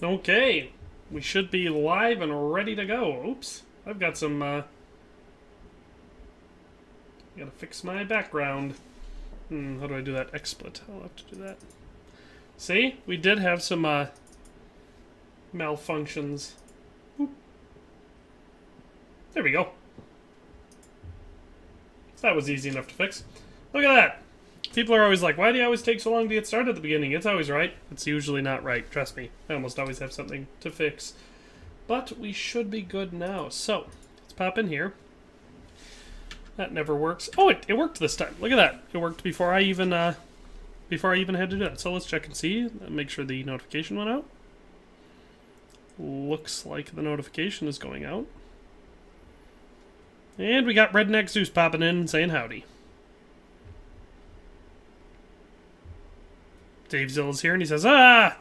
Okay, we should be live and ready to go. Oops, I've got some, gotta fix my background. How do I do that? XSplit. I'll have to do that. See? We did have some, malfunctions. Oop. There we go. That was easy enough to fix. Look at that! People are always like, why do you always take so long to get started at the beginning? It's always right. It's usually not right, trust me. I almost always have something to fix. But we should be good now. So, let's pop in here. That never works. Oh, it worked this time. Look at that. It worked before I even had to do that. So let's check and see. Make sure the notification went out. Looks like the notification is going out. And we got Redneck Zeus popping in saying howdy. Dave Zilla's here and he says, ah!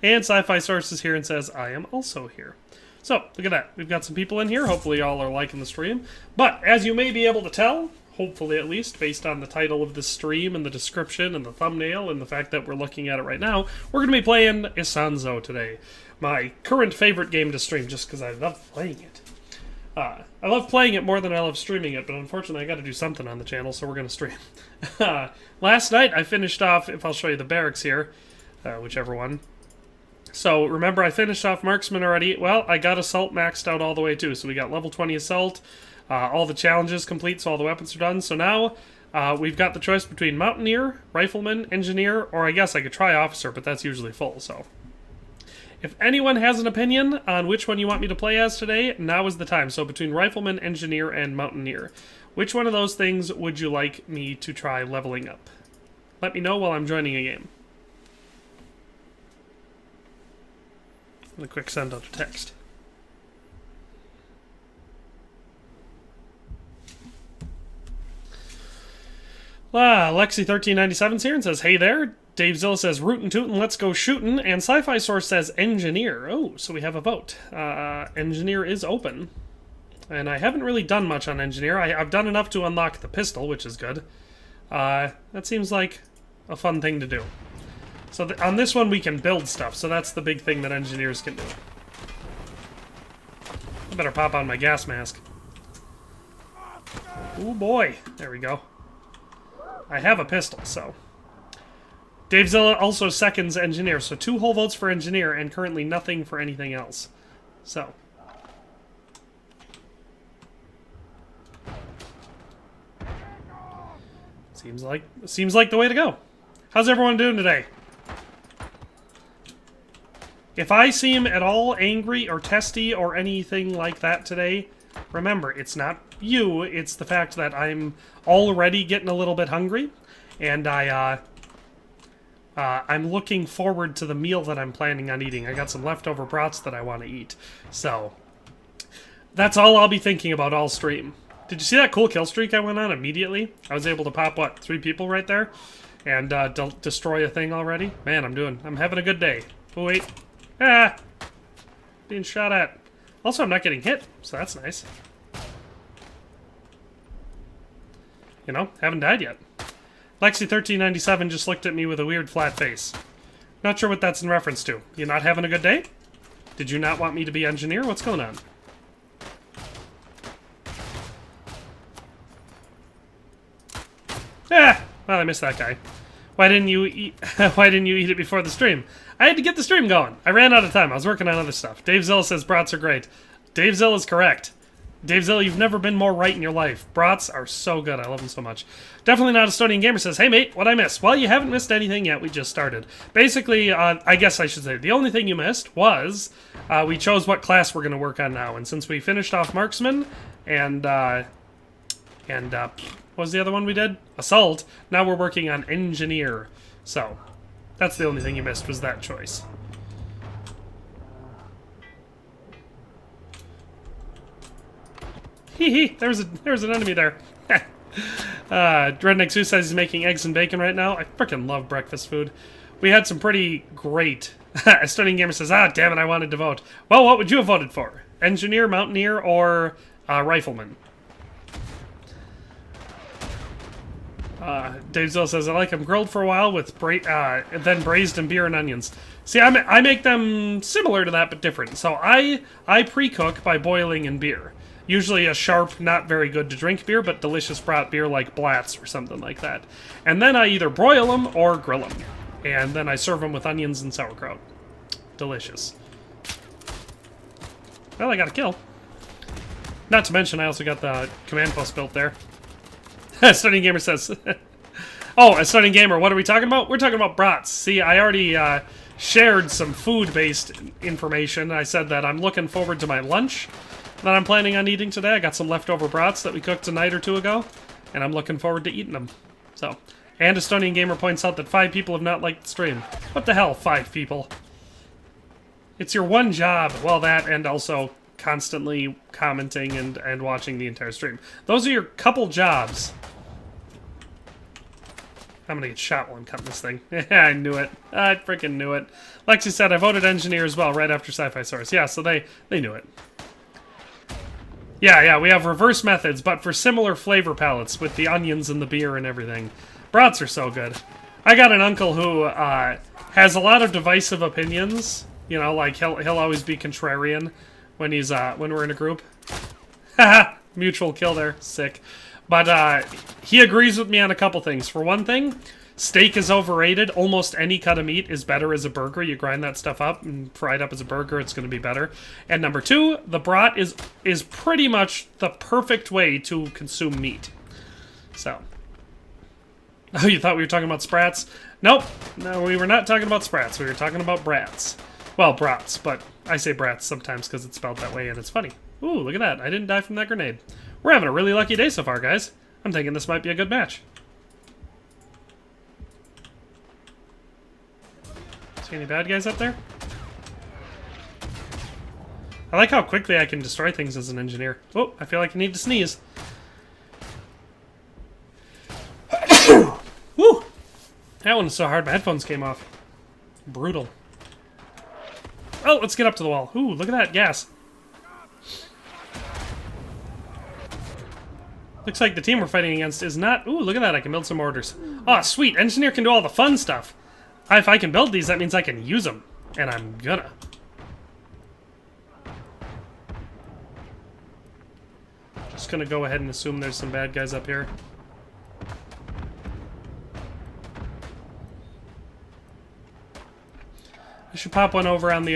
And Sci-Fi Source is here and says, I am also here. So, look at that. We've got some people in here. Hopefully y'all are liking the stream. But, as you may be able to tell, hopefully at least, based on the title of the stream and the description and the thumbnail and the fact that we're looking at it right now, we're going to be playing Isonzo today. My current favorite game to stream, just because I love playing it. I love playing it more than I love streaming it, but unfortunately I got to do something on the channel, so we're going to stream. Last night I finished off, if I'll show you the barracks here, whichever one. So remember I finished off Marksman already. Well, I got Assault maxed out all the way too, so we got level 20 Assault, all the challenges complete, so all the weapons are done. So now we've got the choice between Mountaineer, Rifleman, Engineer, or I guess I could try Officer, but that's usually full, so... If anyone has an opinion on which one you want me to play as today, now is the time. So between Rifleman, Engineer, and Mountaineer, which one of those things would you like me to try leveling up? Let me know while I'm joining a game. And a quick send out a text. Lexi1397's here and says, hey there. Dave Zilla says, rootin' tootin', let's go shootin'. And Sci-Fi Source says, Engineer. Oh, so we have a vote. Engineer is open. And I haven't really done much on Engineer. I've done enough to unlock the pistol, which is good. That seems like a fun thing to do. So on this one, we can build stuff. So that's the big thing that Engineers can do. I better pop on my gas mask. Oh boy. There we go. I have a pistol, so... Dave Zilla also seconds Engineer, so 2 whole votes for Engineer and currently nothing for anything else. So. Seems like the way to go. How's everyone doing today? If I seem at all angry or testy or anything like that today, remember, it's not you, it's the fact that I'm already getting a little bit hungry, and I'm looking forward to the meal that I'm planning on eating. I got some leftover brats that I want to eat. So, that's all I'll be thinking about all stream. Did you see that cool kill streak I went on immediately? I was able to pop, what, 3 people right there? And destroy a thing already? Man, I'm having a good day. Oh, wait. Ah! Being shot at. Also, I'm not getting hit, so that's nice. You know, haven't died yet. Lexi1397 just looked at me with a weird flat face. Not sure what that's in reference to. You not having a good day? Did you not want me to be Engineer? What's going on? Ah! Well, I missed that guy. Why didn't you eat it before the stream? I had to get the stream going. I ran out of time. I was working on other stuff. Dave Zilla says brats are great. Dave Zilla's correct. Dave Zilla, you've never been more right in your life. Brats are so good. I love them so much. Definitely Not Estonian Gamer says, hey mate, what'd I miss? Well, you haven't missed anything yet. We just started. Basically, I guess I should say, the only thing you missed was we chose what class we're going to work on now. And since we finished off Marksman and what was the other one we did? Assault. Now we're working on Engineer. So, that's the only thing you missed was that choice. Hee hee, there's an enemy there. Redneck Zeus says he's making eggs and bacon right now. I frickin' love breakfast food. We had some pretty great... Estonian Gamer says, ah, damn it, I wanted to vote. Well, what would you have voted for? Engineer, Mountaineer, or Rifleman? Dave Zill says, I like them grilled for a while with then braised in beer and onions. See, I make them similar to that, but different. So I pre-cook by boiling in beer. Usually a sharp, not very good to drink beer, but delicious brat beer like Blatz or something like that. And then I either broil them or grill them. And then I serve them with onions and sauerkraut. Delicious. Well, I got a kill. Not to mention, I also got the command post built there. Stunning Gamer says... Oh, a Stunning Gamer, what are we talking about? We're talking about brats. See, I already shared some food-based information. I said that I'm looking forward to my lunch that I'm planning on eating today. I got some leftover brats that we cooked a night or two ago, and I'm looking forward to eating them. So, and a Stunning Gamer points out that 5 people have not liked the stream. What the hell, 5 people? It's your one job. Well, that and also constantly commenting and watching the entire stream. Those are your couple jobs. I'm gonna get shot while I'm cutting this thing. I knew it. I freaking knew it. Lexi said, I voted engineer as well right after Sci-Fi Source. Yeah, so they knew it. Yeah, we have reverse methods, but for similar flavor palettes with the onions and the beer and everything. Brats are so good. I got an uncle who has a lot of divisive opinions. You know, like he'll always be contrarian when he's when we're in a group. Haha, mutual kill there. Sick. But he agrees with me on a couple things. For one thing, steak is overrated. Almost any cut of meat is better as a burger. You grind that stuff up and fry it up as a burger, it's going to be better. And number 2, the brat is pretty much the perfect way to consume meat. So. Oh, you thought we were talking about sprats? Nope. No, we were not talking about sprats. We were talking about brats. Well, brats, but I say brats sometimes because it's spelled that way and it's funny. Ooh, look at that. I didn't die from that grenade. We're having a really lucky day so far, guys. I'm thinking this might be a good match. See any bad guys up there? I like how quickly I can destroy things as an engineer. Oh, I feel like I need to sneeze. Woo! That one was so hard, my headphones came off. Brutal. Oh, let's get up to the wall. Ooh, look at that gas. Looks like the team we're fighting against is not... Ooh, look at that, I can build some mortars. Oh, sweet, engineer can do all the fun stuff. If I can build these, that means I can use them. And I'm gonna. Just gonna go ahead and assume there's some bad guys up here. I should pop one over on the,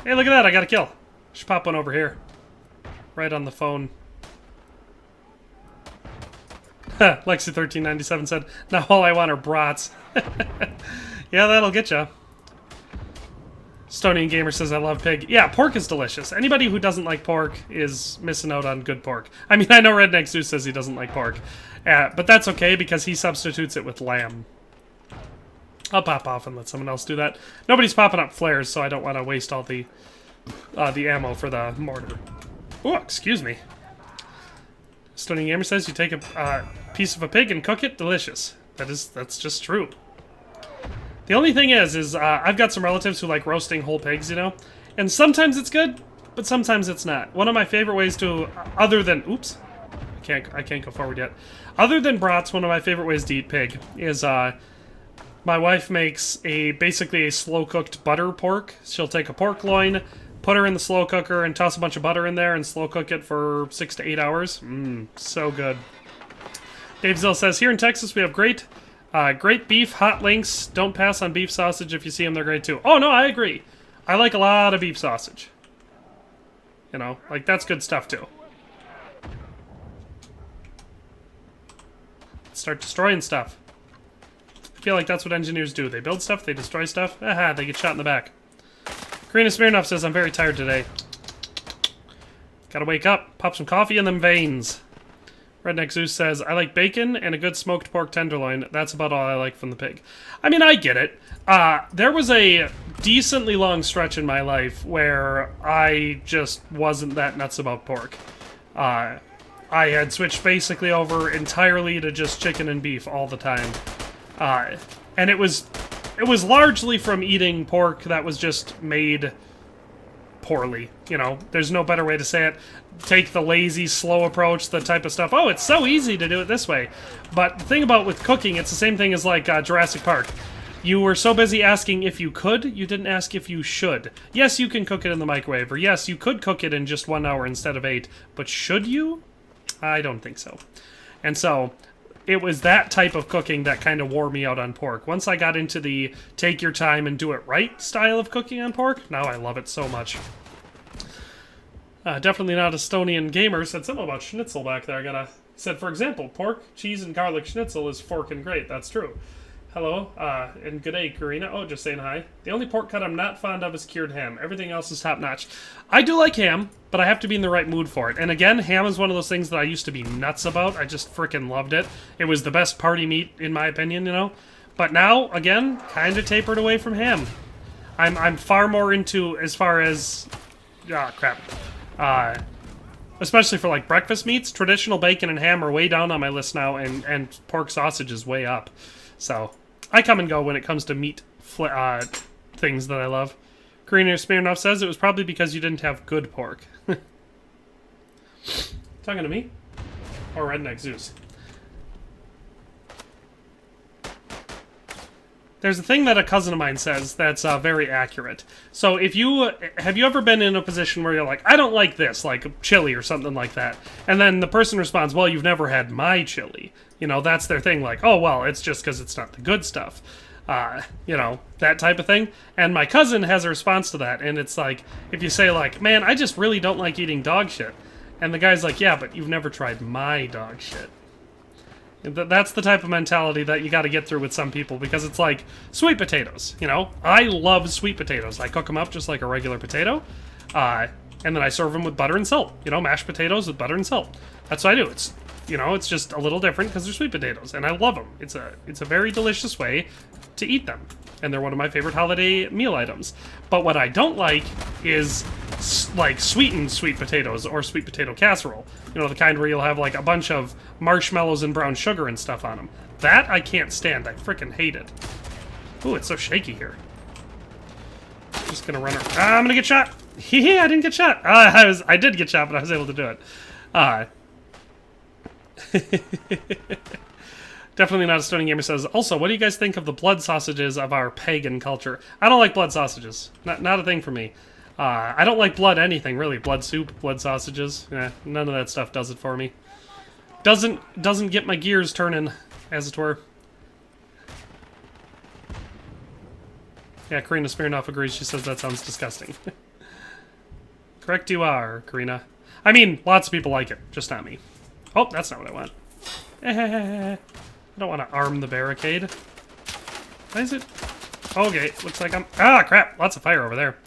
Hey, look at that, I got a kill. I should pop one over here. Right on the phone. Lexi1397 said, now all I want are brats. Yeah, that'll get ya. Stonian Gamer says, I love pig. Yeah, pork is delicious. Anybody who doesn't like pork is missing out on good pork. I mean, I know Redneck Zeus says he doesn't like pork. But that's okay because he substitutes it with lamb. I'll pop off and let someone else do that. Nobody's popping up flares, so I don't want to waste all the ammo for the mortar. Oh, excuse me. Stunning Gamer says you take a piece of a pig and cook it. Delicious. That's just true. The only thing is I've got some relatives who like roasting whole pigs, you know? And sometimes it's good, but sometimes it's not. One of my favorite ways to, other than, oops, I can't go forward yet. Other than brats, one of my favorite ways to eat pig is, my wife makes basically a slow-cooked butter pork. She'll take a pork loin, put her in the slow cooker, and toss a bunch of butter in there and slow cook it for 6 to 8 hours. Mmm, so good. Dave Zill says, here in Texas we have great beef, hot links. Don't pass on beef sausage. If you see them, they're great too. Oh, no, I agree. I like a lot of beef sausage. You know, like, that's good stuff too. Start destroying stuff. I feel like that's what engineers do. They build stuff, they destroy stuff. Aha, they get shot in the back. Karina Smirnoff says, I'm very tired today. Gotta wake up, pop some coffee in them veins. Redneck Zeus says, I like bacon and a good smoked pork tenderloin. That's about all I like from the pig. I mean, I get it. There was a decently long stretch in my life where I just wasn't that nuts about pork. I had switched basically over entirely to just chicken and beef all the time. And it was largely from eating pork that was just made poorly. You know, there's no better way to say it. Take the lazy, slow approach, the type of stuff. Oh, it's so easy to do it this way. But the thing about with cooking, it's the same thing as like Jurassic Park. You were so busy asking if you could, you didn't ask if you should. Yes, you can cook it in the microwave, or yes, you could cook it in just 1 hour instead of 8, but should you? I don't think so. And so, it was that type of cooking that kind of wore me out on pork. Once I got into the take your time and do it right style of cooking on pork, now I love it so much. Definitely not Estonian gamer said something about schnitzel back there. Said, for example, pork, cheese, and garlic schnitzel is forkin' great. That's true. Hello, and good day, Karina. Oh, just saying hi. The only pork cut I'm not fond of is cured ham. Everything else is top-notch. I do like ham, but I have to be in the right mood for it. And again, ham is one of those things that I used to be nuts about. I just frickin' loved it. It was the best party meat, in my opinion, you know? But now, again, kind of tapered away from ham. I'm far more into, as far as... Ah, crap. Especially for, like, breakfast meats, traditional bacon and ham are way down on my list now, and pork sausage is way up. So... I come and go when it comes to meat things that I love. Karina Smirnov says it was probably because you didn't have good pork. Talking to me? Or Redneck Zeus? There's a thing that a cousin of mine says that's very accurate. So if you... have you ever been in a position where you're like, I don't like this, like chili or something like that. And then the person responds, well, you've never had my chili. You know, that's their thing, like, oh, well, it's just because it's not the good stuff. You know, that type of thing. And my cousin has a response to that, and it's like, if you say, like, man, I just really don't like eating dog shit. And the guy's like, yeah, but you've never tried my dog shit. That's the type of mentality that you got to get through with some people, because it's like sweet potatoes, you know? I love sweet potatoes. I cook them up just like a regular potato, and then I serve them with butter and salt. You know, mashed potatoes with butter and salt. That's what I do. It's... you know, it's just a little different because they're sweet potatoes, and I love them. It's a very delicious way to eat them, and they're one of my favorite holiday meal items. But what I don't like is, like, sweetened sweet potatoes or sweet potato casserole. You know, the kind where you'll have, like, a bunch of marshmallows and brown sugar and stuff on them. That I can't stand. I frickin' hate it. Ooh, it's so shaky here. Just gonna run around. Ah, I'm gonna get shot! Hee I didn't get shot! I did get shot, but I was able to do it. Definitely not a Stony Gamer says, also, what do you guys think of the blood sausages of our pagan culture? I don't like blood sausages. Not a thing for me. I don't like blood anything, really. Blood soup, blood sausages. None of that stuff does it for me. Doesn't get my gears turning, as it were. Yeah, Karina Smirnoff agrees. She says that sounds disgusting. Correct you are, Karina. I mean, lots of people like it, just not me. Oh, that's not what I want. I don't want to arm the barricade. Why is it? Okay, looks like I'm... Ah, crap! Lots of fire over there.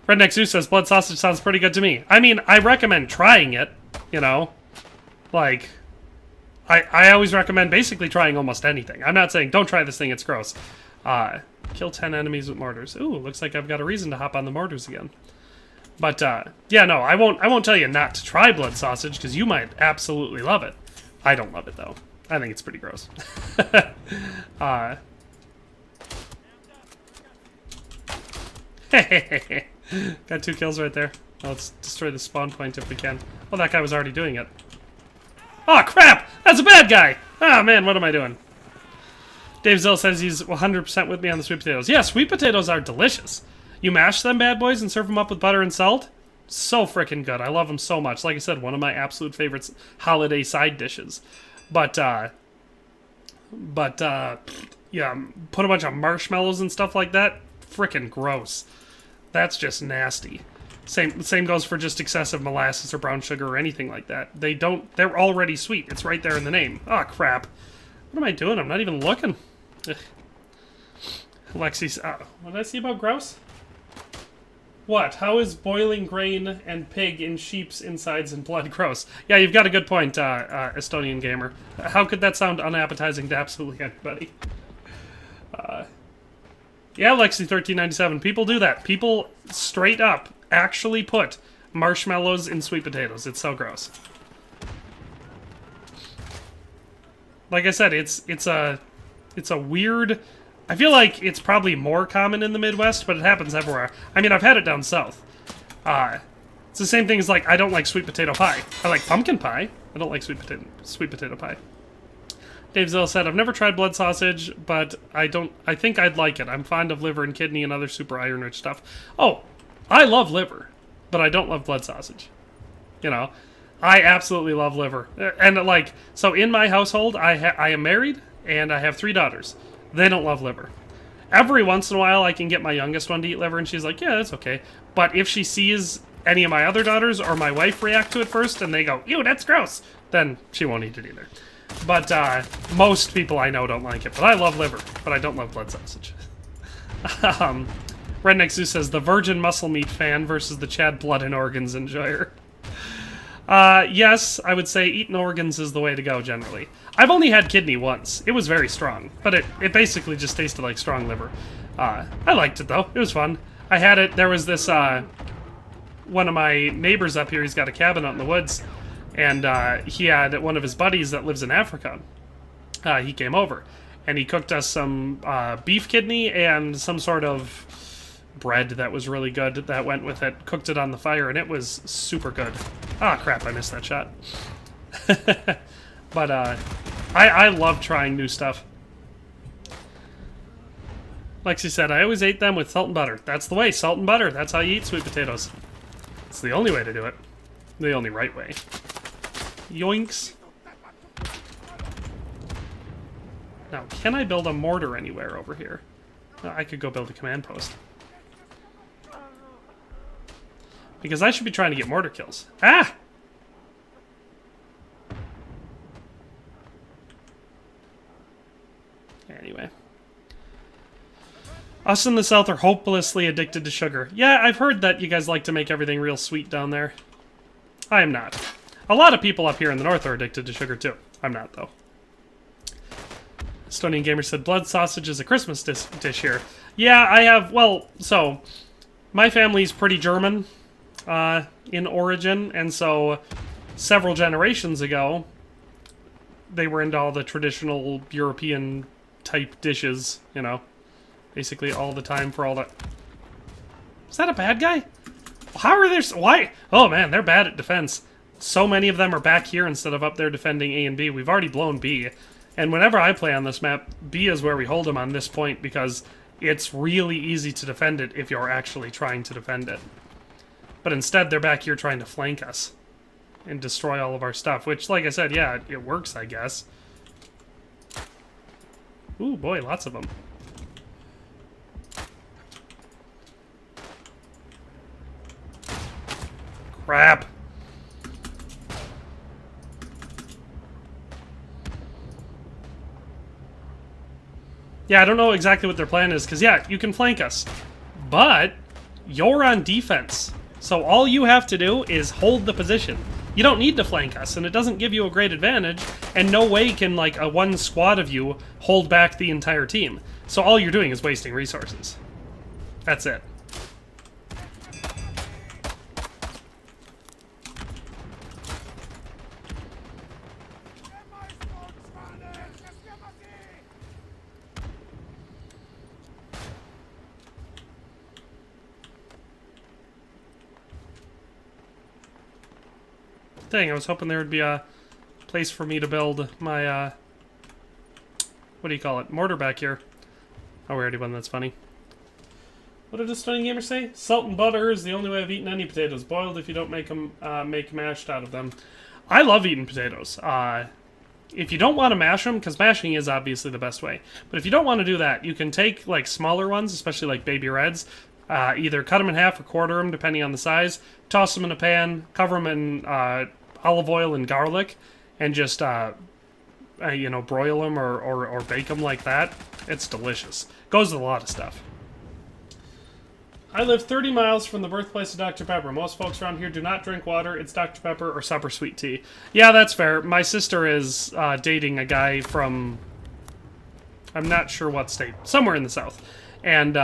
Redneck Zeus says, blood sausage sounds pretty good to me. I mean, I recommend trying it, you know? Like, I always recommend basically trying almost anything. I'm not saying, don't try this thing, it's gross. Kill 10 enemies with mortars. Ooh, looks like I've got a reason to hop on the mortars again. But, yeah, no, I won't tell you not to try blood sausage, because you might absolutely love it. I don't love it, though. I think it's pretty gross. Got 2 kills right there. Well, let's destroy the spawn point if we can. Oh, that guy was already doing it. Oh, crap! That's a bad guy! Oh, man, what am I doing? Dave Zill says he's 100% with me on the sweet potatoes. Yeah, sweet potatoes are delicious. You mash them bad boys and serve them up with butter and salt. So freaking good. I love them so much. Like I said, one of my absolute favorites holiday side dishes. But yeah, put a bunch of marshmallows and stuff like that. Freaking gross. That's just nasty. Same goes for just excessive molasses or brown sugar or anything like that. They're already sweet. It's right there in the name. Oh, crap. What am I doing? I'm not even looking. Ugh. Alexis, what did I see about grouse? What? How is boiling grain and pig in sheep's insides and blood gross? Yeah, you've got a good point, Estonian gamer. How could that sound unappetizing to absolutely anybody? Yeah, Lexi1397, people do that. People straight up actually put marshmallows in sweet potatoes. It's so gross. Like I said, it's a weird I feel like it's probably more common in the Midwest, but it happens everywhere. I mean, I've had it down south. It's the same thing as, like, I don't like sweet potato pie. I like pumpkin pie. I don't like sweet potato pie. Dave Zill said, I've never tried blood sausage, but I think I'd like it. I'm fond of liver and kidney and other super iron-rich stuff. Oh, I love liver, but I don't love blood sausage. You know, I absolutely love liver. And, like, so in my household, I am married, and I have 3 daughters. They don't love liver. Every once in a while, I can get my youngest one to eat liver, and she's like, yeah, that's okay. But if she sees any of my other daughters or my wife react to it first, and they go, ew, that's gross, then she won't eat it either. But most people I know don't like it. But I love liver, but I don't love blood sausage. Redneck Zoo says, the virgin muscle meat fan versus the Chad blood and organs enjoyer. Yes, I would say eating organs is the way to go, generally. I've only had kidney once. It was very strong, but it basically just tasted like strong liver. I liked it, though. It was fun. I had it, there was this, one of my neighbors up here, he's got a cabin out in the woods, and he had one of his buddies that lives in Africa. He came over, and he cooked us some beef kidney and some sort of bread that was really good that went with it. Cooked it on the fire, and it was super good. Ah, crap, I missed that shot. But I love trying new stuff. Lexi said, I always ate them with salt and butter. That's the way, salt and butter. That's how you eat sweet potatoes. It's the only way to do it. The only right way. Yoinks. Now, can I build a mortar anywhere over here? I could go build a command post. Because I should be trying to get mortar kills. Ah! Anyway. Us in the South are hopelessly addicted to sugar. Yeah, I've heard that you guys like to make everything real sweet down there. I am not. A lot of people up here in the North are addicted to sugar, too. I'm not, though. Estonian Gamer said, blood sausage is a Christmas dish here. Yeah, I have, well, so, my family's pretty German in origin, and so several generations ago, they were into all the traditional European-type dishes, you know. Basically all the time for all that. Is that a bad guy? How are there... Why? Oh, man, they're bad at defense. So many of them are back here instead of up there defending A and B. We've already blown B. And whenever I play on this map, B is where we hold them on this point because it's really easy to defend it if you're actually trying to defend it. But instead, they're back here trying to flank us and destroy all of our stuff, which, like I said, yeah, it works, I guess. Ooh, boy, lots of them. Crap. Yeah, I don't know exactly what their plan is, because, yeah, you can flank us. But you're on defense. So all you have to do is hold the position. You don't need to flank us, and it doesn't give you a great advantage, and no way can, like, a one squad of you hold back the entire team. So all you're doing is wasting resources. That's it. Dang, I was hoping there would be a place for me to build my, what do you call it? Mortar back here. Oh, we already won, that's funny. What did the Stunning Gamer say? Salt and butter is the only way of eating any potatoes. Boiled if you don't make them, make mashed out of them. I love eating potatoes. If you don't want to mash them, because mashing is obviously the best way. But if you don't want to do that, you can take, like, smaller ones, especially like baby reds, either cut them in half or quarter them, depending on the size, toss them in a pan, cover them in olive oil and garlic, and just, you know, broil them or bake them like that. It's delicious. Goes with a lot of stuff. I live 30 miles from the birthplace of Dr. Pepper. Most folks around here do not drink water. It's Dr. Pepper or super sweet tea. Yeah, that's fair. My sister is dating a guy from, I'm not sure what state, somewhere in the South. And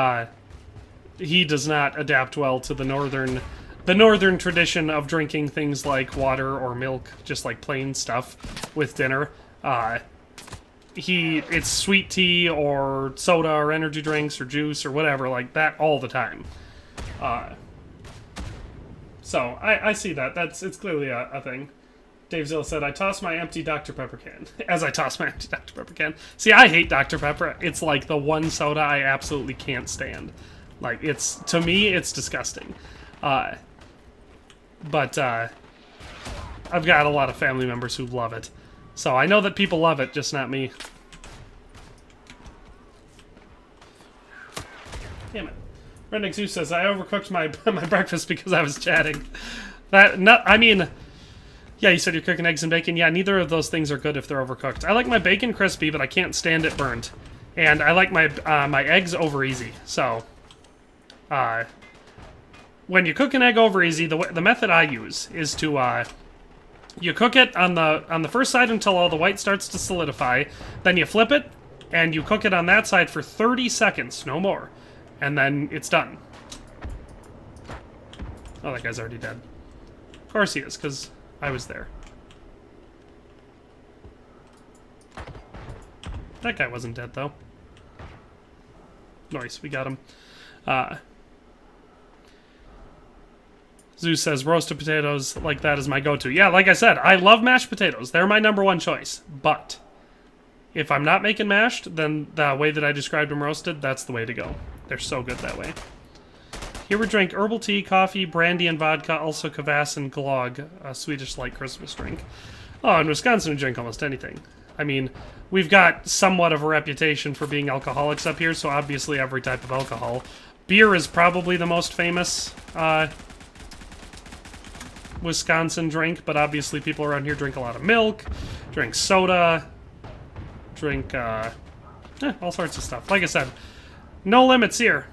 he does not adapt well to the northern tradition of drinking things like water or milk, just like plain stuff with dinner. it's sweet tea or soda or energy drinks or juice or whatever like that all the time. So I see that. It's clearly a thing. Dave Zill said, I toss my empty Dr. Pepper can. As I toss my empty Dr. Pepper can. See, I hate Dr. Pepper. It's like the one soda I absolutely can't stand. Like, to me, it's disgusting. But I've got a lot of family members who love it. So I know that people love it, just not me. Damn it. Redneck Zeus says, I overcooked my breakfast because I was chatting. Yeah, you said you're cooking eggs and bacon. Yeah, neither of those things are good if they're overcooked. I like my bacon crispy, but I can't stand it burnt. And I like my my eggs over easy. So, when you cook an egg over easy, the method I use is to you cook it on the first side until all the white starts to solidify. Then you flip it, and you cook it on that side for 30 seconds, no more. And then it's done. Oh, that guy's already dead. Of course he is, because I was there. That guy wasn't dead, though. Nice, we got him. Zeus says, roasted potatoes like that is my go-to. Yeah, like I said, I love mashed potatoes. They're my #1 choice. But if I'm not making mashed, then the way that I described them roasted, that's the way to go. They're so good that way. Here we drink herbal tea, coffee, brandy, and vodka, also kvass and glögg, a Swedish light Christmas drink. Oh, in Wisconsin we drink almost anything. I mean, we've got somewhat of a reputation for being alcoholics up here, so obviously every type of alcohol. Beer is probably the most famous Wisconsin drink, but obviously people around here drink a lot of milk, drink soda, drink all sorts of stuff. Like I said, no limits here.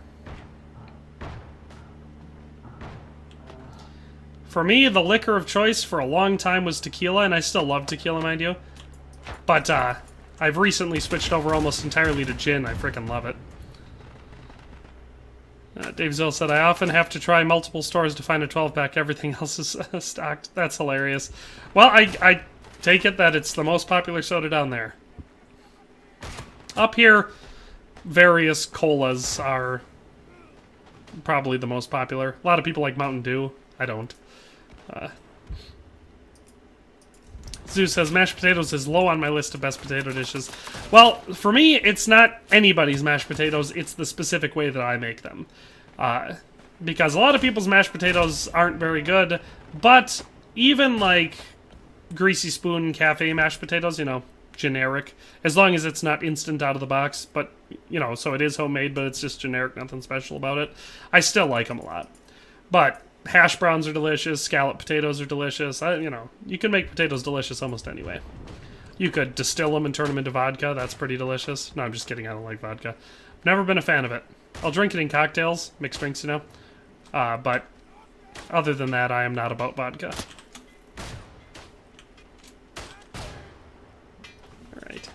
For me, the liquor of choice for a long time was tequila, and I still love tequila, mind you. But I've recently switched over almost entirely to gin. I freaking love it. Dave Zill said, I often have to try multiple stores to find a 12-pack. Everything else is stocked. That's hilarious. Well, I take it that it's the most popular soda down there. Up here, various colas are probably the most popular. A lot of people like Mountain Dew. I don't. Zeus says, mashed potatoes is low on my list of best potato dishes. Well, for me, it's not anybody's mashed potatoes. It's the specific way that I make them. Because a lot of people's mashed potatoes aren't very good, but even, like, Greasy Spoon Cafe mashed potatoes, you know, generic, as long as it's not instant out of the box, but, you know, so it is homemade, but it's just generic, nothing special about it. I still like them a lot. But hash browns are delicious, scalloped potatoes are delicious. You know, you can make potatoes delicious almost anyway. You could distill them and turn them into vodka. That's pretty delicious. No, I'm just kidding. I don't like vodka. Never been a fan of it. I'll drink it in cocktails, mixed drinks, you know. But other than that, I am not about vodka. Alright.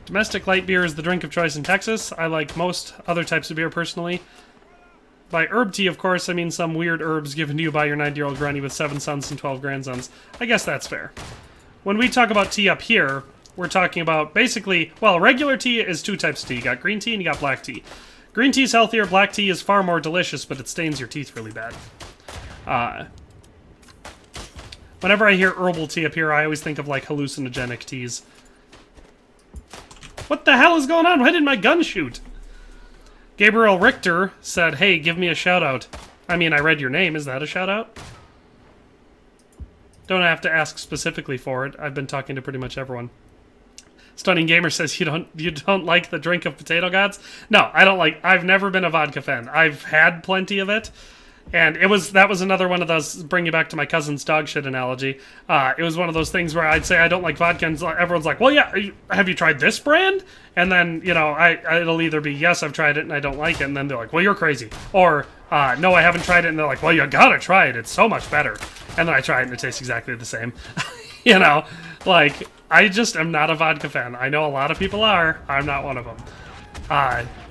Domestic light beer is the drink of choice in Texas. I like most other types of beer personally. By herb tea, of course, I mean some weird herbs given to you by your 90-year-old granny with 7 sons and 12 grandsons. I guess that's fair. When we talk about tea up here, we're talking about basically, well, regular tea is 2 types of tea. You got green tea and you got black tea. Green tea is healthier, black tea is far more delicious, but it stains your teeth really bad. Whenever I hear herbal tea up here, I always think of, like, hallucinogenic teas. What the hell is going on? Why did my gun shoot? Gabriel Richter said, hey, give me a shout-out. I mean, I read your name. Is that a shout-out? Don't have to ask specifically for it. I've been talking to pretty much everyone. Stunning Gamer says, you don't like the drink of potato gods? No, I don't like... I've never been a vodka fan. I've had plenty of it. And that was another one of those, bring you back to my cousin's dog shit analogy. It was one of those things where I'd say I don't like vodka, and everyone's like, well, yeah, have you tried this brand? And then, you know, it'll either be, yes, I've tried it and I don't like it, and then they're like, well, you're crazy. Or, no, I haven't tried it, and they're like, well, you gotta try it, it's so much better. And then I try it and it tastes exactly the same. You know, like, I just am not a vodka fan. I know a lot of people are. I'm not one of them.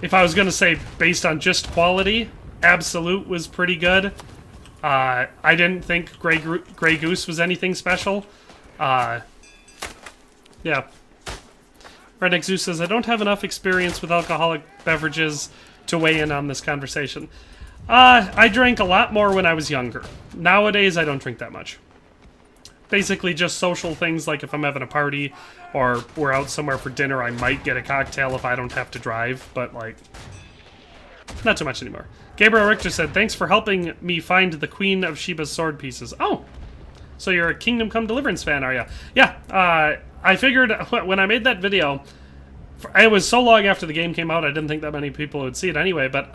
If I was gonna say based on just quality, Absolute was pretty good. I didn't think Grey Goose was anything special. Yeah. Redneck Zeus says, I don't have enough experience with alcoholic beverages to weigh in on this conversation. I drank a lot more when I was younger. Nowadays, I don't drink that much. Basically just social things, like if I'm having a party or we're out somewhere for dinner, I might get a cocktail if I don't have to drive, but like, not too much anymore. Gabriel Richter said, thanks for helping me find the Queen of Sheba's sword pieces. Oh, so you're a Kingdom Come Deliverance fan, are you? Yeah, I figured when I made that video, it was so long after the game came out, I didn't think that many people would see it anyway, but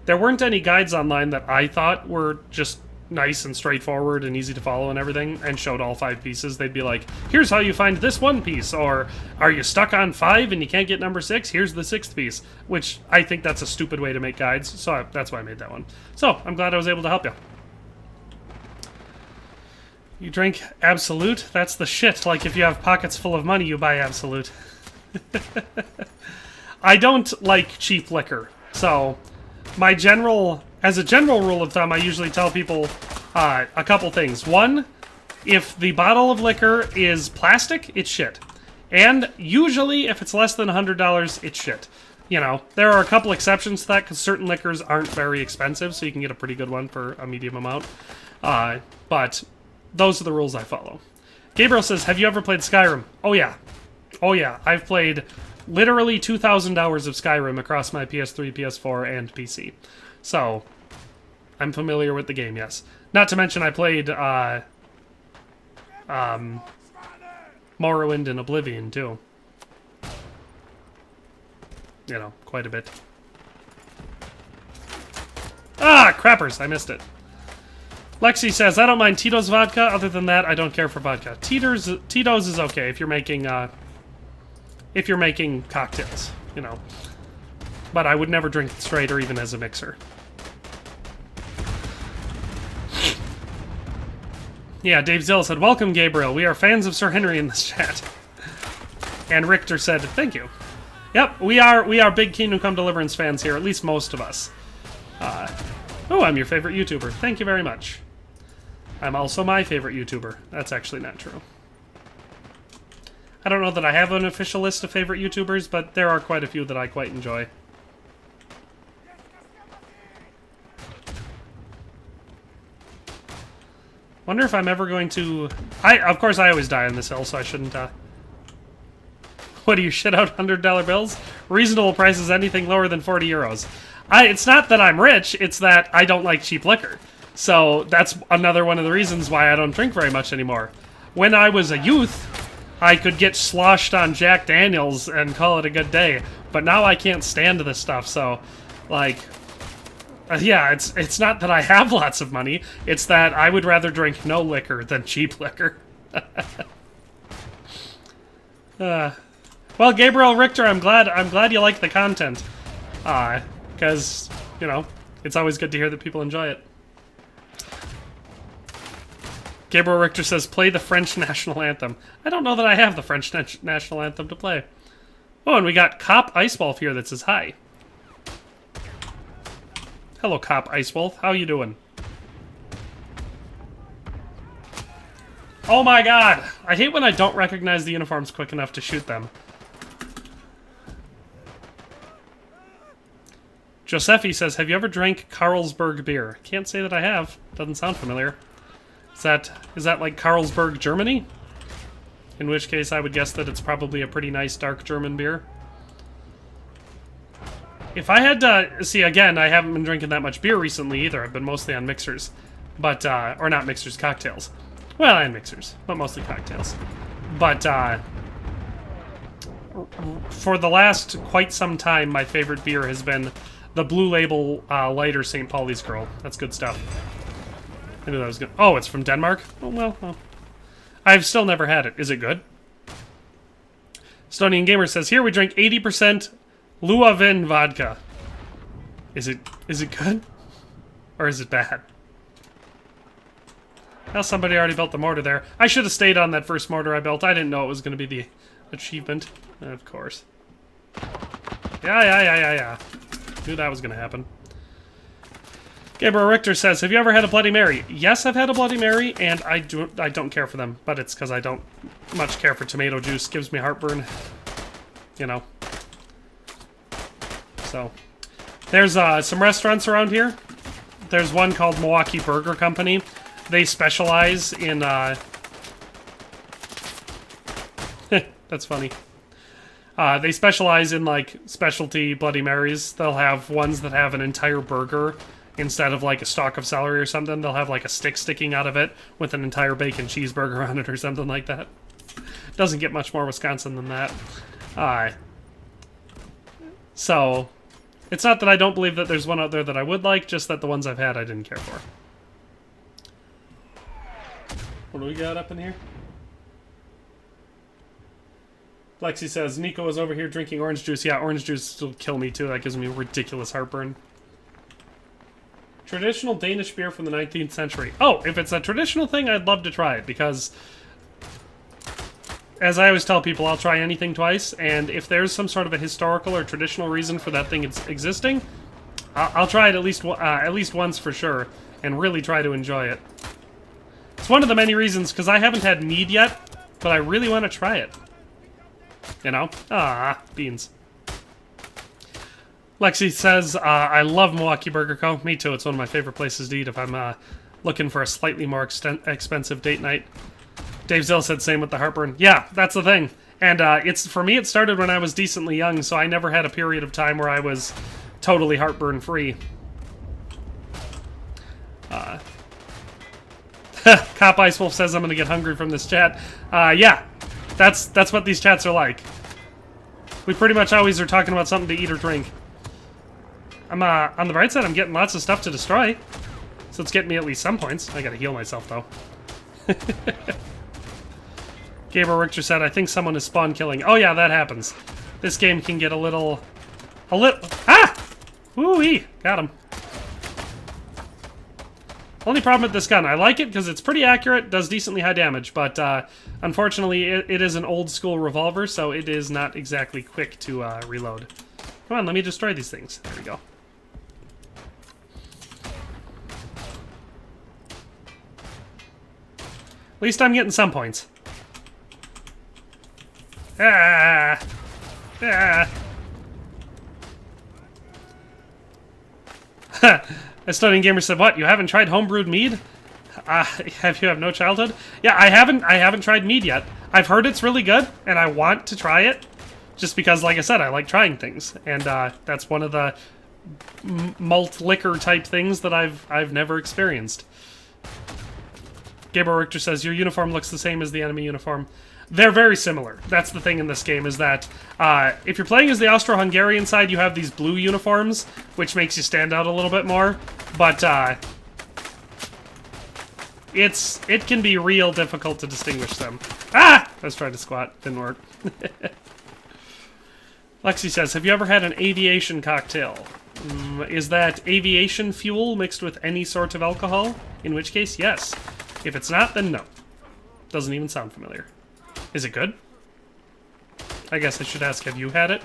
there weren't any guides online that I thought were just nice and straightforward and easy to follow and everything, and showed all 5 pieces. They'd be like, here's how you find this one piece, or are you stuck on 5 and you can't get number 6? Here's the 6th piece, which I think that's a stupid way to make guides, so that's why I made that one. So, I'm glad I was able to help you. You drink Absolute? That's the shit. Like, if you have pockets full of money, you buy Absolute. I don't like cheap liquor, so as a general rule of thumb, I usually tell people a couple things. One, if the bottle of liquor is plastic, it's shit. And usually, if it's less than $100, it's shit. You know, there are a couple exceptions to that, because certain liquors aren't very expensive, so you can get a pretty good one for a medium amount. But those are the rules I follow. Gabriel says, have you ever played Skyrim? Oh yeah. Oh yeah. I've played literally 2,000 hours of Skyrim across my PS3, PS4, and PC. So, I'm familiar with the game, yes. Not to mention I played Morrowind and Oblivion, too. You know, quite a bit. Ah, crappers! I missed it. Lexi says, I don't mind Tito's vodka. Other than that, I don't care for vodka. Tito's is okay if you're making cocktails, you know. But I would never drink it straight or even as a mixer. Yeah, Dave Zill said, welcome, Gabriel. We are fans of Sir Henry in this chat. And Richter said, thank you. Yep, we are big Kingdom Come Deliverance fans here, at least most of us. Oh, I'm your favorite YouTuber. Thank you very much. I'm also my favorite YouTuber. That's actually not true. I don't know that I have an official list of favorite YouTubers, but there are quite a few that I quite enjoy. Wonder if I'm ever going to... Of course, I always die on this hill, so I shouldn't... What do you shit out $100 bills? Reasonable prices anything lower than 40 euros. It's not that I'm rich, it's that I don't like cheap liquor. So that's another one of the reasons why I don't drink very much anymore. When I was a youth, I could get sloshed on Jack Daniels and call it a good day. But now I can't stand this stuff, so, like... yeah, it's not that I have lots of money, it's that I would rather drink no liquor than cheap liquor. Well, Gabriel Richter, I'm glad you like the content. Because, you know, it's always good to hear that people enjoy it. Gabriel Richter says, play the French national anthem. I don't know that I have the French national anthem to play. Oh, and we got Cop Ice Wolf here that says hi. Hello, Cop Ice Wolf. How you doing? Oh my god! I hate when I don't recognize the uniforms quick enough to shoot them. Josephi says, have you ever drank Carlsberg beer? Can't say that I have. Doesn't sound familiar. Is that like Carlsberg, Germany? In which case I would guess that it's probably a pretty nice dark German beer. If I had to... See, again, I haven't been drinking that much beer recently either. I've been mostly on mixers. But, or not mixers, cocktails. Well, and mixers, but mostly cocktails. But, for the last quite some time, my favorite beer has been the Blue Label lighter St. Pauli's Girl. That's good stuff. I knew that was good. Oh, it's from Denmark? Oh, well. I've still never had it. Is it good? Stonian Gamer says, here we drink 80% Luavin vodka. Is it good? Or is it bad? Well, somebody already built the mortar there. I should have stayed on that first mortar I built. I didn't know it was going to be the achievement. Of course. Yeah. Knew that was going to happen. Gabriel Richter says, have you ever had a Bloody Mary? Yes, I've had a Bloody Mary, and I don't care for them. But it's because I don't much care for tomato juice. Gives me heartburn. you know. So, there's some restaurants around here. There's one called Milwaukee Burger Company. They specialize in, that's funny. They specialize in, like, specialty Bloody Marys. They'll have ones that have an entire burger instead of, like, a stalk of celery or something. They'll have, like, a stick sticking out of it with an entire bacon cheeseburger on it or something like that. Doesn't get much more Wisconsin than that. So, it's not that I don't believe that there's one out there that I would like, just that the ones I've had I didn't care for. What do we got up in here? Lexi says, Nico is over here drinking orange juice. Yeah, orange juice will kill me too. That gives me ridiculous heartburn. Traditional Danish beer from the 19th century. Oh, if it's a traditional thing, I'd love to try it, because as I always tell people, I'll try anything twice, and if there's some sort of a historical or traditional reason for that thing existing, I'll try it at least once for sure, and really try to enjoy it. It's one of the many reasons, because I haven't had mead yet, but I really want to try it. You know? Ah, beans. Lexi says, I love Milwaukee Burger Co. Me too, it's one of my favorite places to eat if I'm looking for a slightly more expensive date night. Dave Zill said same with the heartburn. Yeah, that's the thing. And for me, it started when I was decently young, so I never had a period of time where I was totally heartburn free. Cop Ice Wolf says I'm gonna get hungry from this chat. Yeah, that's what these chats are like. We pretty much always are talking about something to eat or drink. I'm on the bright side, I'm getting lots of stuff to destroy, so it's getting me at least some points. I gotta heal myself though. Gabriel Richter said, I think someone is spawn killing. Oh yeah, that happens. This game can get a little... Ah! Woo-wee! Got him. Only problem with this gun, I like it because it's pretty accurate, does decently high damage, but unfortunately it is an old school revolver, so it is not exactly quick to reload. Come on, let me destroy these things. There we go. At least I'm getting some points. Ah! Ah! Estonian Gamer said, what, you haven't tried homebrewed mead? Have you no childhood? Yeah, I haven't tried mead yet. I've heard it's really good, and I want to try it, just because, like I said, I like trying things, and that's one of the malt liquor type things that I've never experienced. Gabriel Richter says, your uniform looks the same as the enemy uniform. They're very similar. That's the thing in this game, is that if you're playing as the Austro-Hungarian side, you have these blue uniforms, which makes you stand out a little bit more. But it can be real difficult to distinguish them. Ah! I was trying to squat. Didn't work. Lexi says, have you ever had an aviation cocktail? Is that aviation fuel mixed with any sort of alcohol? In which case, yes. If it's not, then no. Doesn't even sound familiar. Is it good? I guess I should ask, have you had it?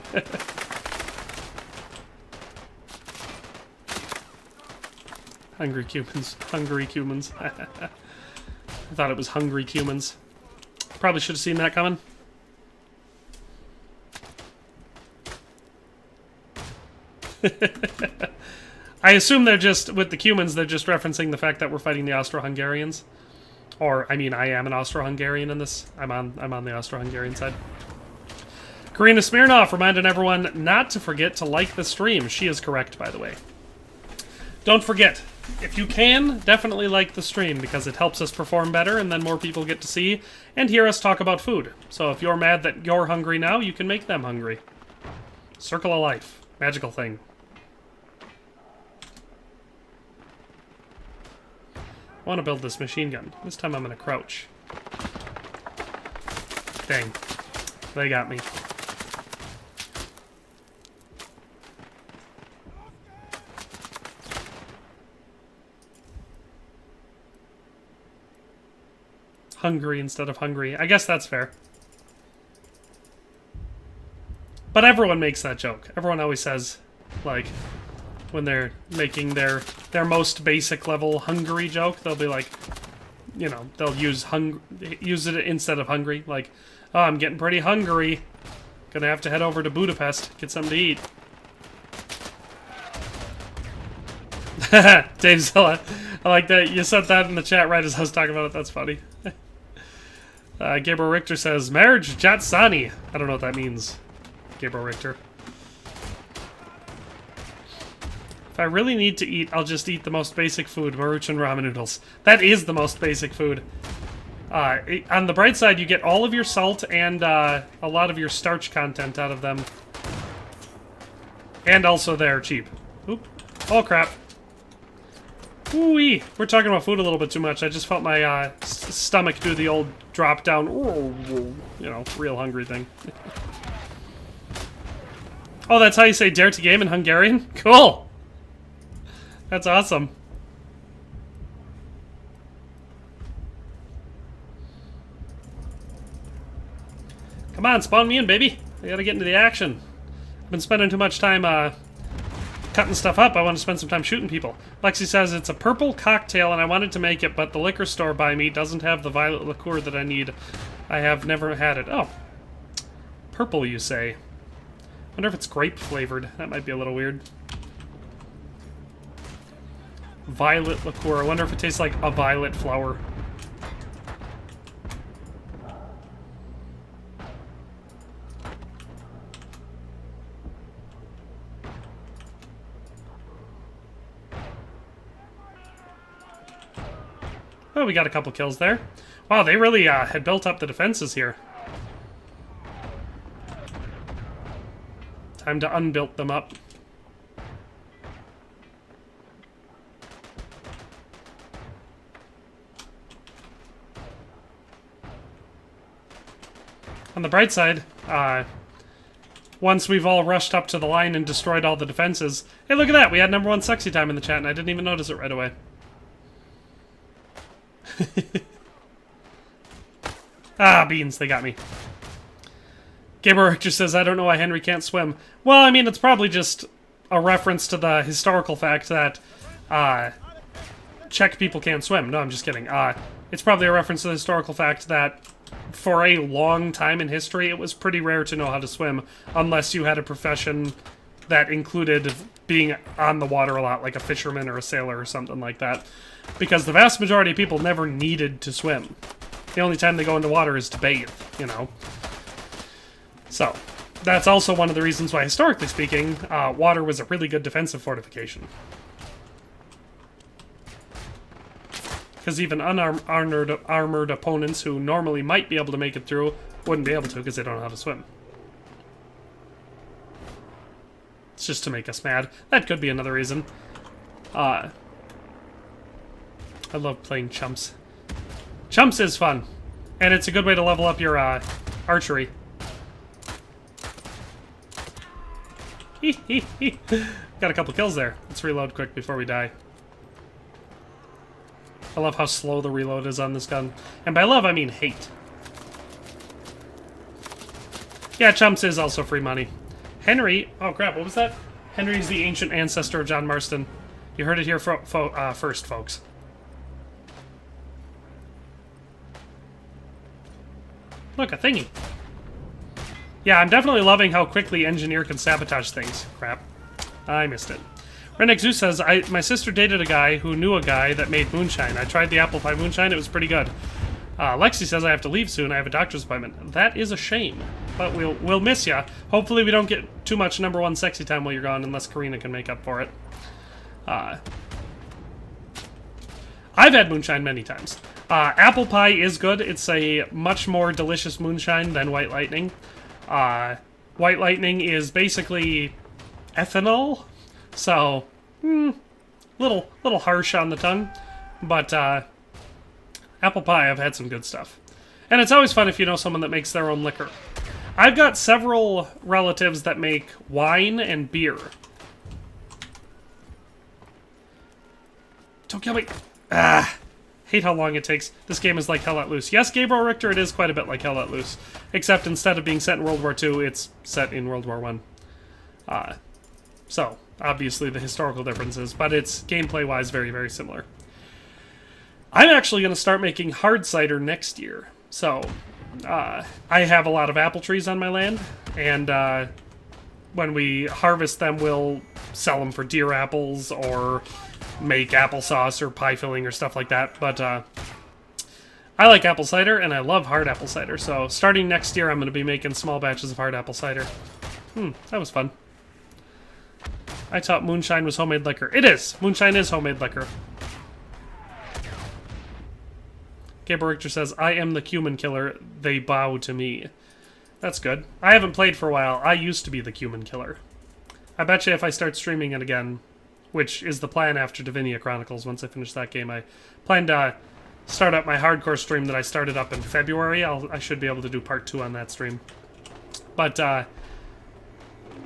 Hungry Cumans. Hungry Cumans. I thought it was Hungry Cumans. Probably should have seen that coming. I assume they're just, with the Cumans, they're just referencing the fact that we're fighting the Austro-Hungarians. Or, I mean, I am an Austro-Hungarian in this. I'm on the Austro-Hungarian side. Karina Smirnoff reminding everyone not to forget to like the stream. She is correct, by the way. Don't forget, if you can, definitely like the stream, because it helps us perform better, and then more people get to see and hear us talk about food. So if you're mad that you're hungry now, you can make them hungry. Circle of life. Magical thing. I want to build this machine gun. This time I'm going to crouch. Dang. They got me. Hungry instead of hungry. I guess that's fair. But everyone makes that joke. Everyone always says, like, when they're making their most basic level hungry joke, they'll be like, you know, they'll use it instead of hungry, like, oh, I'm getting pretty hungry. Gonna have to head over to Budapest, get something to eat. Dave Zilla. I like that. You sent that in the chat right as I was talking about it. That's funny. Gabriel Richter says, Marriage Jatsani. I don't know what that means. Gabriel Richter. If I really need to eat, I'll just eat the most basic food, Maruchan ramen noodles. That is the most basic food. On the bright side, you get all of your salt and a lot of your starch content out of them. And also they're cheap. Oop. Oh, crap. Ooh-wee. We're talking about food a little bit too much. I just felt my stomach do the old drop down, you know, real hungry thing. Oh, that's how you say dare to game in Hungarian? Cool! That's awesome. Come on, spawn me in, baby. I gotta get into the action. I've been spending too much time cutting stuff up. I want to spend some time shooting people. Lexi says it's a purple cocktail and I wanted to make it, but the liquor store by me doesn't have the violet liqueur that I need. I have never had it. Oh. Purple, you say? Wonder if it's grape flavored. That might be a little weird. Violet liqueur. I wonder if it tastes like a violet flower. Oh, we got a couple kills there. Wow, they really had built up the defenses here. Time to unbuild them up. On the bright side, once we've all rushed up to the line and destroyed all the defenses... Hey, look at that! We had #1 sexy time in the chat and I didn't even notice it right away. Ah, beans, they got me. Gabriel Richter says, I don't know why Henry can't swim. Well, I mean, it's probably just a reference to the historical fact that Czech people can't swim. No, I'm just kidding. It's probably a reference to the historical fact that for a long time in history, it was pretty rare to know how to swim unless you had a profession that included being on the water a lot, like a fisherman or a sailor or something like that. Because the vast majority of people never needed to swim. The only time they go into water is to bathe, you know. So, that's also one of the reasons why, historically speaking, water was a really good defensive fortification. Because even unarmored opponents who normally might be able to make it through wouldn't be able to because they don't know how to swim. It's just to make us mad. That could be another reason. I love playing Chumps. Chumps is fun. And it's a good way to level up your archery. Got a couple kills there. Let's reload quick before we die. I love how slow the reload is on this gun. And by love, I mean hate. Yeah, Chumps is also free money. Henry... Oh, crap, what was that? Henry's the ancient ancestor of John Marston. You heard it here first, folks. Look, a thingy. Yeah, I'm definitely loving how quickly Engineer can sabotage things. Crap. I missed it. Renix Zoo says, my sister dated a guy who knew a guy that made moonshine. I tried the apple pie moonshine. It was pretty good. Lexi says I have to leave soon. I have a doctor's appointment. That is a shame. But we'll miss ya. Hopefully we don't get too much #1 sexy time while you're gone, unless Karina can make up for it. I've had moonshine many times. Apple pie is good. It's a much more delicious moonshine than White Lightning. White Lightning is basically ethanol, so little harsh on the tongue. But apple pie, I've had some good stuff, and it's always fun if you know someone that makes their own liquor. I've got several relatives that make wine and beer. Don't kill me. Hate how long it takes. This game is like Hell Let Loose. Yes, Gabriel Richter, it is quite a bit like Hell Let Loose. Except instead of being set in World War II, it's set in World War I. So, obviously the historical differences, but it's gameplay-wise very, very similar. I'm actually going to start making hard cider next year. So, I have a lot of apple trees on my land, and when we harvest them, we'll sell them for deer apples or make applesauce or pie filling or stuff like that. But I like apple cider, and I love hard apple cider. So starting next year, I'm going to be making small batches of hard apple cider. That was fun. I thought moonshine was homemade liquor. It is. Moonshine is homemade liquor. Gabriel Richter says, I am the cumin killer. They bow to me. That's good. I haven't played for a while. I used to be the cumin killer. I bet you if I start streaming it again, which is the plan after Divinia Chronicles, once I finish that game, I plan to start up my hardcore stream that I started up in February. I should be able to do part 2 on that stream. But, I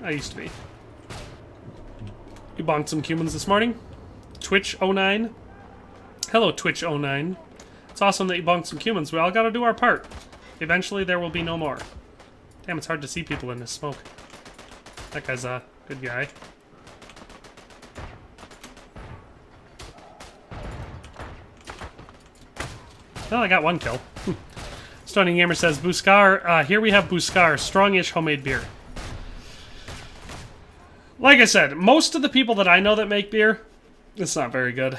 used to be. You bonked some cumins this morning? Twitch09. Hello, Twitch09. It's awesome that you bonked some cumins. We all gotta do our part. Eventually there will be no more. Damn, it's hard to see people in this smoke. That guy's a good guy. Well, I got one kill. Stony Gamer says, Buscar, here we have Buscar, strongish homemade beer. Like I said, most of the people that I know that make beer, it's not very good.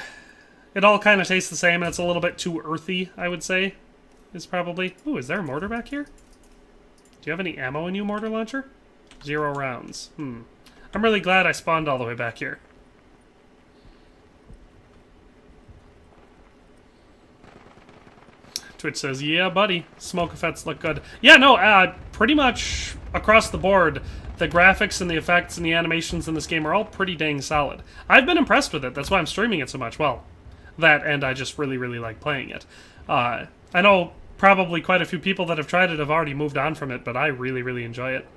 It all kind of tastes the same, and it's a little bit too earthy, I would say. Is probably... Ooh, is there a mortar back here? Do you have any ammo in you, mortar launcher? 0 rounds. I'm really glad I spawned all the way back here. Twitch says, yeah, buddy. Smoke effects look good. Yeah, no, pretty much across the board, the graphics and the effects and the animations in this game are all pretty dang solid. I've been impressed with it. That's why I'm streaming it so much. Well, that and I just really, really like playing it. I know probably quite a few people that have tried it have already moved on from it, but I really, really enjoy it.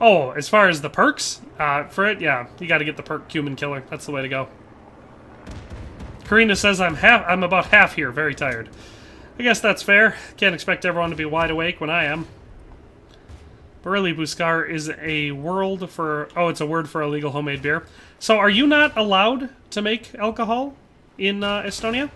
Oh, as far as the perks for it, yeah, you got to get the perk Cumin Killer. That's the way to go. Karina says I'm about half here, very tired. I guess that's fair. Can't expect everyone to be wide awake when I am. Burley Buscar is a word for illegal homemade beer. So are you not allowed to make alcohol in Estonia?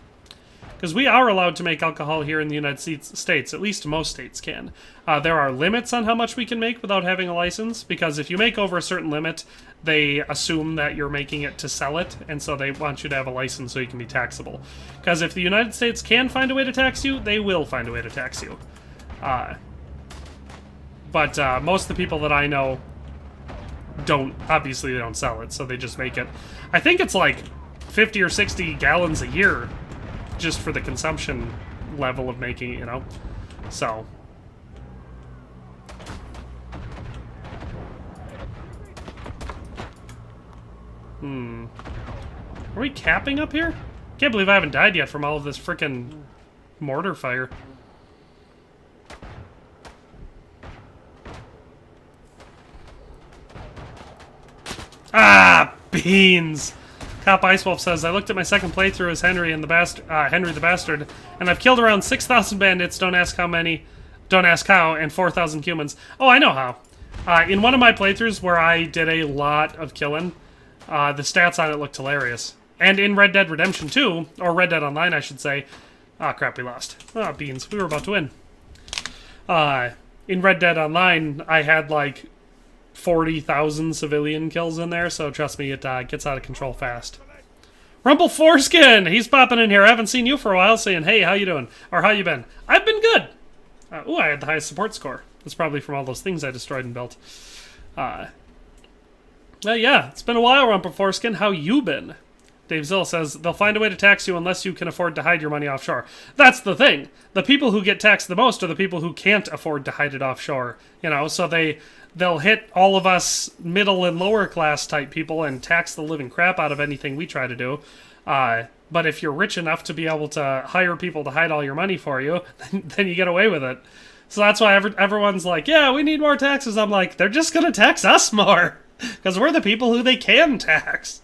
Because we are allowed to make alcohol here in the United States. At least most states can. There are limits on how much we can make without having a license. Because if you make over a certain limit, they assume that you're making it to sell it. And so they want you to have a license so you can be taxable. Because if the United States can find a way to tax you, they will find a way to tax you. But most of the people that I know obviously they don't sell it, so they just make it. I think it's like 50 or 60 gallons a year just for the consumption level of making it, you know? So. Are we capping up here? Can't believe I haven't died yet from all of this frickin' mortar fire. Ah, beans! Cop Icewolf says, I looked at my second playthrough as Henry the Bastard, and I've killed around 6,000 bandits, don't ask how, and 4,000 humans. Oh, I know how. In one of my playthroughs where I did a lot of killing, the stats on it looked hilarious. And in Red Dead Redemption 2, or Red Dead Online, I should say. Ah, crap, we lost. Ah, beans, we were about to win. In Red Dead Online, I had like 40,000 civilian kills in there, so trust me, it gets out of control fast. Rumple Foreskin! He's popping in here. I haven't seen you for a while, saying, hey, how you doing? Or how you been? I've been good! Ooh, I had the highest support score. That's probably from all those things I destroyed and built. Yeah, it's been a while, Rumple Foreskin. How you been? Dave Zill says, they'll find a way to tax you unless you can afford to hide your money offshore. That's the thing. The people who get taxed the most are the people who can't afford to hide it offshore. You know, so they'll hit all of us middle and lower class type people and tax the living crap out of anything we try to do. But if you're rich enough to be able to hire people to hide all your money for you, then you get away with it. So that's why everyone's like, yeah, we need more taxes. I'm like, they're just going to tax us more because we're the people who they can tax.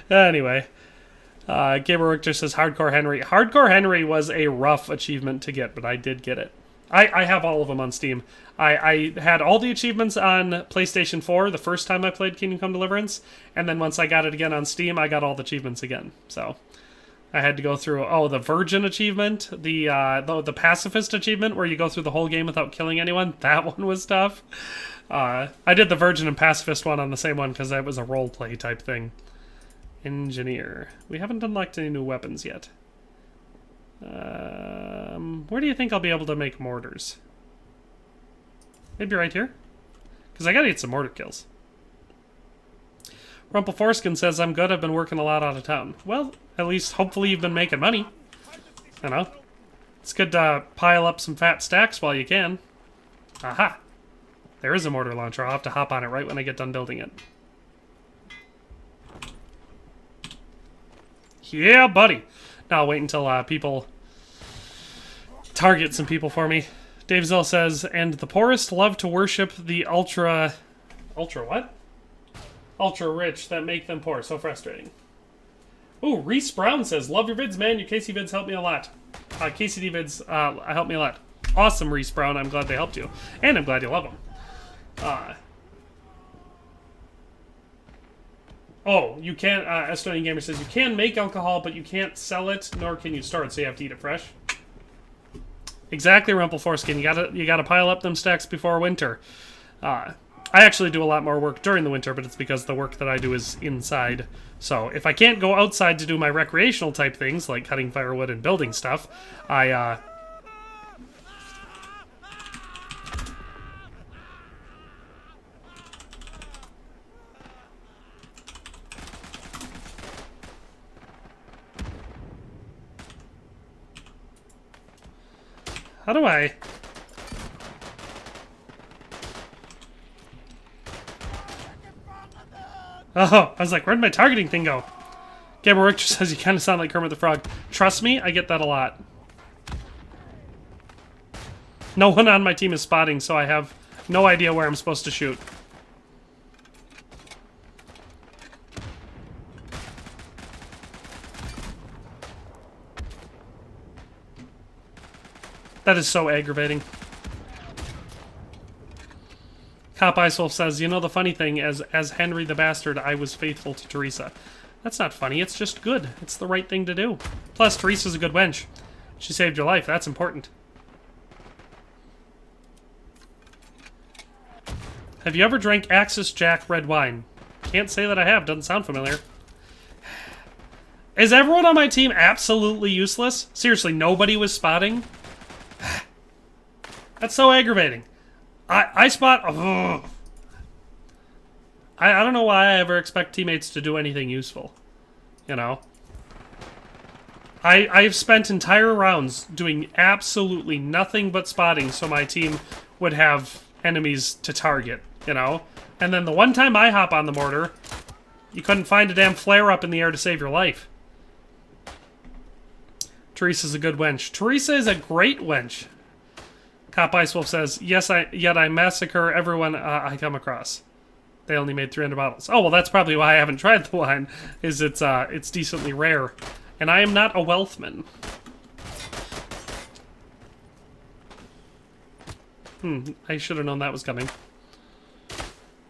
Anyway, Gabriel Richter says Hardcore Henry. Hardcore Henry was a rough achievement to get, but I did get it. I have all of them on Steam. I had all the achievements on PlayStation 4 the first time I played Kingdom Come Deliverance, and then once I got it again on Steam, I got all the achievements again. So, I had to go through, the Virgin achievement, the Pacifist achievement, where you go through the whole game without killing anyone. That one was tough. I did the Virgin and Pacifist one on the same one because that was a roleplay type thing. Engineer. We haven't unlocked any new weapons yet. Where do you think I'll be able to make mortars? Maybe right here? Because I gotta get some mortar kills. Rumpleforeskin says, I'm good, I've been working a lot out of town. Well, at least hopefully you've been making money. I know. It's good to pile up some fat stacks while you can. Aha! There is a mortar launcher. I'll have to hop on it right when I get done building it. Yeah, buddy! Now I'll wait until people target some people for me. Dave Zell says, and the poorest love to worship the ultra what? Ultra rich that make them poor. So frustrating. Ooh, Reese Brown says, love your vids, man. Your KC vids help me a lot. KCD vids help me a lot. Awesome, Reese Brown. I'm glad they helped you. And I'm glad you love them. You can, Estonian Gamer says, you can make alcohol, but you can't sell it, nor can you store it, so you have to eat it fresh. Exactly, Rumpleforeskin. You gotta pile up them stacks before winter. I actually do a lot more work during the winter, but it's because the work that I do is inside. So if I can't go outside to do my recreational type things, like cutting firewood and building stuff, How do I... Oh, I was like, where'd my targeting thing go? Gamer Richter says you kind of sound like Kermit the Frog. Trust me, I get that a lot. No one on my team is spotting, so I have no idea where I'm supposed to shoot. That is so aggravating. Cop Icewolf says, you know the funny thing, as Henry the Bastard, I was faithful to Teresa. That's not funny, it's just good. It's the right thing to do. Plus, Teresa's a good wench. She saved your life, that's important. Have you ever drank Axis Jack red wine? Can't say that I have, doesn't sound familiar. Is everyone on my team absolutely useless? Seriously, nobody was spotting? That's so aggravating. I spot... Ugh. I don't know why I ever expect teammates to do anything useful. You know? I've spent entire rounds doing absolutely nothing but spotting so my team would have enemies to target, you know? And then the one time I hop on the mortar, you couldn't find a damn flare up in the air to save your life. Teresa's a good wench. Teresa is a great wench. Cop Icewolf says, yes, yet I massacre everyone I come across. They only made 300 bottles. Oh, well, that's probably why I haven't tried the wine, is it's decently rare. And I am not a wealthman. I should have known that was coming.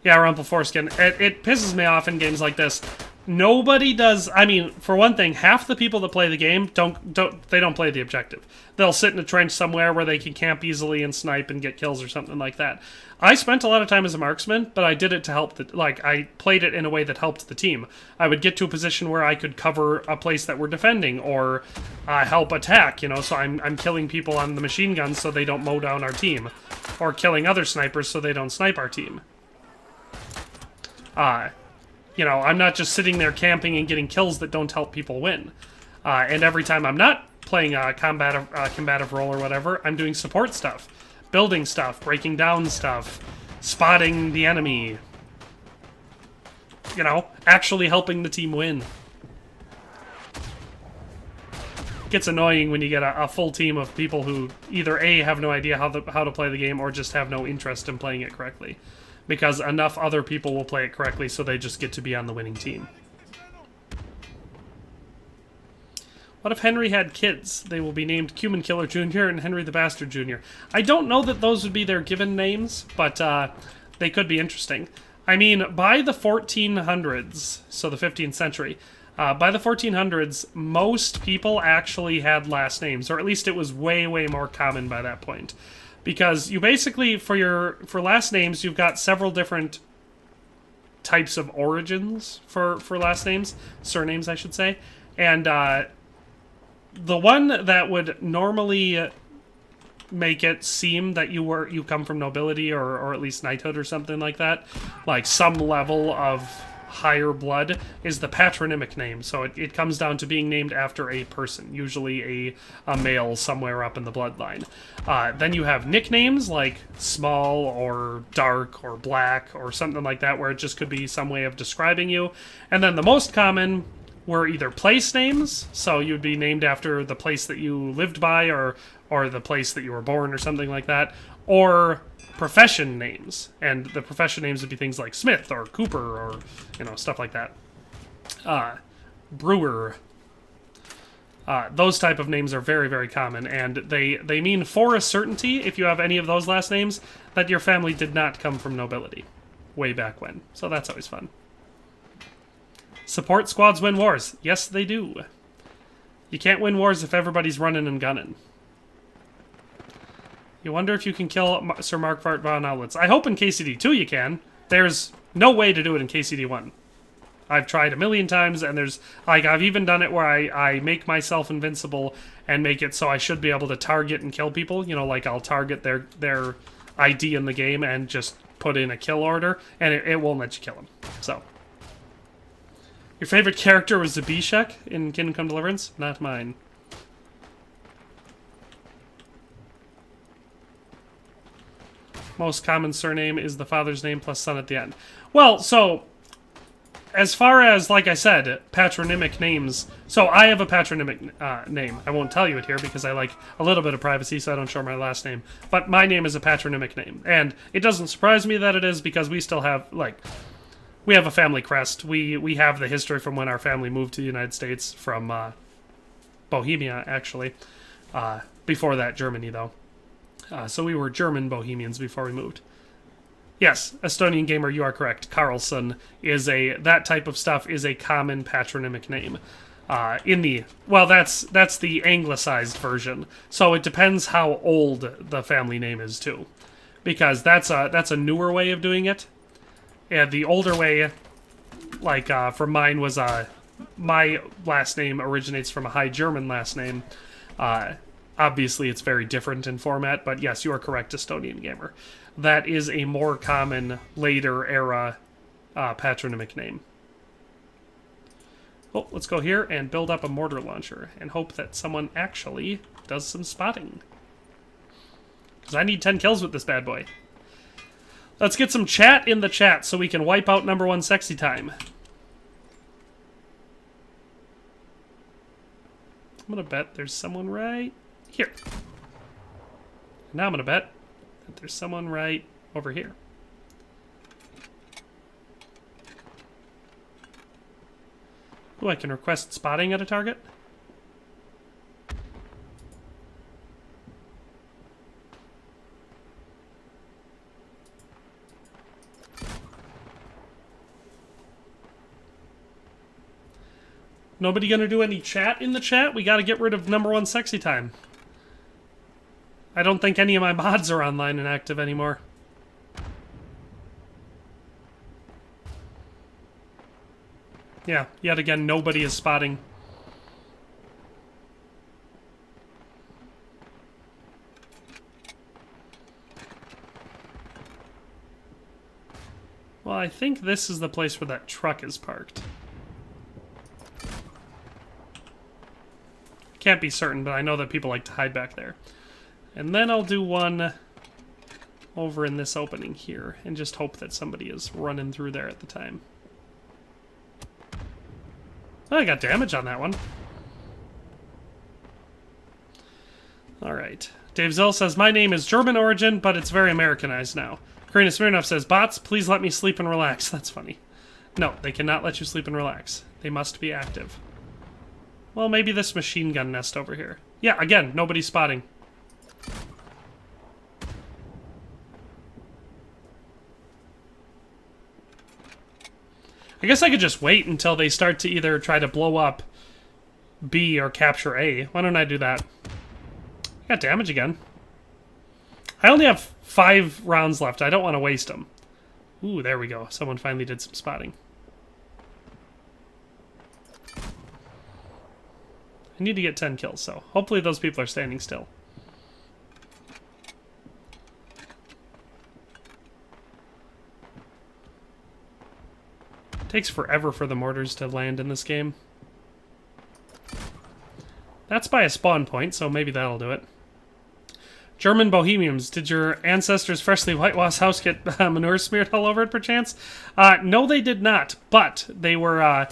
Yeah, Rumpleforeskin. It pisses me off in games like this. Nobody does... I mean, for one thing, half the people that play the game don't play the objective. They'll sit in a trench somewhere where they can camp easily and snipe and get kills or something like that. I spent a lot of time as a marksman, but I did it to help the... Like, I played it in a way that helped the team. I would get to a position where I could cover a place that we're defending or help attack, you know, so I'm killing people on the machine guns so they don't mow down our team. Or killing other snipers so they don't snipe our team. You know, I'm not just sitting there camping and getting kills that don't help people win. And every time I'm not playing a combative role or whatever, I'm doing support stuff. Building stuff, breaking down stuff, spotting the enemy. You know, actually helping the team win. It gets annoying when you get a full team of people who either A, have no idea how to play the game, or just have no interest in playing it correctly. Because enough other people will play it correctly, so they just get to be on the winning team. What if Henry had kids? They will be named Cumin Killer Jr. and Henry the Bastard Jr. I don't know that those would be their given names, but they could be interesting. I mean, by the 1400s, so the 15th century, By the 1400s, most people actually had last names, or at least it was way, way more common by that point. Because you basically, for last names, you've got several different types of origins for last names, surnames, I should say. And the one that would normally make it seem that you come from nobility or at least knighthood or something like that, like some level of higher blood, is the patronymic name. So it comes down to being named after a person, usually a male somewhere up in the bloodline. Then you have nicknames like Small or Dark or Black or something like that, where it just could be some way of describing you. And then the most common were either place names, so you'd be named after the place that you lived by or the place that you were born or something like that, or profession names, and the profession names would be things like Smith or Cooper or, you know, stuff like that. Brewer. Those type of names are very, very common, and they mean for a certainty, if you have any of those last names, that your family did not come from nobility way back when. So that's always fun. Support squads win wars. Yes, they do. You can't win wars if everybody's running and gunning. You wonder if you can kill Sir Markvart von Owlitz. I hope in KCD2 you can. There's no way to do it in KCD1. I've tried a million times, and there's, like, I've even done it where I make myself invincible and make it so I should be able to target and kill people. You know, like, I'll target their ID in the game and just put in a kill order, and it won't let you kill them. So. Your favorite character was Zabishek in Kingdom Come Deliverance? Not mine. Most common surname is the father's name plus son at the end. Well, so, as far as, like I said, patronymic names, so I have a patronymic name. I won't tell you it here because I like a little bit of privacy, so I don't show my last name. But my name is a patronymic name, and it doesn't surprise me that it is because we still have, like, we have a family crest. We have the history from when our family moved to the United States from Bohemia, actually. Before that, Germany, though. So we were German Bohemians before we moved. Yes, Estonian Gamer, you are correct. Carlson is that type of stuff is a common patronymic name. Well, that's the anglicized version. So it depends how old the family name is too, because that's a newer way of doing it. And the older way, like for mine was my last name originates from a High German last name. Obviously, it's very different in format, but yes, you are correct, Estonian Gamer. That is a more common, later era patronymic name. Oh, let's go here and build up a mortar launcher and hope that someone actually does some spotting. Because I need 10 kills with this bad boy. Let's get some chat in the chat so we can wipe out #1 sexy time. I'm gonna bet there's someone right here. Now I'm gonna bet that there's someone right over here. Ooh, I can request spotting at a target. Nobody gonna do any chat in the chat? We gotta get rid of #1 sexy time. I don't think any of my mods are online and active anymore. Yeah, yet again, nobody is spotting. Well, I think this is the place where that truck is parked. Can't be certain, but I know that people like to hide back there. And then I'll do one over in this opening here, and just hope that somebody is running through there at the time. Oh, I got damage on that one. Alright. Dave Zill says, my name is German origin, but it's very Americanized now. Karina Smirnov says, bots, please let me sleep and relax. That's funny. No, they cannot let you sleep and relax. They must be active. Well, maybe this machine gun nest over here. Yeah, again, nobody's spotting. I guess I could just wait until they start to either try to blow up B or capture A. Why don't I do that? I got damage again. I only have 5 rounds left. I don't want to waste them. Ooh, there we go. Someone finally did some spotting. I need to get 10 kills, so hopefully those people are standing still. It takes forever for the mortars to land in this game. That's by a spawn point, so maybe that'll do it. German Bohemians, did your ancestors' freshly whitewashed house get manure smeared all over it, perchance? No, they did not, but they were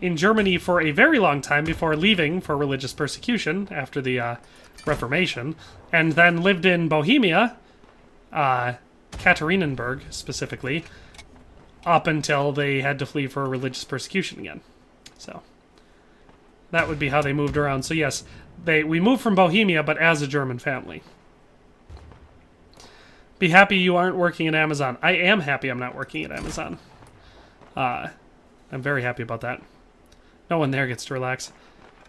in Germany for a very long time before leaving for religious persecution after the Reformation, and then lived in Bohemia, Katharinenberg specifically, up until they had to flee for religious persecution again. So that would be how they moved around. So yes, we moved from Bohemia, but as a German family. Be happy you aren't working at Amazon. I am happy I'm not working at Amazon. I'm very happy about that. No one there gets to relax.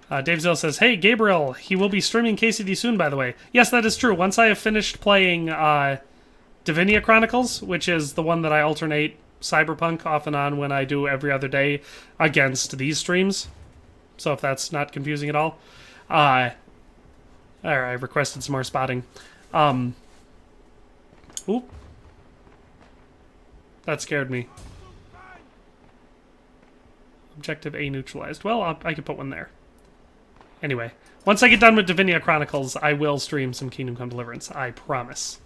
Dave Zill says, hey, Gabriel, he will be streaming KCD soon, by the way. Yes, that is true. Once I have finished playing Divinia Chronicles, which is the one that I alternate Cyberpunk off and on when I do every other day against these streams. So if that's not confusing at all. I requested some more spotting. Oop. That scared me. Objective A neutralized. Well, I could put one there. Anyway, once I get done with Divinia Chronicles, I will stream some Kingdom Come Deliverance. I promise.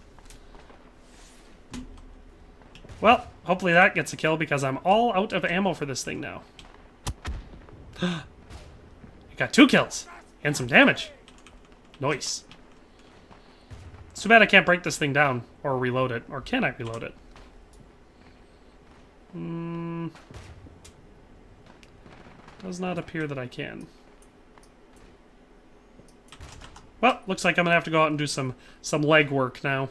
Well, hopefully that gets a kill because I'm all out of ammo for this thing now. I got 2 kills and some damage. Nice. It's too bad I can't break this thing down or reload it. Or can I reload it? Does not appear that I can. Well, looks like I'm going to have to go out and do some leg work now.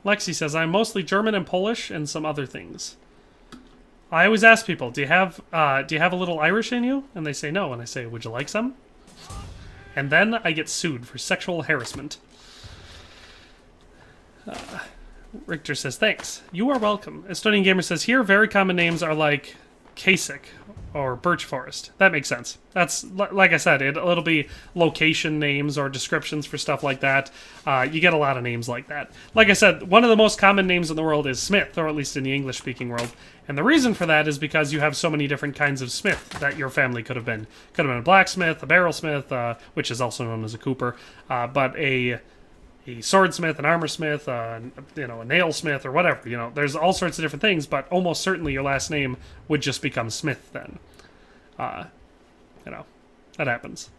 Lexi says, I'm mostly German and Polish and some other things. I always ask people, do you have a little Irish in you? And they say no, and I say, would you like some? And then I get sued for sexual harassment. Richter says, thanks. You are welcome. Estonian Gamer says, here, very common names are like Kasich or Birch Forest. That makes sense. That's, like I said, it'll be location names or descriptions for stuff like that. You get a lot of names like that. Like I said, one of the most common names in the world is Smith, or at least in the English-speaking world. And the reason for that is because you have so many different kinds of smith that your family could have been. Could have been a blacksmith, a barrelsmith, which is also known as a cooper, but a swordsmith, an armorsmith, a nailsmith, or whatever. There's all sorts of different things, but almost certainly your last name would just become Smith then. That happens.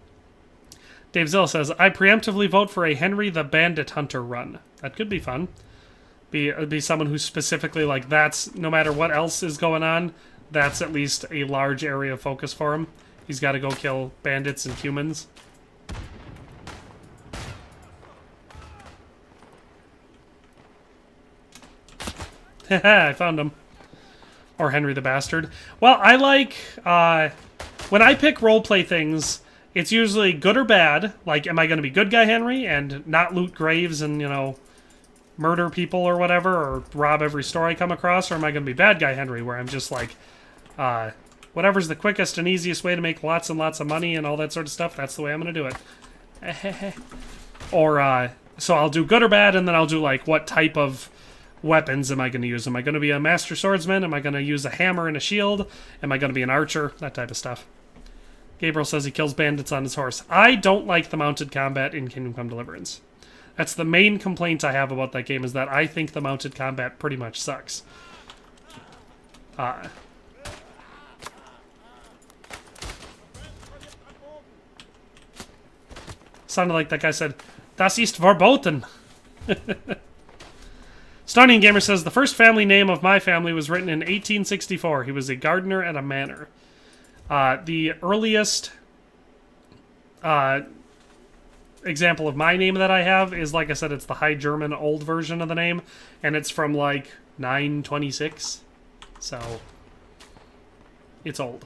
Dave Zill says, I preemptively vote for a Henry the Bandit Hunter run. That could be fun. Be someone who's specifically like, that's, no matter what else is going on, that's at least a large area of focus for him. He's got to go kill bandits and humans. I found him. Or Henry the Bastard. Well, I like, when I pick roleplay things, it's usually good or bad. Like, am I going to be good guy Henry and not loot graves and, murder people or whatever, or rob every store I come across, or am I going to be bad guy Henry, where I'm just like, whatever's the quickest and easiest way to make lots and lots of money and all that sort of stuff, that's the way I'm going to do it. Or, so I'll do good or bad, and then I'll do, like, what type of weapons am I going to use? Am I going to be a master swordsman? Am I going to use a hammer and a shield? Am I going to be an archer? That type of stuff. Gabriel says he kills bandits on his horse. I don't like the mounted combat in Kingdom Come Deliverance. That's the main complaint I have about that game, is that I think the mounted combat pretty much sucks. Sounded like that guy said, Das ist verboten. Stonian Gamer says, the first family name of my family was written in 1864. He was a gardener at a manor. The earliest example of my name that I have is, like I said, it's the High German old version of the name, and it's from like 926, so it's old.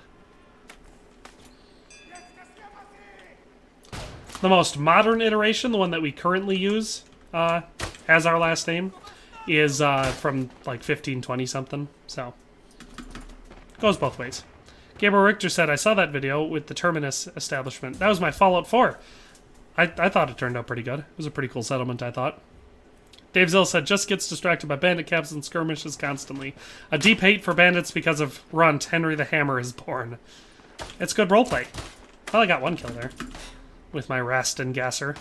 The most modern iteration, the one that we currently use as our last name, is from like 1520 something, so goes both ways. Gabriel Richter said, I saw that video with the Terminus establishment. That was my Fallout 4. I thought it turned out pretty good. It was a pretty cool settlement, I thought. Dave Zill said, just gets distracted by bandit camps and skirmishes constantly. A deep hate for bandits because of Runt, Henry the Hammer is born. It's good roleplay. Well, I got one kill there with my Rastengasser.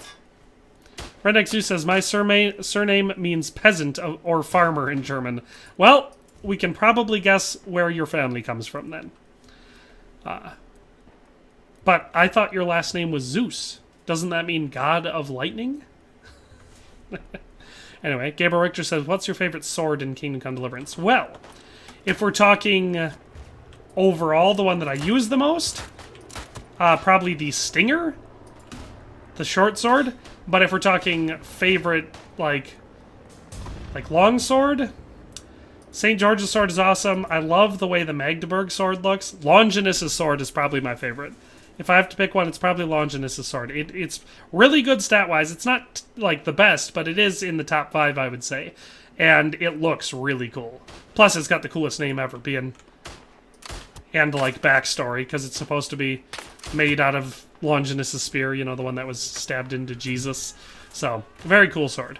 Redneck Zoo says, my surname means peasant or farmer in German. Well, we can probably guess where your family comes from then. But I thought your last name was Zeus. Doesn't that mean God of Lightning? Anyway, Gabriel Richter says, what's your favorite sword in Kingdom Come Deliverance? Well, if we're talking overall, the one that I use the most, probably the Stinger, the short sword. But if we're talking favorite, like long sword, St. George's sword is awesome. I love the way the Magdeburg sword looks. Longinus' sword is probably my favorite. If I have to pick one, it's probably Longinus' sword. It's really good stat-wise. It's not, like, the best, but it is in the top 5, I would say. And it looks really cool. Plus, it's got the coolest name ever, being... And, like, backstory, because it's supposed to be made out of Longinus' spear, you know, the one that was stabbed into Jesus. So, very cool sword.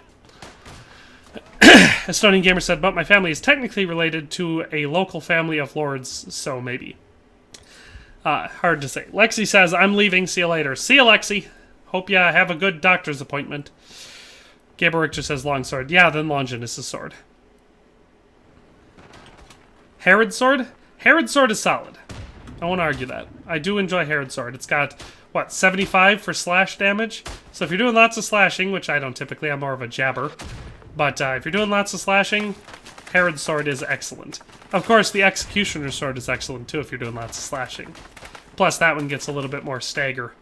Estonian Gamer said, but my family is technically related to a local family of lords, so maybe. Hard to say. Lexi says, I'm leaving, see you later. See you, Lexi. Hope you have a good doctor's appointment. Gabriel Richter says, longsword. Yeah, then Longinus' sword. Herod's sword? Herod's sword is solid. I won't argue that. I do enjoy Herod's sword. It's got, what, 75 for slash damage? So if you're doing lots of slashing, which I don't typically, I'm more of a jabber. But if you're doing lots of slashing, Herod's sword is excellent. Of course, the Executioner's sword is excellent too if you're doing lots of slashing. Plus, that one gets a little bit more stagger.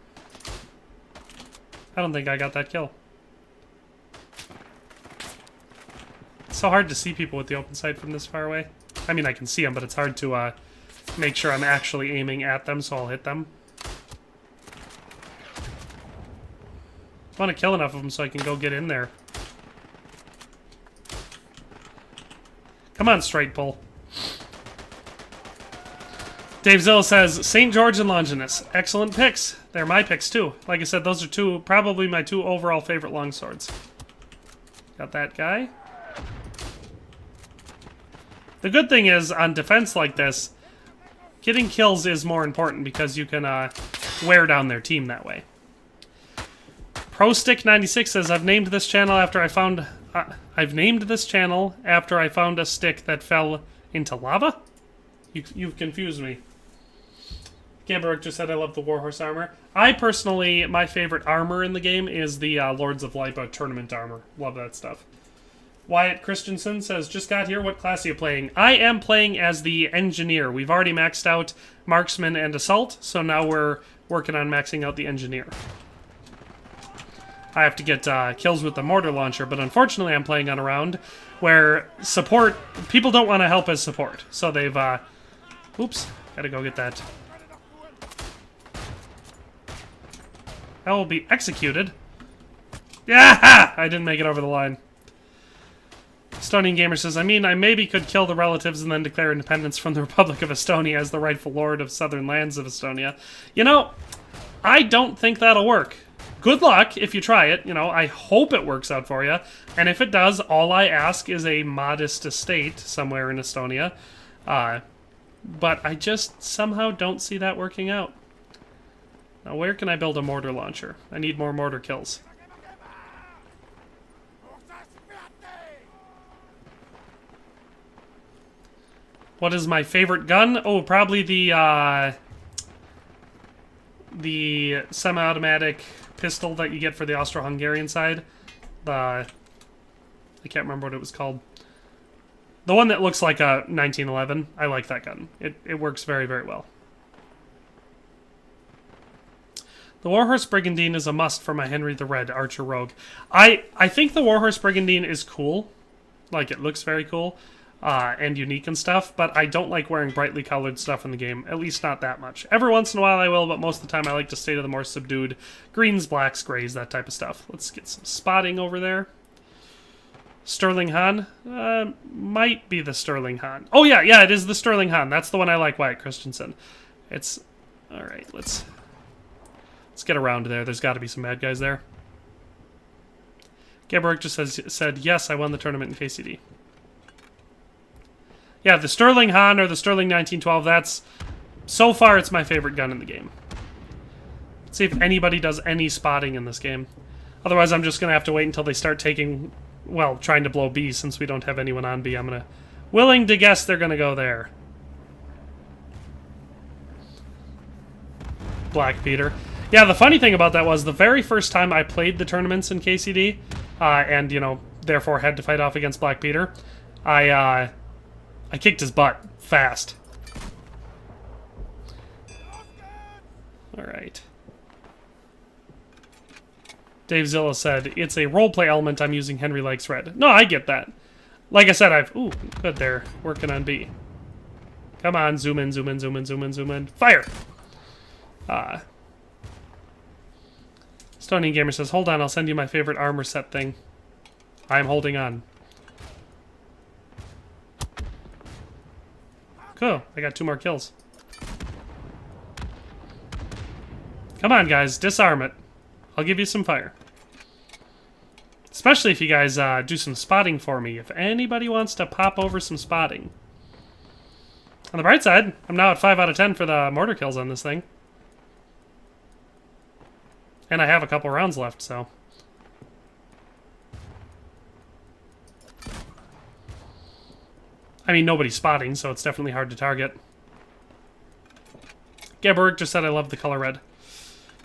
I don't think I got that kill. It's so hard to see people with the open sight from this far away. I mean, I can see them, but it's hard to make sure I'm actually aiming at them, so I'll hit them. I want to kill enough of them so I can go get in there. Come on, straight pull. Dave Zilla says, St. George and Longinus. Excellent picks. They're my picks, too. Like I said, those are probably my 2 overall favorite longswords. Got that guy. The good thing is, on defense like this, getting kills is more important because you can wear down their team that way. ProStick96 says, I've named this channel after I found a stick that fell into lava? You've confused me. Gamberg just said I love the Warhorse armor. I personally, my favorite armor in the game is the Lords of Lipa tournament armor. Love that stuff. Wyatt Christensen says, just got here, what class are you playing? I am playing as the Engineer. We've already maxed out Marksman and Assault, so now we're working on maxing out the Engineer. I have to get kills with the mortar launcher, but unfortunately I'm playing on a round where support, people don't want to help as support. So they've, oops, gotta go get that. That will be executed. Yeah! I didn't make it over the line. Estonian Gamer says, I mean, I maybe could kill the relatives and then declare independence from the Republic of Estonia as the rightful lord of southern lands of Estonia. You know, I don't think that'll work. Good luck if you try it. You know, I hope it works out for you. And if it does, all I ask is a modest estate somewhere in Estonia. But I just somehow don't see that working out. Now, where can I build a mortar launcher? I need more mortar kills. What is my favorite gun? Oh, probably the semi-automatic pistol that you get for the Austro-Hungarian side. I can't remember what it was called. The one that looks like a 1911. I like that gun. It works very, very well. The Warhorse Brigandine is a must for my Henry the Red Archer Rogue. I think the Warhorse Brigandine is cool. Like, it looks very cool and unique and stuff, but I don't like wearing brightly colored stuff in the game, at least not that much. Every once in a while I will, but most of the time I like to stay to the more subdued greens, blacks, grays, that type of stuff. Let's get some spotting over there. Sterling Han? Might be the Sterling Han. Oh, yeah, it is the Sterling Han. That's the one I like, Wyatt Christensen. It's... Alright, let's get around there. There's got to be some bad guys there. Gabriel just said, yes, I won the tournament in KCD. Yeah, the Sterling Han or the Sterling 1912, that's... So far, it's my favorite gun in the game. Let's see if anybody does any spotting in this game. Otherwise, I'm just going to have to wait until they start taking... Well, trying to blow B since we don't have anyone on B. I'm going to... Willing to guess they're going to go there. Black Peter. Yeah, the funny thing about that was the very first time I played the tournaments in KCD, and, you know, therefore had to fight off against Black Peter, I kicked his butt fast. Alright. Dave Zilla said, it's a roleplay element, I'm using Henry Likes Red. No, I get that. Like I said, Ooh, good, they're working on B. Come on, zoom in, zoom in, zoom in, zoom in, zoom in. Fire! Stony Gamer says, hold on, I'll send you my favorite armor set thing. I'm holding on. Cool, I got 2 more kills. Come on, guys, disarm it. I'll give you some fire. Especially if you guys do some spotting for me. If anybody wants to pop over some spotting. On the bright side, I'm now at 5 out of 10 for the mortar kills on this thing. And I have a couple rounds left, so... I mean, nobody's spotting, so it's definitely hard to target. Gaborg just said I love the color red.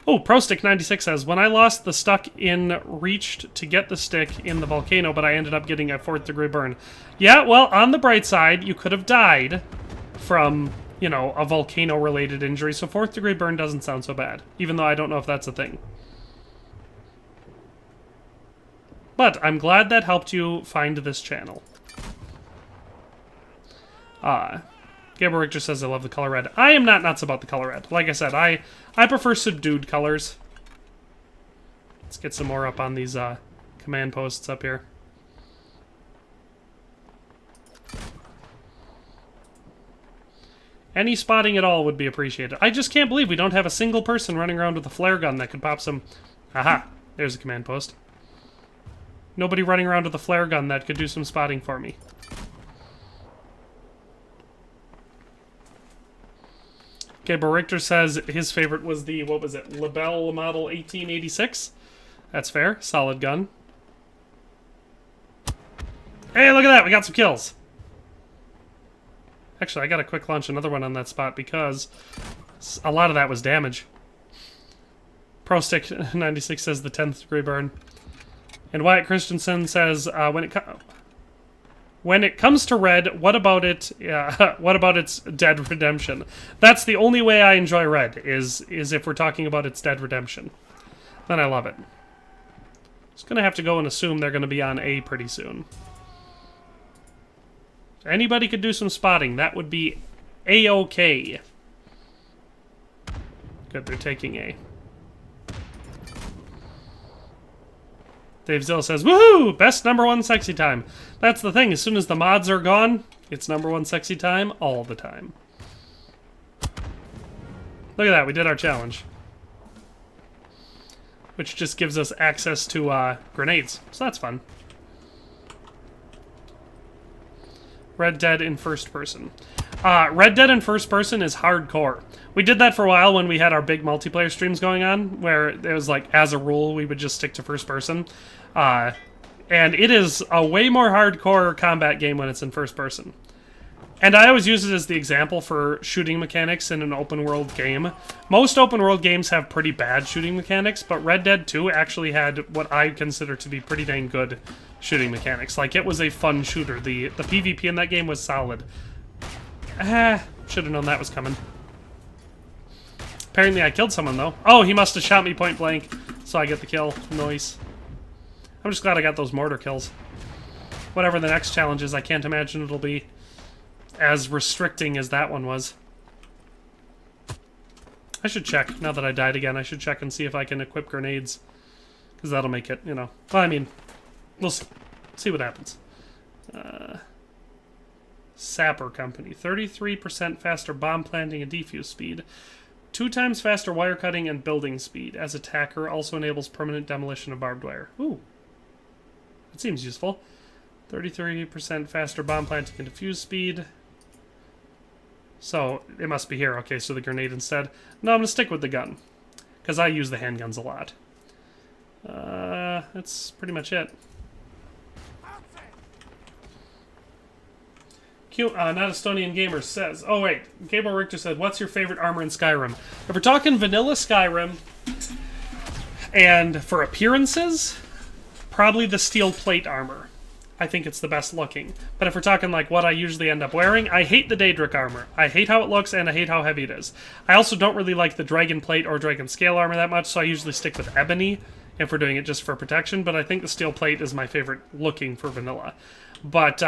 Oh, ProStick96 says, when I lost the stuck in, reached to get the stick in the volcano, but I ended up getting a 4th degree burn. Yeah, well, on the bright side, you could have died from, you know, a volcano-related injury, so 4th degree burn doesn't sound so bad, even though I don't know if that's a thing. But I'm glad that helped you find this channel. Gabriel Richter says I love the color red. I am not nuts about the color red. Like I said, I prefer subdued colors. Let's get some more up on these command posts up here. Any spotting at all would be appreciated. I just can't believe we don't have a single person running around with a flare gun that could pop some... Aha! There's a command post. Nobody running around with a flare gun that could do some spotting for me. Gabriel Richter says his favorite was the, what was it, Lebel Model 1886? That's fair. Solid gun. Hey, look at that! We got some kills! Actually, I gotta quick launch another one on that spot because a lot of that was damage. ProStick96 says the 10th degree burn. And Wyatt Christensen says, when it comes to red, what about it? What about its Dead Redemption? That's the only way I enjoy red, is if we're talking about its Dead Redemption. Then I love it. Just gonna have to go and assume they're gonna be on A pretty soon. If anybody could do some spotting, that would be A-OK. Good, they're taking A. Dave Zill says, woohoo! Best #1 sexy time. That's the thing, as soon as the mods are gone, it's #1 sexy time all the time. Look at that, we did our challenge. Which just gives us access to grenades, so that's fun. Red Dead in first person. Red Dead in first person is hardcore. We did that for a while when we had our big multiplayer streams going on, where it was like, as a rule, we would just stick to first person. And it is a way more hardcore combat game when it's in first person. And I always use it as the example for shooting mechanics in an open world game. Most open world games have pretty bad shooting mechanics, but Red Dead 2 actually had what I consider to be pretty dang good shooting mechanics. Like, it was a fun shooter. The PvP in that game was solid. Should have known that was coming. Apparently I killed someone, though. Oh, he must have shot me point blank, so I get the kill. Nice. I'm just glad I got those mortar kills. Whatever the next challenge is, I can't imagine it'll be as restricting as that one was. I should check, now that I died again, I should check and see if I can equip grenades. Because that'll make it, you know. Well, I mean, we'll see. See what happens. Sapper Company. 33% faster bomb planting and defuse speed. 2 times faster wire cutting and building speed. As attacker, also enables permanent demolition of barbed wire. Ooh. That seems useful. 33% faster bomb planting and defuse speed. So, it must be here. Okay, so the grenade instead. No, I'm going to stick with the gun. Because I use the handguns a lot. That's pretty much it. Not Estonian Gamer says... Oh, wait. Gabriel Richter said, what's your favorite armor in Skyrim? If we're talking vanilla Skyrim, and for appearances, probably the steel plate armor. I think it's the best looking. But if we're talking like what I usually end up wearing, I hate the Daedric armor. I hate how it looks, and I hate how heavy it is. I also don't really like the Dragon Plate or Dragon Scale armor that much, so I usually stick with Ebony if we're doing it just for protection, but I think the Steel Plate is my favorite looking for vanilla. But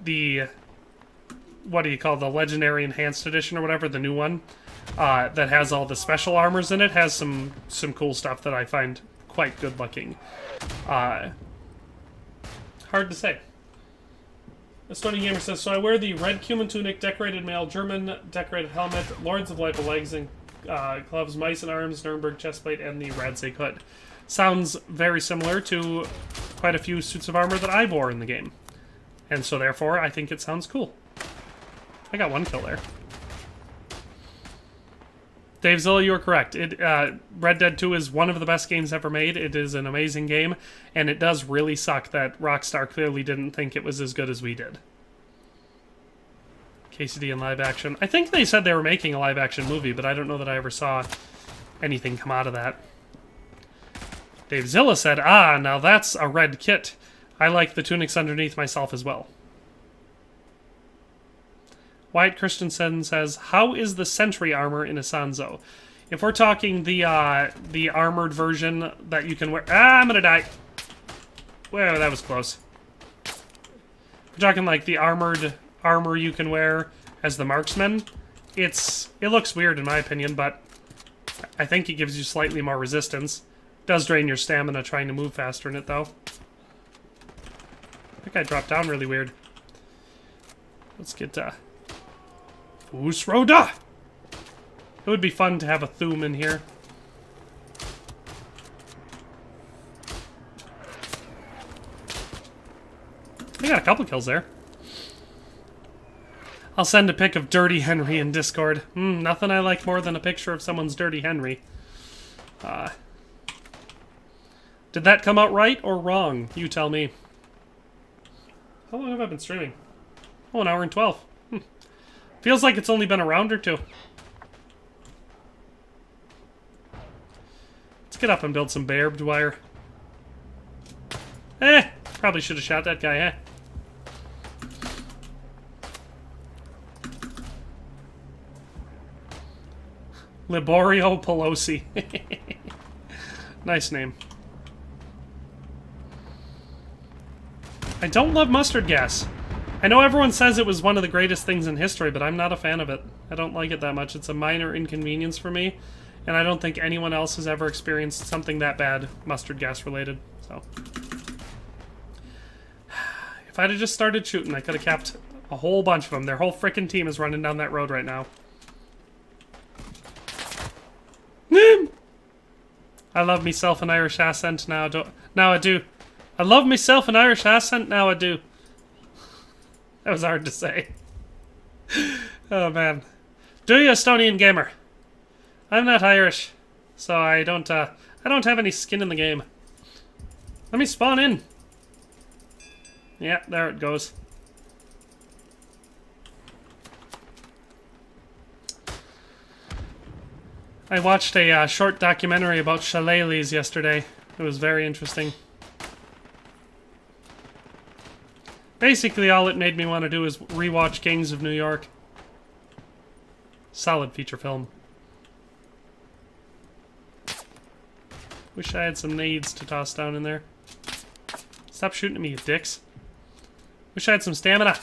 the... what do you call the Legendary Enhanced Edition or whatever, the new one, that has all the special armors in it, has some cool stuff that I find quite good looking. Hard to say. Estonian Gamer says, so I wear the red cumin tunic, decorated mail, German decorated helmet, Lords of Light legs and gloves, mice and arms, Nuremberg chestplate, and the Radzig hood. Sounds very similar to quite a few suits of armor that I wore in the game. And so therefore, I think it sounds cool. I got 1 kill there. Dave Zilla, you are correct. Red Dead 2 is one of the best games ever made. It is an amazing game, and it does really suck that Rockstar clearly didn't think it was as good as we did. KCD in live action. I think they said they were making a live action movie, but I don't know that I ever saw anything come out of that. Dave Zilla said, ah, now that's a red kit. I like the tunics underneath myself as well. Wyatt Christensen says, how is the sentry armor in Isonzo? If we're talking the armored version that you can wear... Ah, I'm gonna die. Well, that was close. If we're talking like the armored armor you can wear as the marksman, it looks weird in my opinion, but I think it gives you slightly more resistance. It does drain your stamina trying to move faster in it, though. That guy dropped down really weird. Let's get... Usroda! It would be fun to have a Thum in here. I got a couple kills there. I'll send a pic of Dirty Henry in Discord. Nothing I like more than a picture of someone's Dirty Henry. Did that come out right or wrong? You tell me. How long have I been streaming? Oh, an hour and 12. Feels like it's only been a round or two. Let's get up and build some barbed wire. Probably should have shot that guy, eh? Liborio Pelosi. Nice name. I don't love mustard gas. I know everyone says it was one of the greatest things in history, but I'm not a fan of it. I don't like it that much. It's a minor inconvenience for me, and I don't think anyone else has ever experienced something that bad mustard gas related, so. If I'd have just started shooting, I could have capped a whole bunch of them. Their whole frickin' team is running down that road right now. I love myself an Irish accent now. Now I do. I love myself an Irish accent now I do. That was hard to say. Oh, man. Do you, Estonian Gamer? I'm not Irish, so I don't have any skin in the game. Let me spawn in. Yeah, there it goes. I watched a short documentary about shillelaghs yesterday. It was very interesting. Basically, all it made me want to do is rewatch Gangs of New York. Solid feature film. Wish I had some nades to toss down in there. Stop shooting at me, you dicks. Wish I had some stamina.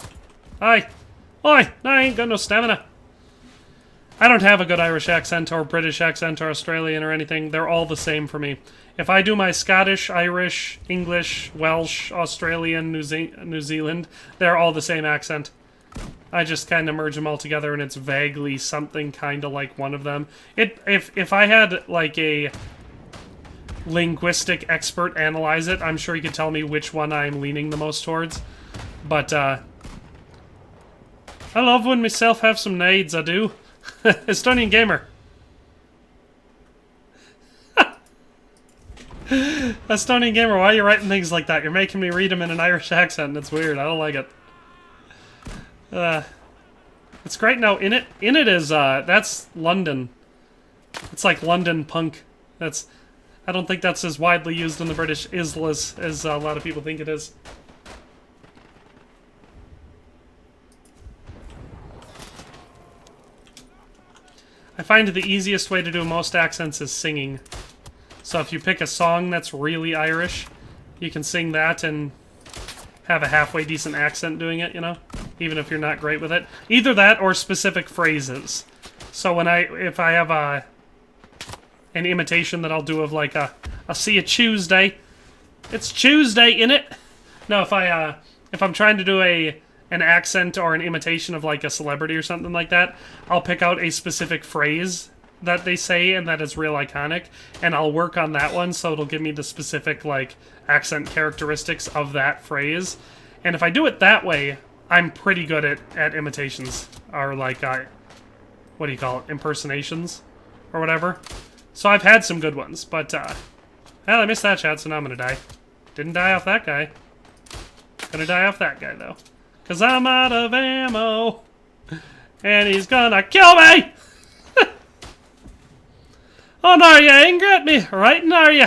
Aye. Oi! No, I ain't got no stamina. I don't have a good Irish accent or British accent or Australian or anything. They're all the same for me. If I do my Scottish, Irish, English, Welsh, Australian, New Zealand, they're all the same accent. I just kind of merge them all together and it's vaguely something kind of like one of them. If I had like a linguistic expert analyze it, I'm sure he could tell me which one I'm leaning the most towards. But I love when myself have some nades, I do. Estonian Gamer. Estonian Gamer, why are you writing things like that? You're making me read them in an Irish accent, and it's weird. I don't like it. It's great now. In it is, that's London. It's like London punk. That's... I don't think that's as widely used in the British Isles as a lot of people think it is. I find the easiest way to do most accents is singing. So if you pick a song that's really Irish, you can sing that and have a halfway decent accent doing it, you know? Even if you're not great with it. Either that or specific phrases. So if I have an imitation that I'll do of like I'll see you Tuesday. It's Tuesday, innit? No, if I'm trying to do an accent or an imitation of like a celebrity or something like that, I'll pick out a specific phrase that they say and that is real iconic, and I'll work on that one so it'll give me the specific like accent characteristics of that phrase. And if I do it that way, I'm pretty good at imitations, or like what do you call it, impersonations or whatever. So I've had some good ones, but well, I missed that shot, so now I'm gonna die. Didn't die off that guy. Gonna die off that guy though. 'Cause I'm out of ammo. And he's gonna kill me! Oh, no, are you angry at me? Right, are you?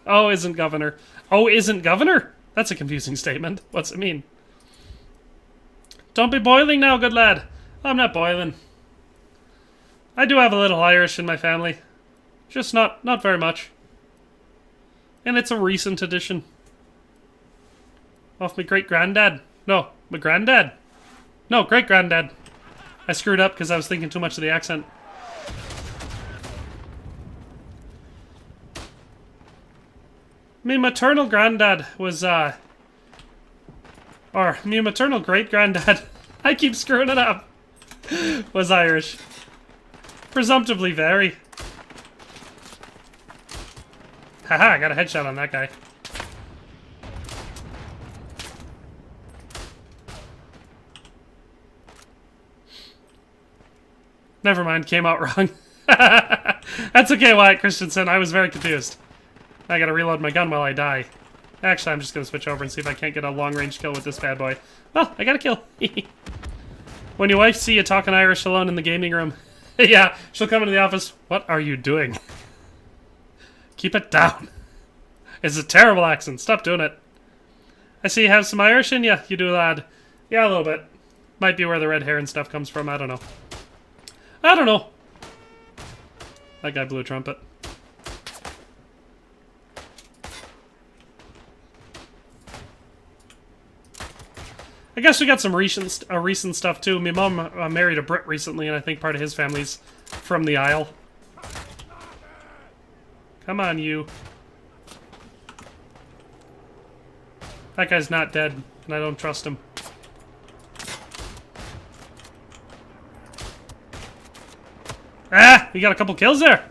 Oh, isn't governor. Oh, isn't governor? That's a confusing statement. What's it mean? Don't be boiling now, good lad. I'm not boiling. I do have a little Irish in my family. Just not very much. And it's a recent addition. Off my great-granddad. No, my granddad. No, great-granddad. I screwed up because I was thinking too much of the accent. Me maternal granddad was, or me maternal great-granddad, I keep screwing it up, was Irish. Presumptively very. Haha, I got a headshot on that guy. Never mind, came out wrong. That's okay, Wyatt Christensen, I was very confused. I gotta reload my gun while I die. Actually, I'm just gonna switch over and see if I can't get a long-range kill with this bad boy. Well, I got a kill. When your wife see you talking Irish alone in the gaming room, yeah, she'll come into the office. What are you doing? Keep it down. It's a terrible accent. Stop doing it. I see you have some Irish in you. You do, lad. Yeah, a little bit. Might be where the red hair and stuff comes from. I don't know. I don't know. That guy blew a trumpet. I guess we got some recent stuff too. My mom married a Brit recently, and I think part of his family's from the Isle. Come on, you. That guy's not dead, and I don't trust him. Ah! We got a couple kills there!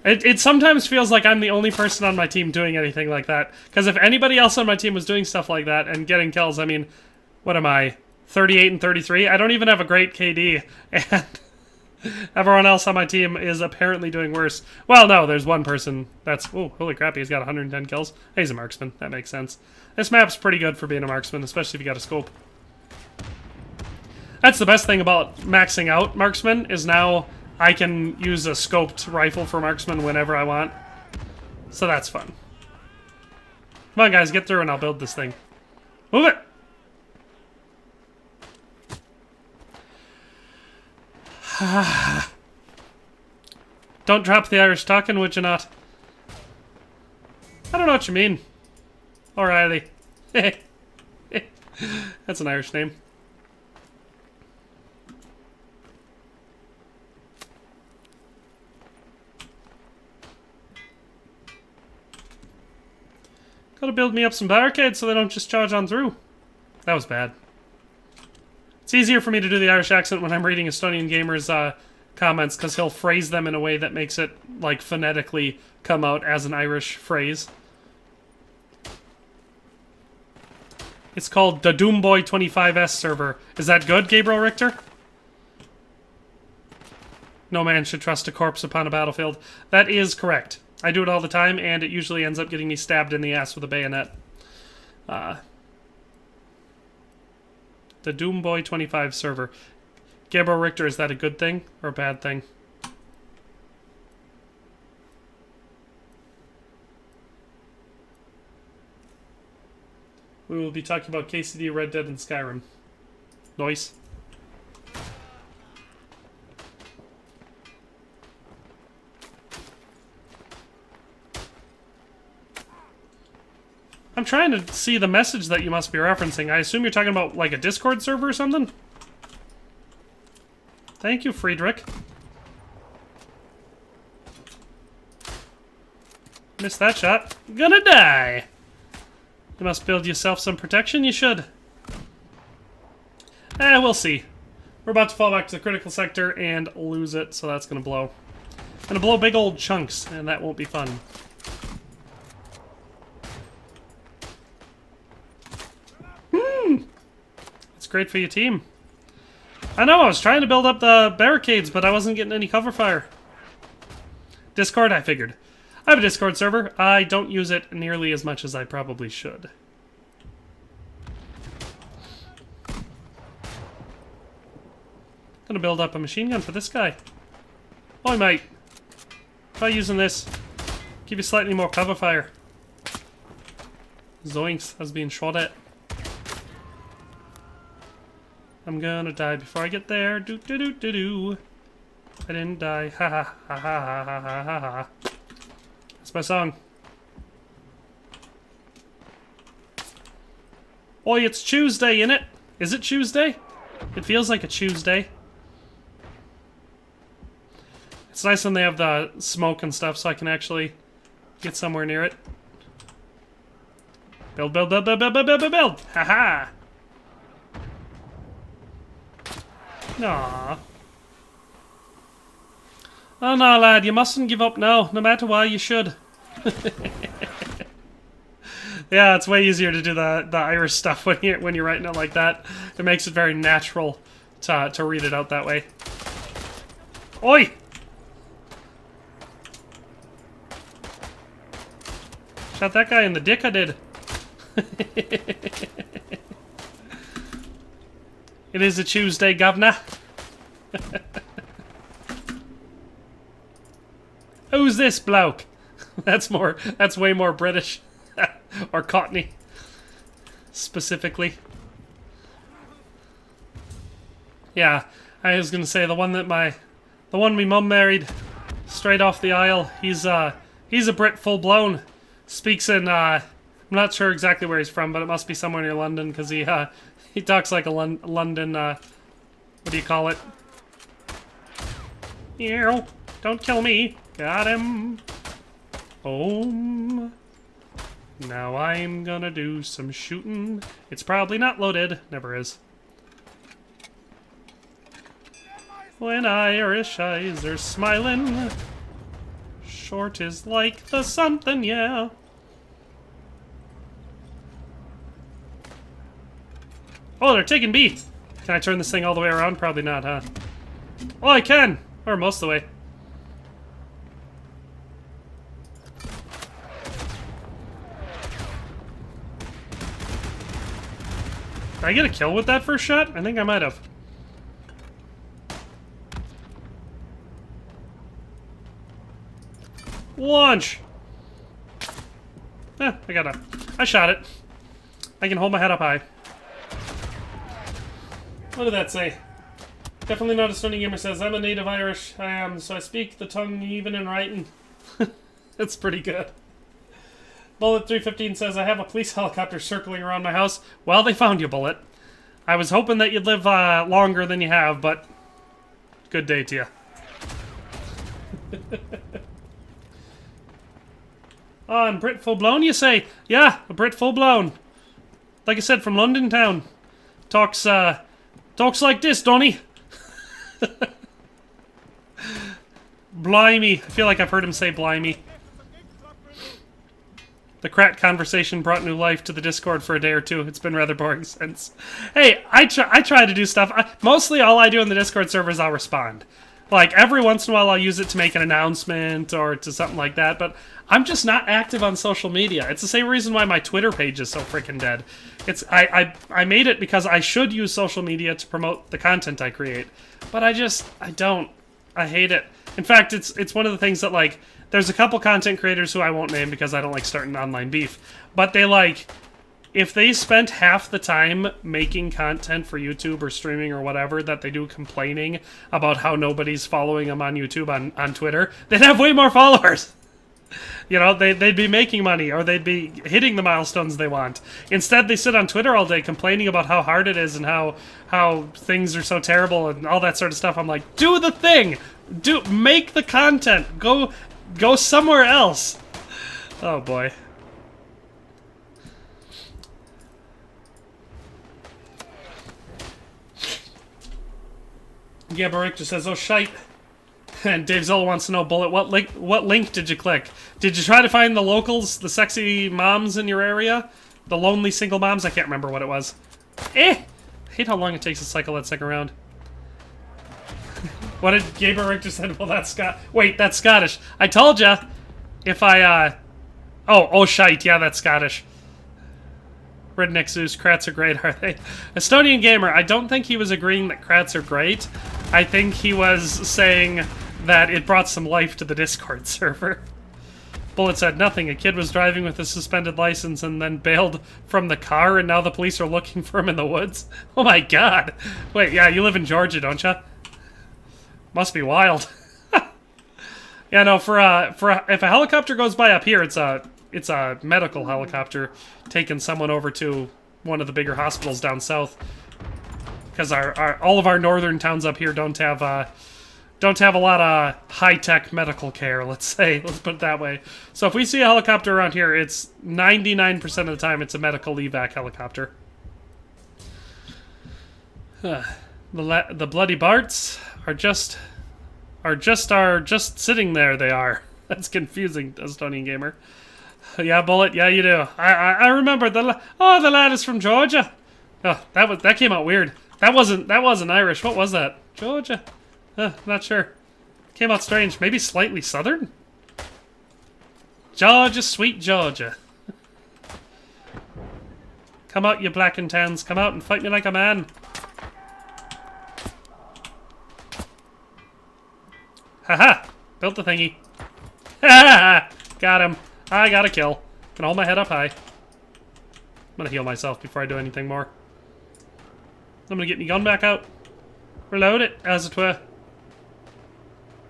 It sometimes feels like I'm the only person on my team doing anything like that. Because if anybody else on my team was doing stuff like that and getting kills, I mean, what am I? 38 and 33? I don't even have a great KD. And everyone else on my team is apparently doing worse. Well, no, there's one person that's... Oh, holy crap, he's got 110 kills. He's a marksman. That makes sense. This map's pretty good for being a marksman, especially if you got a scope. That's the best thing about maxing out marksman, is now I can use a scoped rifle for marksman whenever I want. So that's fun. Come on, guys, get through and I'll build this thing. Move it! Don't drop the Irish talking, would you not? I don't know what you mean. O'Reilly. That's an Irish name. Gotta build me up some barricades so they don't just charge on through. That was bad. It's easier for me to do the Irish accent when I'm reading Estonian Gamer's comments, because he'll phrase them in a way that makes it, like, phonetically come out as an Irish phrase. It's called the Doomboy 25S server. Is that good, Gabriel Richter? No man should trust a corpse upon a battlefield. That is correct. I do it all the time, and it usually ends up getting me stabbed in the ass with a bayonet. The Doomboy 25 server. Gabriel Richter, is that a good thing or a bad thing? We will be talking about KCD, Red Dead, and Skyrim. Nice. I'm trying to see the message that you must be referencing. I assume you're talking about, like, a Discord server or something? Thank you, Friedrich. Missed that shot. Gonna die! You must build yourself some protection, you should. We'll see. We're about to fall back to the critical sector and lose it, so that's gonna blow. Gonna blow big old chunks, and that won't be fun. It's great for your team. I know, I was trying to build up the barricades, but I wasn't getting any cover fire. Discord, I figured. I have a Discord server. I don't use it nearly as much as I probably should. Gonna build up a machine gun for this guy. Oh, I might. Try using this. Give you slightly more cover fire. Zoinks, I was being shot at. I'm gonna die before I get there. Do do do do do. I didn't die. Ha ha ha ha ha ha ha ha. That's my song. Oi, it's Tuesday, innit? Is it Tuesday? It feels like a Tuesday. It's nice when they have the smoke and stuff so I can actually get somewhere near it. Build, build, build, build, build, build, build, build, build! Haha! Aww. Oh no, lad, you mustn't give up now. No matter why, you should. Yeah, it's way easier to do the Irish stuff when you're writing it like that. It makes it very natural to read it out that way. Oi! Shot that guy in the dick, I did. It is a Tuesday, governor. Who's this bloke? That's way more British. Or Cockney. Specifically. Yeah, I was gonna say the one me mum married straight off the aisle. He's a Brit full blown. Speaks in I'm not sure exactly where he's from, but it must be somewhere near London because he talks like a London what do you call it? Ew, don't kill me. Got him. Home. Now I'm gonna do some shooting. It's probably not loaded. Never is. When Irish eyes are smiling, short is like the something, yeah. Oh, they're taking B. Can I turn this thing all the way around? Probably not, huh? Oh, I can! Or most of the way. Did I get a kill with that first shot? I think I might have. Launch! Eh, I shot it. I can hold my head up high. What did that say? Definitely not a Stunning Gamer says, I'm a native Irish. I am, so I speak the tongue even in writing. That's pretty good. Bullet 315 says, I have a police helicopter circling around my house. Well, they found you, Bullet. I was hoping that you'd live longer than you have, but good day to you. Oh, and Brit full blown, you say? Yeah, a Brit full blown. Like I said, from London town. Talks like this, don't he? Blimey. I feel like I've heard him say blimey. The Krat conversation brought new life to the Discord for a day or two. It's been rather boring since. Hey, I try to do stuff. Mostly all I do in the Discord server is I'll respond. Like, every once in a while I'll use it to make an announcement or to something like that, but I'm just not active on social media. It's the same reason why my Twitter page is so freaking dead. I made it because I should use social media to promote the content I create, but I don't. I hate it. In fact, it's one of the things that, like, there's a couple content creators who I won't name because I don't like starting online beef, but they, like, if they spent half the time making content for YouTube or streaming or whatever that they do complaining about how nobody's following them on YouTube on Twitter, they'd have way more followers. You know, they'd be making money or they'd be hitting the milestones they want. Instead, they sit on Twitter all day complaining about how hard it is and how things are so terrible and all that sort of stuff. I'm like, do the thing! Make the content! Go somewhere else! Oh boy. Yeah, Barik just says, oh shite. And Dave Zoll wants to know, Bullet, what link did you click? Did you try to find the locals, the sexy moms in your area? The lonely single moms? I can't remember what it was. I hate how long it takes to cycle that second round. What did Gaber Richter said? Well, that's Wait, that's Scottish. I told ya. If I, Oh, shite. Yeah, that's Scottish. Redneck Zeus, Krats are great, are they? Estonian Gamer, I don't think he was agreeing that Krats are great. I think he was saying that it brought some life to the Discord server. Bullet said nothing. A kid was driving with a suspended license and then bailed from the car, and now the police are looking for him in the woods. Oh my god. Wait, yeah, you live in Georgia, don't you? Must be wild. Yeah, no, if a helicopter goes by up here, it's a medical helicopter taking someone over to one of the bigger hospitals down south. Because all of our northern towns up here don't have a lot of high-tech medical care, let's say. Let's put it that way. So if we see a helicopter around here, it's 99% of the time it's a medical evac helicopter. The bloody Barts are just sitting there, they are. That's confusing, Estonian Gamer. Yeah, Bullet, yeah, you do. I remember the lad is from Georgia. Oh, that came out weird. That wasn't Irish. What was that? Georgia? Not sure. Came out strange. Maybe slightly southern? Georgia, sweet Georgia. Come out, you black and tans. Come out and fight me like a man. Haha! Built the thingy. Ha! Got him. I got a kill. Can hold my head up high. I'm gonna heal myself before I do anything more. I'm gonna get my gun back out. Reload it, as it were.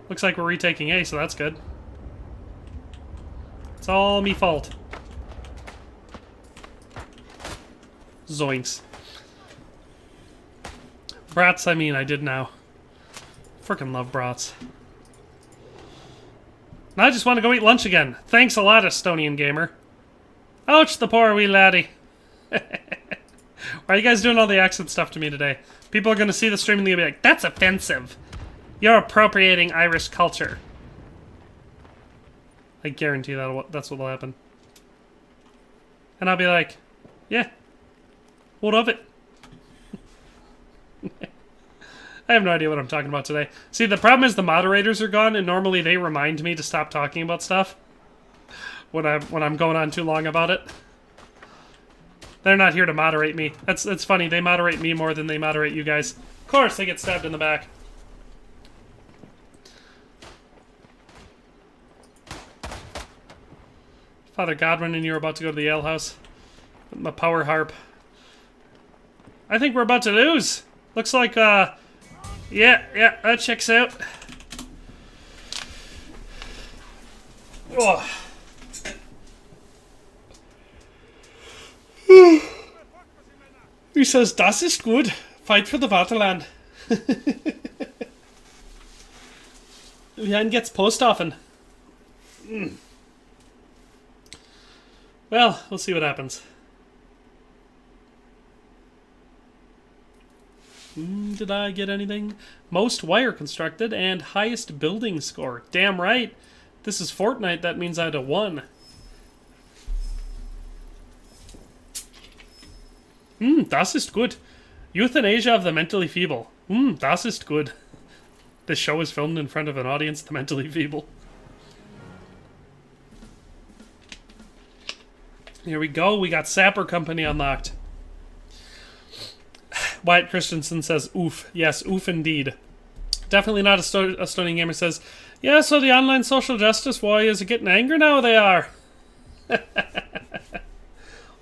Looks like we're retaking A, so that's good. It's all me fault. Zoinks. Brats, I mean, I did now. Frickin' love brats. Now I just want to go eat lunch again. Thanks a lot, Estonian Gamer. Ouch, the poor wee laddie. Why are you guys doing all the accent stuff to me today? People are going to see the stream and they're going to be like, that's offensive. You're appropriating Irish culture. I guarantee that's what will happen. And I'll be like, yeah, what of it? I have no idea what I'm talking about today. See, the problem is the moderators are gone, and normally they remind me to stop talking about stuff when I'm going on too long about it. They're not here to moderate me. It's funny. They moderate me more than they moderate you guys. Of course, they get stabbed in the back. Father Godwin and you are about to go to the alehouse with my power harp. I think we're about to lose. Looks like Yeah, that checks out. Oh. He says, "Das ist gut. Fight for the Vaterland." Wie ein gets post often. Well, we'll see what happens. Did I get anything? Most wire constructed and highest building score. Damn right. This is Fortnite. That means I had a 1. Das ist gut. Euthanasia of the mentally feeble. Das ist good. This show is filmed in front of an audience, the mentally feeble. Here we go. We got Sapper Company unlocked. Wyatt Christensen says, oof. Yes, oof indeed. Definitely not a stunning gamer says, yeah, so the online social justice warriors are getting angry now, they are.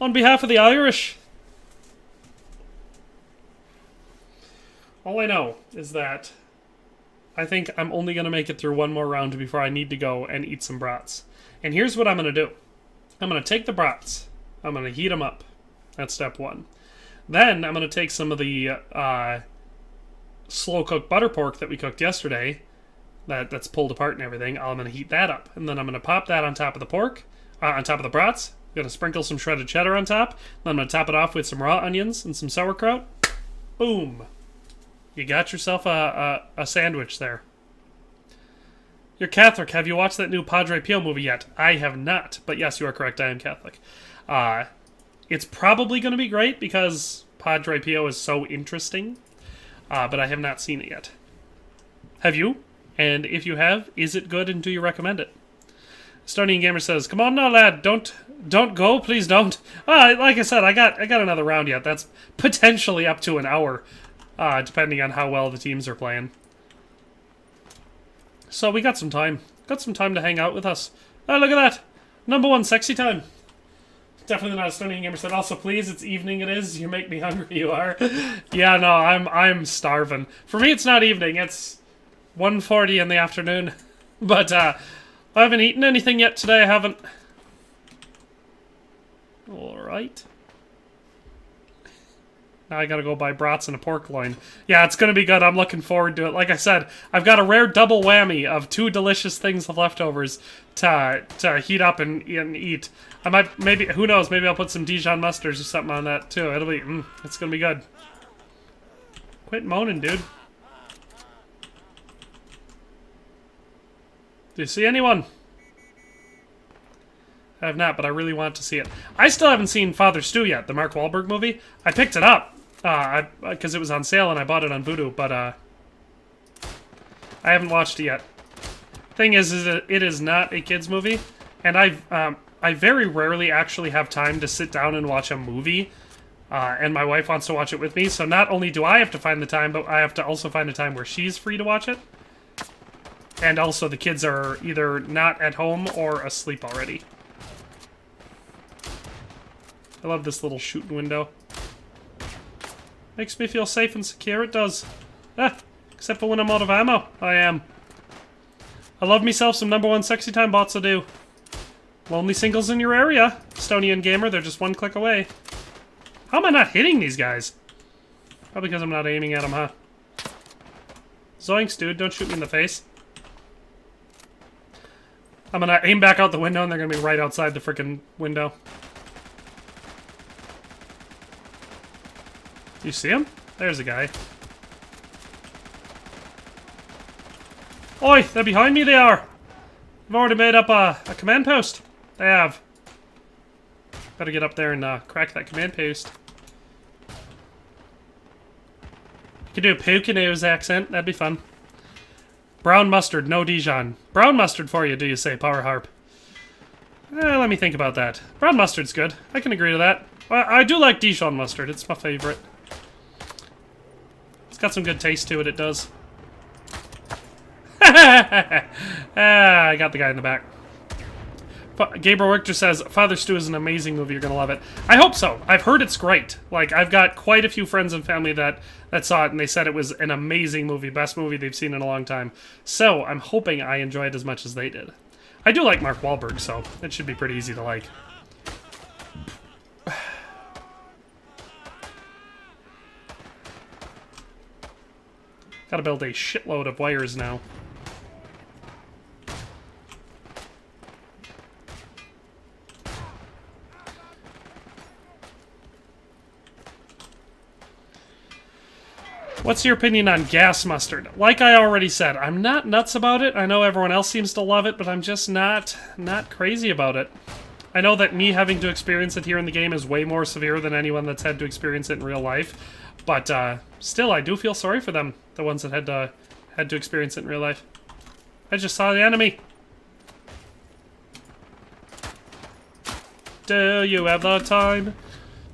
On behalf of the Irish. All I know is that I think I'm only going to make it through one more round before I need to go and eat some brats. And here's what I'm going to do. I'm going to take the brats. I'm going to heat them up. That's step 1. Then I'm going to take some of the slow-cooked butter pork that we cooked yesterday, that's pulled apart and everything. I'm going to heat that up. And then I'm going to pop that on top of the pork, on top of the brats. I'm going to sprinkle some shredded cheddar on top. Then I'm going to top it off with some raw onions and some sauerkraut. Boom. You got yourself a sandwich there. You're Catholic. Have you watched that new Padre Pio movie yet? I have not. But yes, you are correct. I am Catholic. It's probably going to be great because Padre Pio is so interesting. But I have not seen it yet. Have you? And if you have, is it good and do you recommend it? Stonian Gamer says, come on now, lad. Don't go. Please don't. Like I said, I got another round yet. That's potentially up to an hour. Depending on how well the teams are playing. So we got some time. Got some time to hang out with us. Oh, look at that. Number 1 sexy time. Definitely not a stunning gamer said. Also, please, it's evening it is. You make me hungry, you are. Yeah, no, I'm starving. For me, it's not evening. It's 1:40 in the afternoon. But, I haven't eaten anything yet today. I haven't. Alright. Now I gotta go buy brats and a pork loin. Yeah, it's gonna be good. I'm looking forward to it. Like I said, I've got a rare double whammy of 2 delicious things of leftovers to heat up and eat. I might, maybe, who knows, maybe I'll put some Dijon mustards or something on that too. It'll be, it's gonna be good. Quit moaning, dude. Do you see anyone? I have not, but I really want to see it. I still haven't seen Father Stu yet, the Mark Wahlberg movie. I picked it up because it was on sale and I bought it on Vudu, but I haven't watched it yet. Thing is it is not a kids movie, and I very rarely actually have time to sit down and watch a movie, and my wife wants to watch it with me. So not only do I have to find the time, but I have to also find a time where she's free to watch it. And also the kids are either not at home or asleep already. I love this little shooting window. Makes me feel safe and secure, it does. Except for when I'm out of ammo. I am. I love myself some number 1 sexy time bots I do. Lonely singles in your area. Stonian Gamer, they're just 1 click away. How am I not hitting these guys? Probably because I'm not aiming at them, huh? Zoinks, dude, don't shoot me in the face. I'm gonna aim back out the window and they're gonna be right outside the frickin' window. You see him? There's a guy. Oi, they're behind me, they are! I've already made up a command post. They have. Better get up there and crack that command post. You could do a Poconos accent, that'd be fun. Brown mustard, no Dijon. Brown mustard for you, do you say, Power Harp? Let me think about that. Brown mustard's good. I can agree to that. I do like Dijon mustard, it's my favorite. It's got some good taste to it, it does. I got the guy in the back. Gabriel Richter says, Father Stu is an amazing movie. You're going to love it. I hope so. I've heard it's great. Like, I've got quite a few friends and family that saw it, and they said it was an amazing movie. Best movie they've seen in a long time. So, I'm hoping I enjoy it as much as they did. I do like Mark Wahlberg, so it should be pretty easy to like. Gotta build a shitload of wires now. What's your opinion on gas mustard? Like I already said, I'm not nuts about it. I know everyone else seems to love it, but I'm just not crazy about it. I know that me having to experience it here in the game is way more severe than anyone that's had to experience it in real life. But still, I do feel sorry for them, the ones that had to experience it in real life. I just saw the enemy. Do you have the time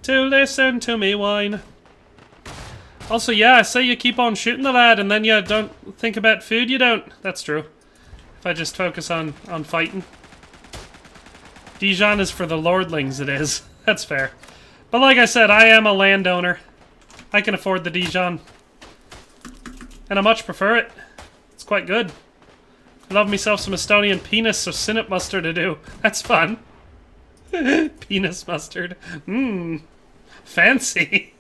to listen to me whine? Also, yeah, I say you keep on shooting the lad, and then you don't think about food, you don't. That's true. If I just focus on fighting. Dijon is for the lordlings, it is. That's fair. But like I said, I am a landowner. I can afford the Dijon. And I much prefer it. It's quite good. I love myself some Estonian penis or scenic mustard to do. That's fun. Penis mustard. Mmm. Fancy.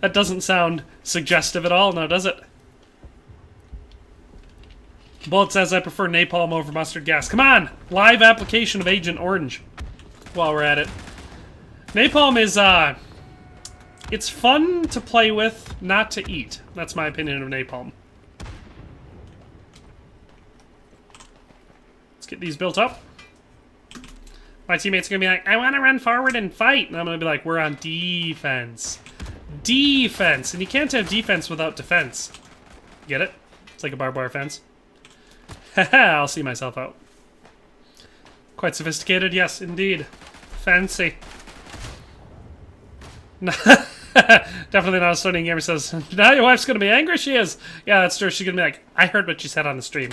That doesn't sound suggestive at all, now does it? Bullet says I prefer napalm over mustard gas. Come on! Live application of Agent Orange. While we're at it. Napalm is, it's fun to play with, not to eat. That's my opinion of napalm. Let's get these built up. My teammates are going to be like, I want to run forward and fight. And I'm going to be like, we're on defense. Defense! And you can't have defense without defense. Get it? It's like a barbed wire fence. Haha, I'll see myself out. Quite sophisticated, yes, indeed. Fancy. Definitely not a Estonian gamer says, now your wife's gonna be angry, she is. Yeah, that's true, she's gonna be like, I heard what you said on the stream.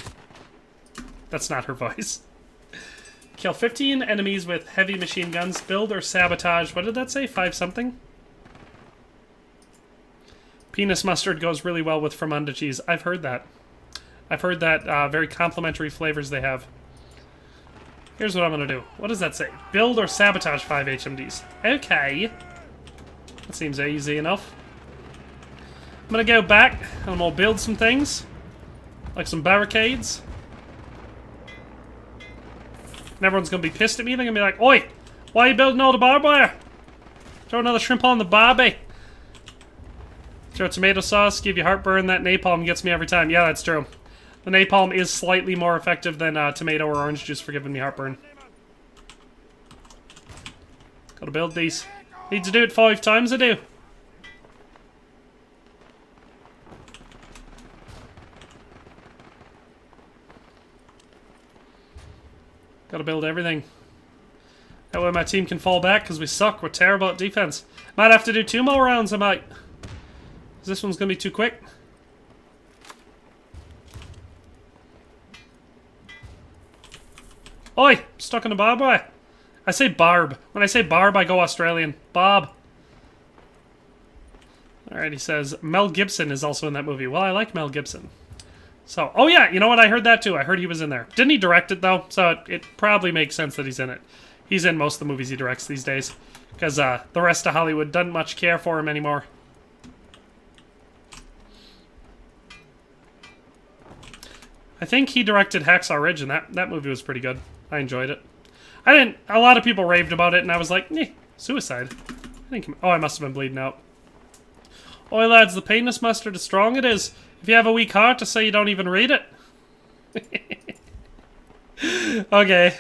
That's not her voice. Kill 15 enemies with heavy machine guns. Build or sabotage. What did that say? 5 something? Penis mustard goes really well with Fermunda cheese. I've heard that. I've heard that very complimentary flavors they have. Here's what I'm going to do. What does that say? Build or sabotage 5 HMDs. Okay. That seems easy enough. I'm going to go back and I'm going to build some things. Like some barricades. And everyone's going to be pissed at me. They're going to be like, oi! Why are you building all the barbed wire? Throw another shrimp on the barbie. Throw tomato sauce, give you heartburn. That napalm gets me every time. Yeah, that's true. The napalm is slightly more effective than tomato or orange juice for giving me heartburn. Gotta build these. Need to do it 5 times, I do. Gotta build everything. That way my team can fall back, because we suck. We're terrible at defense. Might have to do 2 more rounds, I might. This one's gonna be too quick. Oi! Stuck in a barbed wire. I say barb. When I say barb, I go Australian. Bob. Alright, he says Mel Gibson is also in that movie. Well, I like Mel Gibson. So, oh yeah, you know what? I heard that too. I heard he was in there. Didn't he direct it though? So it probably makes sense that he's in it. He's in most of the movies he directs these days. Because the rest of Hollywood doesn't much care for him anymore. I think he directed Hacksaw Ridge, and that movie was pretty good. I enjoyed it. A lot of people raved about it, and I was like, suicide. Oh, I must have been bleeding out. Oi, lads, the penis mustard is strong, it is. If you have a weak heart, to say you don't even read it. Okay.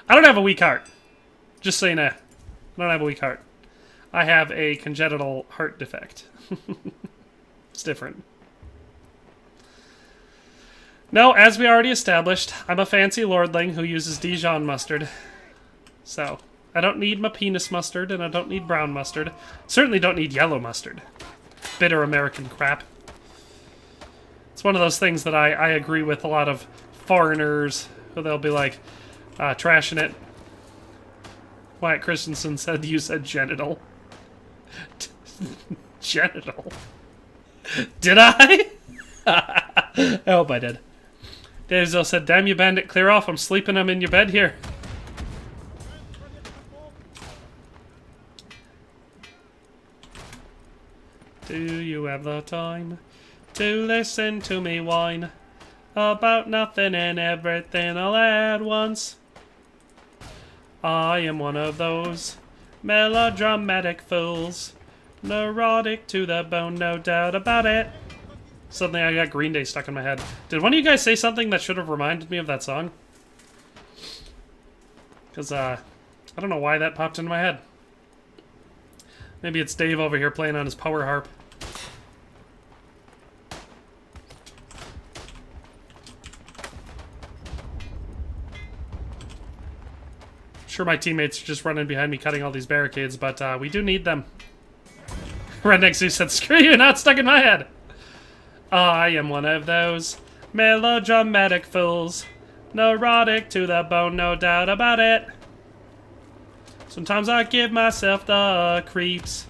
I don't have a weak heart. Just so you know. I don't have a weak heart. I have a congenital heart defect. It's different. No, as we already established, I'm a fancy lordling who uses Dijon mustard. So, I don't need my penis mustard, and I don't need brown mustard. Certainly don't need yellow mustard. Bitter American crap. It's one of those things that I agree with a lot of foreigners, who they'll be like, trashing it. Wyatt Christensen said you said genital. Genital. Did I? I hope I did. Davesdale said, damn you bandit, clear off. I'm sleeping, I'm in your bed here. Do you have the time to listen to me whine about nothing and everything all at once? I am one of those melodramatic fools, neurotic to the bone, no doubt about it. Suddenly I got Green Day stuck in my head. Did one of you guys say something that should have reminded me of that song? Because, I don't know why that popped into my head. Maybe it's Dave over here playing on his power harp. Sure, my teammates are just running behind me cutting all these barricades, but we do need them. Redneck Zoo said, screw you, not stuck in my head. I am one of those melodramatic fools, neurotic to the bone, no doubt about it. Sometimes I give myself the creeps.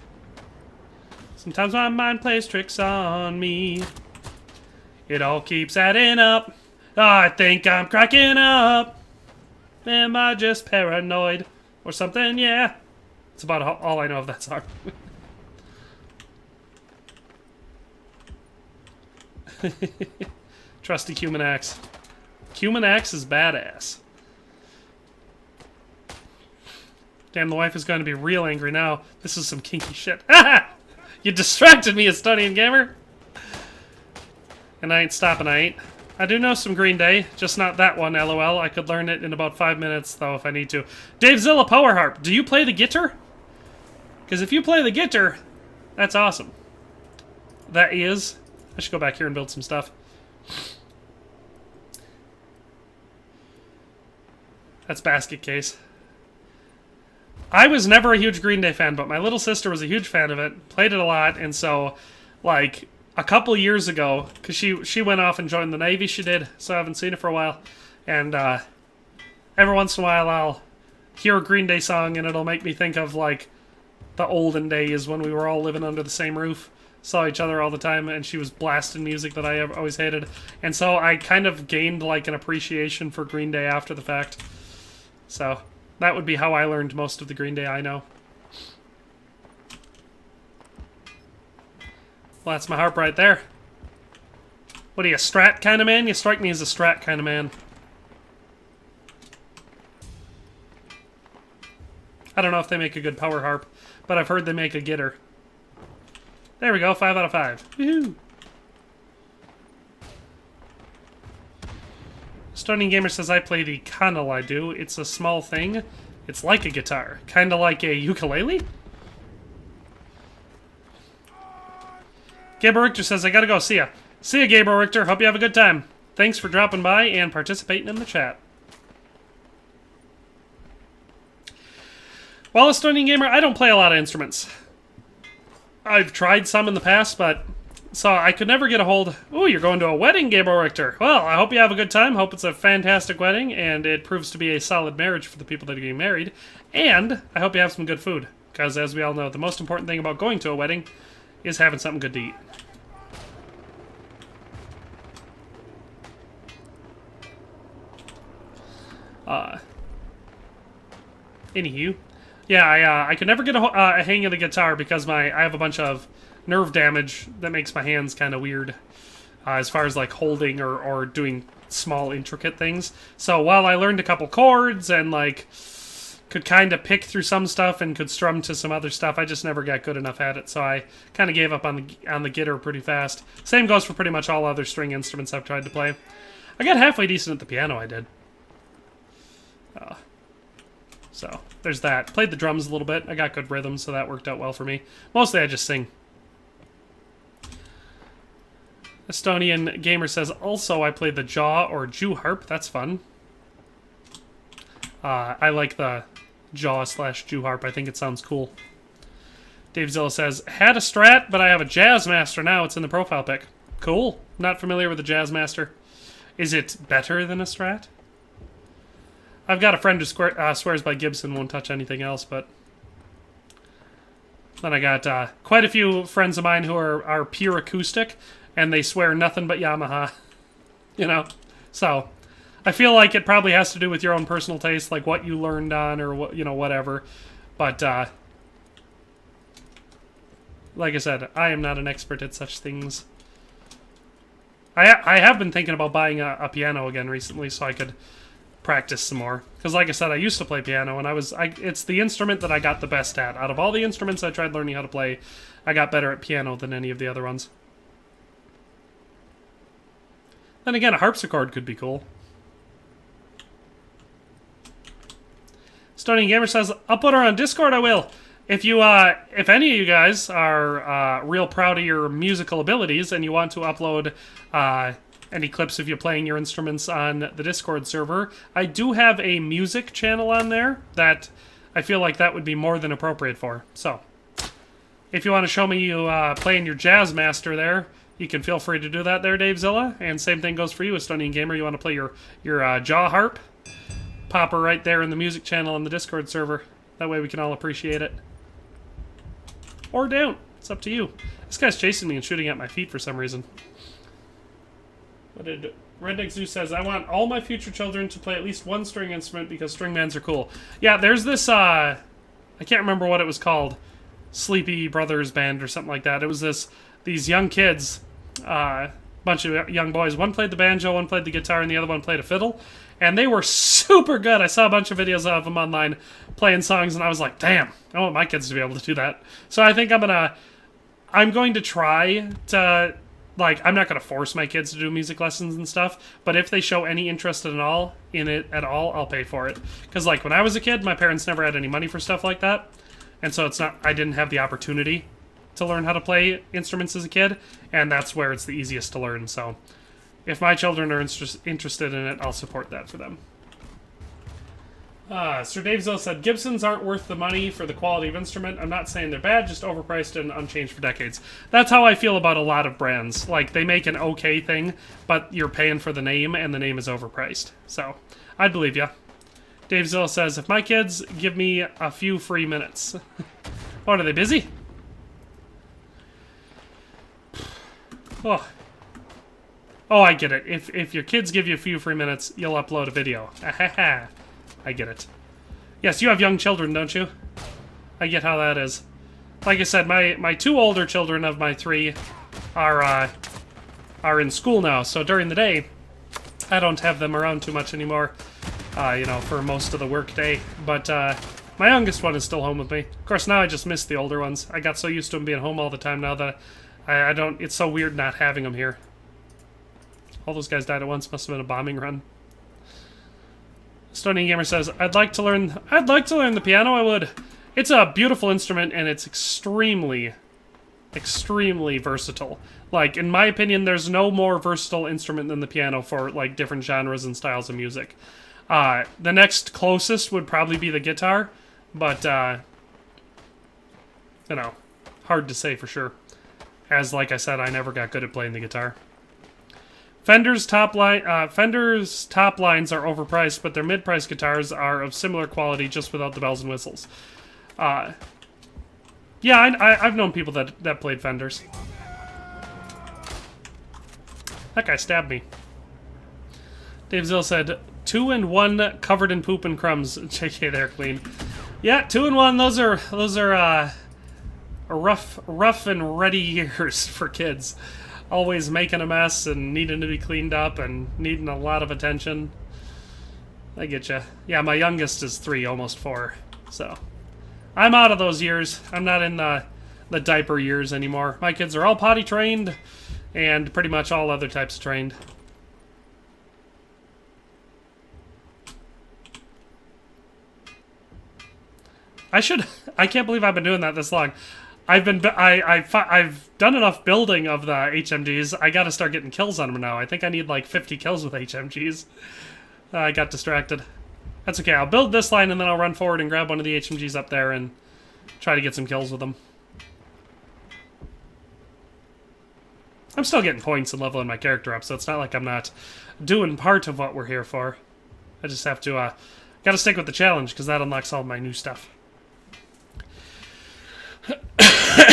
Sometimes my mind plays tricks on me. It all keeps adding up. I think I'm cracking up. Am I just paranoid? Or something? Yeah. It's about all I know of that song. Trusty Cumin Axe. Cumin Axe is badass. Damn, the wife is going to be real angry now. This is some kinky shit. You distracted me, Estonian gamer. And I ain't stopping, I ain't. I do know some Green Day, just not that one, lol. I could learn it in about 5 minutes, though, if I need to. Dave Zilla Power Harp, do you play the guitar? Because if you play the guitar, that's awesome. That is. I should go back here and build some stuff. That's basket case. I was never a huge Green Day fan, but my little sister was a huge fan of it, played it a lot, and so, like, a couple years ago, because she went off and joined the Navy, she did, so I haven't seen it for a while, and every once in a while I'll hear a Green Day song and it'll make me think of, like, the olden days when we were all living under the same roof, saw each other all the time, and she was blasting music that I always hated, and so I kind of gained, like, an appreciation for Green Day after the fact. So that would be how I learned most of the Green Day I know. Well, that's my harp right there. What are you, a Strat kind of man? You strike me as a Strat kind of man. I don't know if they make a good power harp, but I've heard they make a gitter. There we go, 5 out of 5. Woohoo! Stunning Gamer says I play the kanal. I do. It's a small thing. It's like a guitar. Kind of like a ukulele? Gabriel Richter says, I gotta go. See ya. See ya, Gabriel Richter. Hope you have a good time. Thanks for dropping by and participating in the chat. Well, Estonian Gamer, I don't play a lot of instruments. I've tried some in the past, but... So I could never get a hold... Ooh, you're going to a wedding, Gabriel Richter. Well, I hope you have a good time. Hope it's a fantastic wedding, and it proves to be a solid marriage for the people that are getting married. And I hope you have some good food. Because, as we all know, the most important thing about going to a wedding is having something good to eat. Anywho. Yeah, I could never get a hang of the guitar because I have a bunch of nerve damage that makes my hands kind of weird as far as like holding or doing small intricate things. So while I learned a couple chords and like could kind of pick through some stuff and could strum to some other stuff, I just never got good enough at it. So I kind of gave up on the guitar pretty fast. Same goes for pretty much all other string instruments I've tried to play. I got halfway decent at the piano, I did. So there's that. Played the drums a little bit. I got good rhythm, so that worked out well for me. Mostly I just sing. Estonian Gamer says, also I play the jaw or Jew harp. That's fun. I like the jaw/Jew harp. I think it sounds cool. Dave Zilla says, had a Strat, but I have a Jazzmaster now. It's in the profile pic. Cool. Not familiar with the Jazzmaster. Is it better than a Strat? I've got a friend who swears by Gibson, won't touch anything else, but... Then I got quite a few friends of mine who are pure acoustic, and they swear nothing but Yamaha. You know? So, I feel like it probably has to do with your own personal taste, like what you learned on, or what, you know, whatever. But, like I said, I am not an expert at such things. I have been thinking about buying a piano again recently so I could practice some more. Because like I said, I used to play piano, and it's the instrument that I got the best at. Out of all the instruments I tried learning how to play, I got better at piano than any of the other ones. Then again, a harpsichord could be cool. Stunning Gamer says, I'll put her on Discord, I will. If any of you guys are real proud of your musical abilities and you want to upload any clips of you playing your instruments on the Discord server, I do have a music channel on there that I feel like that would be more than appropriate for. So, if you want to show me you playing your Jazz Master there, you can feel free to do that there, Dave Zilla. And same thing goes for you, a Stunning Gamer. You want to play your jaw harp? Pop her right there in the music channel on the Discord server. That way we can all appreciate it. Or don't. It's up to you. This guy's chasing me and shooting at my feet for some reason. What did Redneck Zoo says, I want all my future children to play at least one string instrument because string bands are cool. Yeah, there's this, I can't remember what it was called. Sleepy Brothers Band or something like that. It was these young kids, bunch of young boys. One played the banjo, one played the guitar, and the other one played a fiddle. And they were super good. I saw a bunch of videos of them online playing songs, and I was like, damn, I want my kids to be able to do that. So I think I'm going to try to, like, I'm not going to force my kids to do music lessons and stuff, but if they show any interest in it at all, I'll pay for it. Because, like, when I was a kid, my parents never had any money for stuff like that. And so I didn't have the opportunity to learn how to play instruments as a kid, and that's where it's the easiest to learn, so... If my children are interested in it, I'll support that for them. Sir Dave Zill said, Gibsons aren't worth the money for the quality of instrument. I'm not saying they're bad, just overpriced and unchanged for decades. That's how I feel about a lot of brands. Like, they make an okay thing, but you're paying for the name, and the name is overpriced. So, I'd believe ya. Dave Zill says, if my kids give me a few free minutes. What, are they busy? Oh. Oh, I get it. If your kids give you a few free minutes, you'll upload a video. Ahaha. I get it. Yes, you have young children, don't you? I get how that is. Like I said, my two older children of my three are in school now, so during the day, I don't have them around too much anymore, you know, for most of the work day. But my youngest one is still home with me. Of course, now I just miss the older ones. I got so used to them being home all the time now that I don't... It's so weird not having them here. All those guys died at once. Must have been a bombing run. Stunning Gamer says, I'd like to learn the piano, I would. It's a beautiful instrument, and it's extremely versatile. Like, in my opinion, there's no more versatile instrument than the piano for, like, different genres and styles of music. The next closest would probably be the guitar, but, you know, hard to say for sure. As, like I said, I never got good at playing the guitar. Fender's top lines are overpriced, but their mid-price guitars are of similar quality, just without the bells and whistles. Yeah, I've known people that played Fenders. That guy stabbed me. Dave Zill said, 2 and 1 covered in poop and crumbs. JK there, clean. Yeah, 2 and 1. Those are rough and ready years for kids. Always making a mess and needing to be cleaned up and needing a lot of attention. I get you. Yeah, my youngest is 3, almost 4. So, I'm out of those years. I'm not in the diaper years anymore. My kids are all potty trained and pretty much all other types of trained. I can't believe I've been doing that this long. I've done enough building of the HMGs. I gotta start getting kills on them now. I think I need like 50 kills with HMGs. I got distracted. That's okay. I'll build this line and then I'll run forward and grab one of the HMGs up there and try to get some kills with them. I'm still getting points and leveling my character up, so it's not like I'm not doing part of what we're here for. I just have to Gotta stick with the challenge, because that unlocks all my new stuff.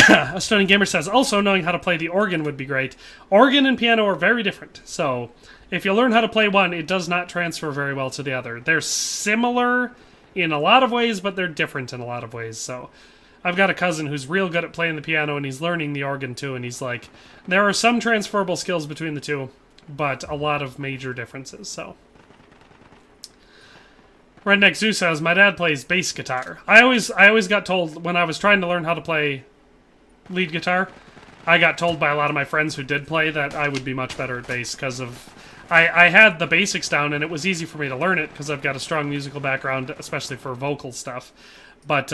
A Stunning Gamer says, also knowing how to play the organ would be great. Organ and piano are very different, so if you learn how to play one, it does not transfer very well to the other. They're similar in a lot of ways, but they're different in a lot of ways, so... I've got a cousin who's real good at playing the piano, and he's learning the organ too, and he's like, there are some transferable skills between the two, but a lot of major differences, so... Redneck Zoo says, my dad plays bass guitar. I always got told, when I was trying to learn how to play lead guitar, I got told by a lot of my friends who did play that I would be much better at bass, because of... I had the basics down, and it was easy for me to learn it, because I've got a strong musical background, especially for vocal stuff, but,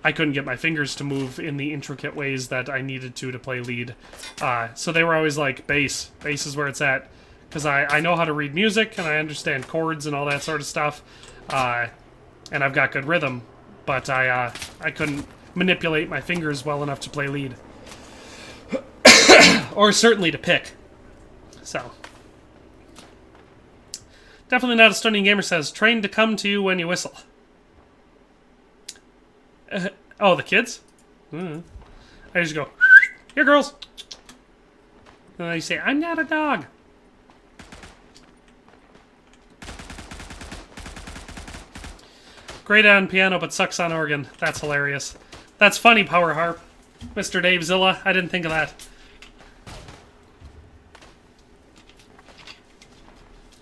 I couldn't get my fingers to move in the intricate ways that I needed to play lead. So they were always like, bass. Bass is where it's at. Because I know how to read music, and I understand chords and all that sort of stuff. And I've got good rhythm. But I couldn't manipulate my fingers well enough to play lead. Or certainly to pick. So. Definitely Not a Stunning Gamer says, trained to come to you when you whistle. Oh, the kids? I just go, here, girls. And then you say, I'm not a dog. Great on piano, but sucks on organ. That's hilarious. That's funny, Power Harp. Mr. Dave Zilla, I didn't think of that.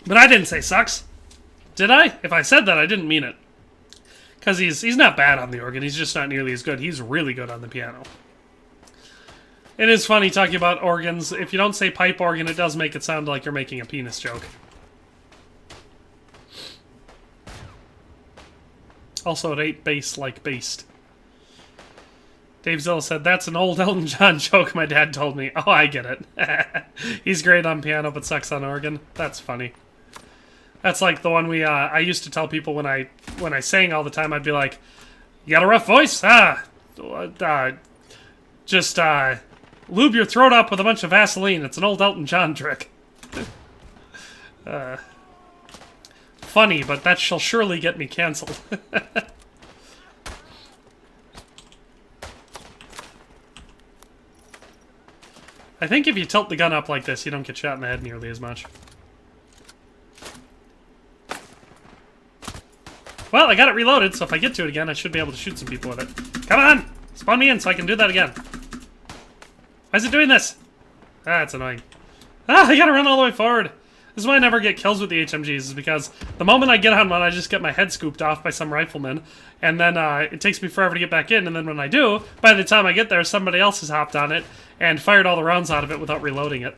But I didn't say sucks. Did I? If I said that, I didn't mean it. Because he's not bad on the organ, he's just not nearly as good. He's really good on the piano. It is funny talking about organs. If you don't say pipe organ, it does make it sound like you're making a penis joke. Also, it ain't bass like based. Dave Zilla said, that's an old Elton John joke my dad told me. Oh, I get it. He's great on piano, but sucks on organ. That's funny. That's like the one I used to tell people when I sang all the time. I'd be like, you got a rough voice? Just lube your throat up with a bunch of Vaseline. It's an old Elton John trick. Funny, but that shall surely get me canceled. I think if you tilt the gun up like this, you don't get shot in the head nearly as much. Well, I got it reloaded, so if I get to it again, I should be able to shoot some people with it. Come on! Spawn me in so I can do that again. Why is it doing this? Ah, it's annoying. Ah, I gotta run all the way forward. This is why I never get kills with the HMGs, is because the moment I get on one, I just get my head scooped off by some rifleman, and then it takes me forever to get back in, and then when I do, by the time I get there, somebody else has hopped on it and fired all the rounds out of it without reloading it.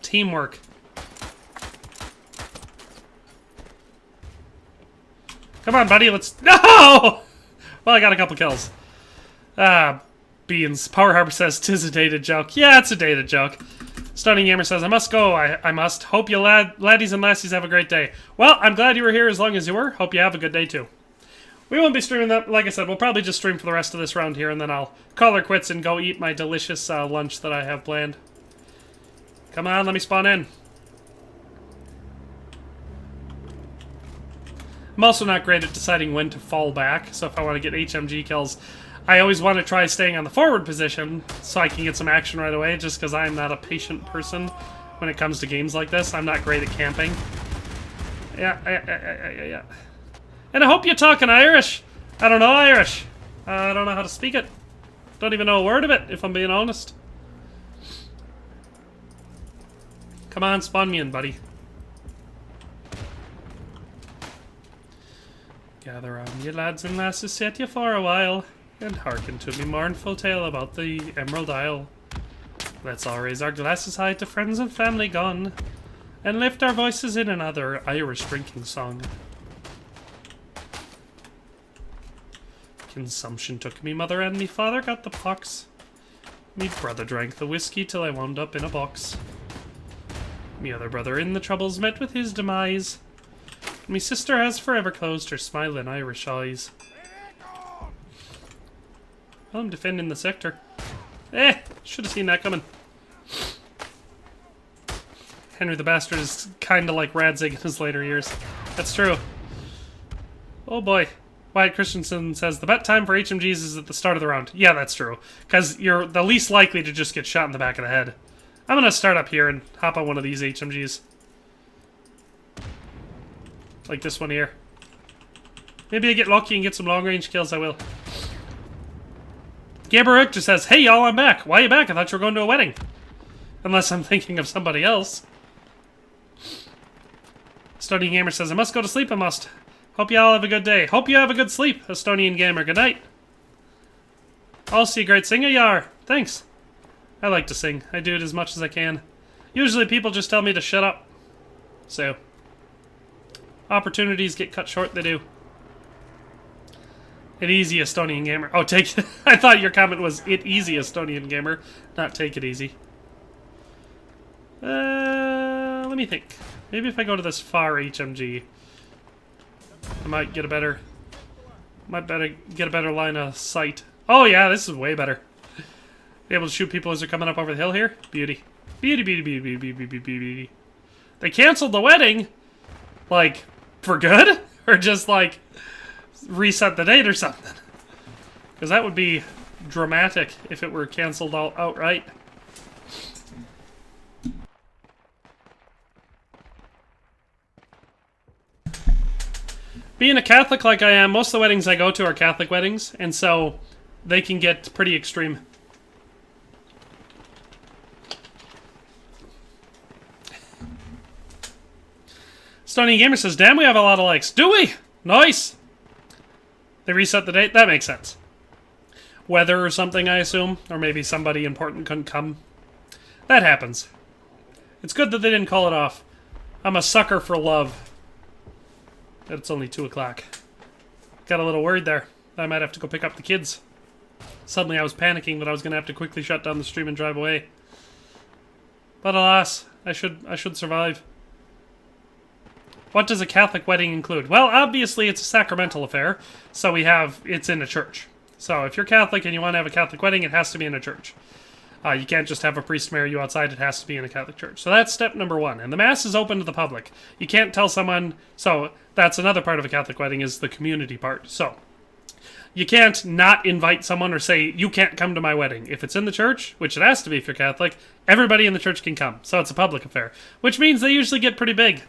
Teamwork. Come on, buddy, let's... No! Well, I got a couple kills. Beans. Power Harbor says, 'tis a dated joke. Yeah, it's a dated joke. Stunning Gamer says, I must go. I must. Hope you laddies and lassies have a great day. Well, I'm glad you were here as long as you were. Hope you have a good day, too. We won't be streaming that. Like I said, we'll probably just stream for the rest of this round here, and then I'll call her quits and go eat my delicious lunch that I have planned. Come on, let me spawn in. I'm also not great at deciding when to fall back, so if I want to get HMG kills, I always want to try staying on the forward position so I can get some action right away, just because I'm not a patient person when it comes to games like this. I'm not great at camping. Yeah. And I hope you're talking Irish. I don't know Irish. I don't know how to speak it. Don't even know a word of it, if I'm being honest. Come on, spawn me in, buddy. Gather round, ye lads and lasses, sit ye for a while, and hearken to me mournful tale about the Emerald Isle. Let's all raise our glasses high to friends and family gone, and lift our voices in another Irish drinking song. Consumption took me mother and me father got the pox. Me brother drank the whiskey till I wound up in a box. Me other brother in the troubles met with his demise. Me sister has forever closed her smiling Irish eyes. Well, I'm defending the sector. Should have seen that coming. Henry the Bastard is kind of like Radzig in his later years. That's true. Oh boy. Wyatt Christensen says, the bet time for HMGs is at the start of the round. Yeah, that's true. Because you're the least likely to just get shot in the back of the head. I'm going to start up here and hop on one of these HMGs. Like this one here. Maybe I get lucky and get some long-range kills, I will. Gabriel Richter says, hey y'all, I'm back. Why are you back? I thought you were going to a wedding. Unless I'm thinking of somebody else. Estonian Gamer says, I must go to sleep, I must. Hope y'all have a good day. Hope you have a good sleep, Estonian Gamer. Good night. Also, a great singer you are. Thanks. I like to sing. I do it as much as I can. Usually people just tell me to shut up. So, opportunities get cut short, they do. It easy, Estonian Gamer. Oh, take it. I thought your comment was it easy, Estonian Gamer. Not take it easy. Let me think. Maybe if I go to this far HMG, I might get a better... get a better line of sight. Oh yeah, this is way better. Be able to shoot people as they're coming up over the hill here. Beauty. Beauty, beauty, beauty, beauty, beauty, beauty, beauty. They canceled the wedding? Like, for good? Or just like, reset the date or something? Because that would be dramatic if it were canceled outright. Being a Catholic like I am, most of the weddings I go to are Catholic weddings, and so they can get pretty extreme. Stony Gamer says, damn, we have a lot of likes. Do we? Nice! They reset the date? That makes sense. Weather or something, I assume. Or maybe somebody important couldn't come. That happens. It's good that they didn't call it off. I'm a sucker for love. It's only 2 o'clock. Got a little worried there. I might have to go pick up the kids. Suddenly I was panicking that I was going to have to quickly shut down the stream and drive away. But alas, I should survive. What does a Catholic wedding include? Well, obviously it's a sacramental affair, so it's in a church. So if you're Catholic and you want to have a Catholic wedding, it has to be in a church. You can't just have a priest marry you outside, it has to be in a Catholic church. So that's step number 1. And the Mass is open to the public. You can't tell someone... So that's another part of a Catholic wedding, is the community part. So you can't not invite someone or say, you can't come to my wedding. If it's in the church, which it has to be if you're Catholic, everybody in the church can come. So it's a public affair. Which means they usually get pretty big.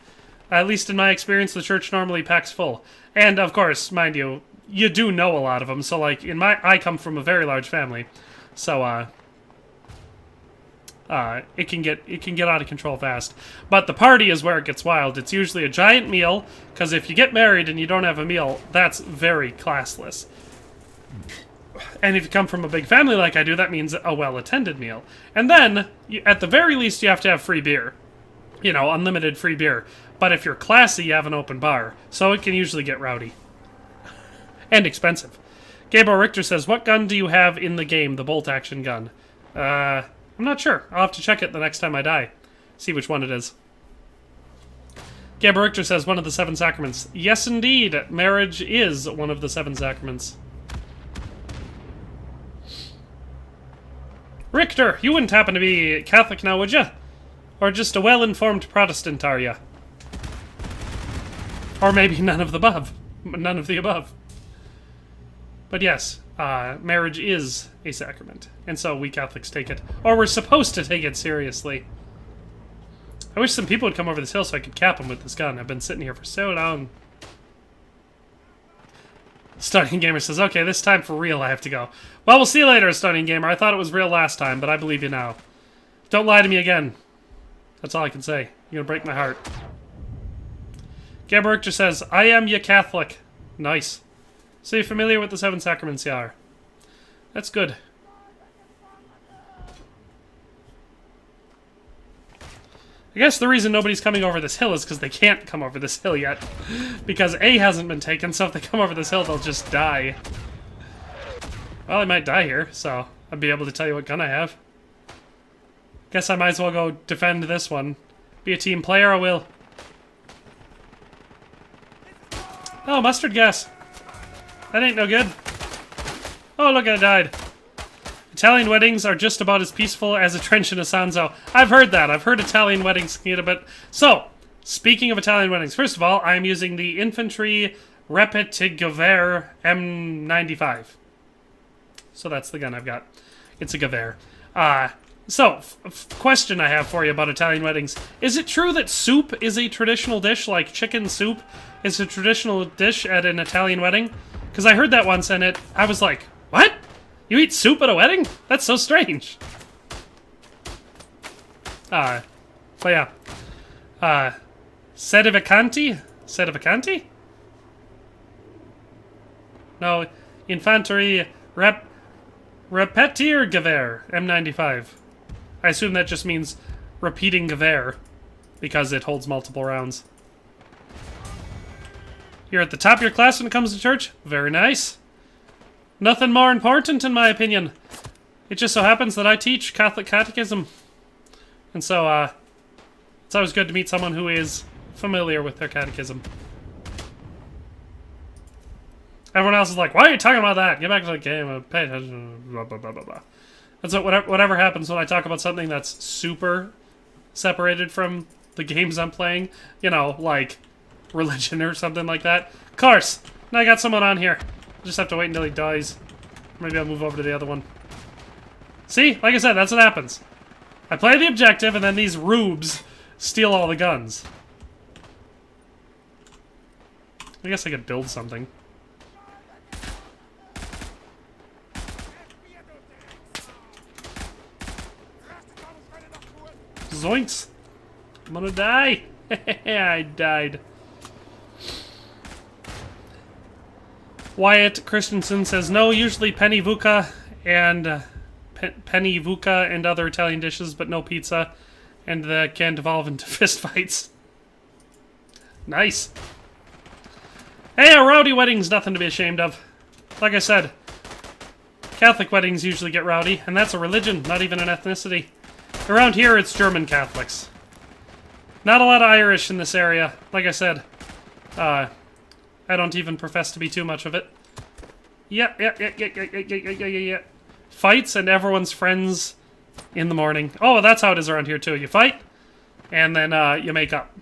At least in my experience, the church normally packs full. And of course, mind you, you do know a lot of them. So like, I come from a very large family. So, it can get out of control fast. But the party is where it gets wild. It's usually a giant meal, because if you get married and you don't have a meal, that's very classless. And if you come from a big family like I do, that means a well-attended meal. And then, at the very least, you have to have free beer. You know, unlimited free beer. But if you're classy, you have an open bar. So it can usually get rowdy. And expensive. Gabriel Richter says, what gun do you have in the game, the bolt-action gun? I'm not sure. I'll have to check it the next time I die. See which one it is. Gabriel Richter says, one of the 7 sacraments. Yes, indeed. Marriage is one of the 7 sacraments. Richter, you wouldn't happen to be Catholic now, would you? Or just a well-informed Protestant, are you? Or maybe none of the above. None of the above. But yes, marriage is a sacrament. And so we Catholics take it. Or we're supposed to take it seriously. I wish some people would come over this hill so I could cap them with this gun. I've been sitting here for so long. Stunning Gamer says, okay, this time for real I have to go. Well, we'll see you later, Stunning Gamer. I thought it was real last time, but I believe you now. Don't lie to me again. That's all I can say. You're gonna break my heart. Gabriel Richter says, I am ye Catholic. Nice. So you're familiar with the 7 sacraments, you are. That's good. I guess the reason nobody's coming over this hill is because they can't come over this hill yet. Because A hasn't been taken, so if they come over this hill, they'll just die. Well, I might die here, so I'll be able to tell you what gun I have. Guess I might as well go defend this one. Be a team player, I will. Oh, mustard gas. That ain't no good. Oh, look, I died. I Italian weddings are just about as peaceful as a trench in Isonzo. I've heard that. I've heard Italian weddings can get a bit... So, speaking of Italian weddings, first of all, I'm using the Infantry Repetigewehr M95. So that's the gun I've got. It's a Gewehr. So, question I have for you about Italian weddings. Is it true that soup is a traditional dish, like chicken soup is a traditional dish at an Italian wedding? Because I heard that once and I was like, what? You eat soup at a wedding? That's so strange. But yeah. Sedivacanti? Sedivacanti? No, Infantry Repetiergewehr M95. I assume that just means repeating Gewehr, because it holds multiple rounds. You're at the top of your class when it comes to church? Very nice. Nothing more important, in my opinion. It just so happens that I teach Catholic catechism. And so, it's always good to meet someone who is familiar with their catechism. Everyone else is like, why are you talking about that? Get back to the game, pay attention, blah, blah, blah, blah, blah. And so whatever happens when I talk about something that's super separated from the games I'm playing, you know, like religion or something like that. Of course, now I got someone on here. I just have to wait until he dies. Maybe I'll move over to the other one. See? Like I said, that's what happens. I play the objective, and then these rubes steal all the guns. I guess I could build something. Zoinks! I'm gonna die! I died. Wyatt Christensen says, no, usually penny vuca and other Italian dishes, but no pizza, and that can devolve into fistfights. Nice. Hey, a rowdy wedding's nothing to be ashamed of. Like I said, Catholic weddings usually get rowdy, and that's a religion, not even an ethnicity. Around here, it's German Catholics. Not a lot of Irish in this area. Like I said, I don't even profess to be too much of it. Yeah. Fights and everyone's friends in the morning. Oh, that's how it is around here too. You fight, and then you make up.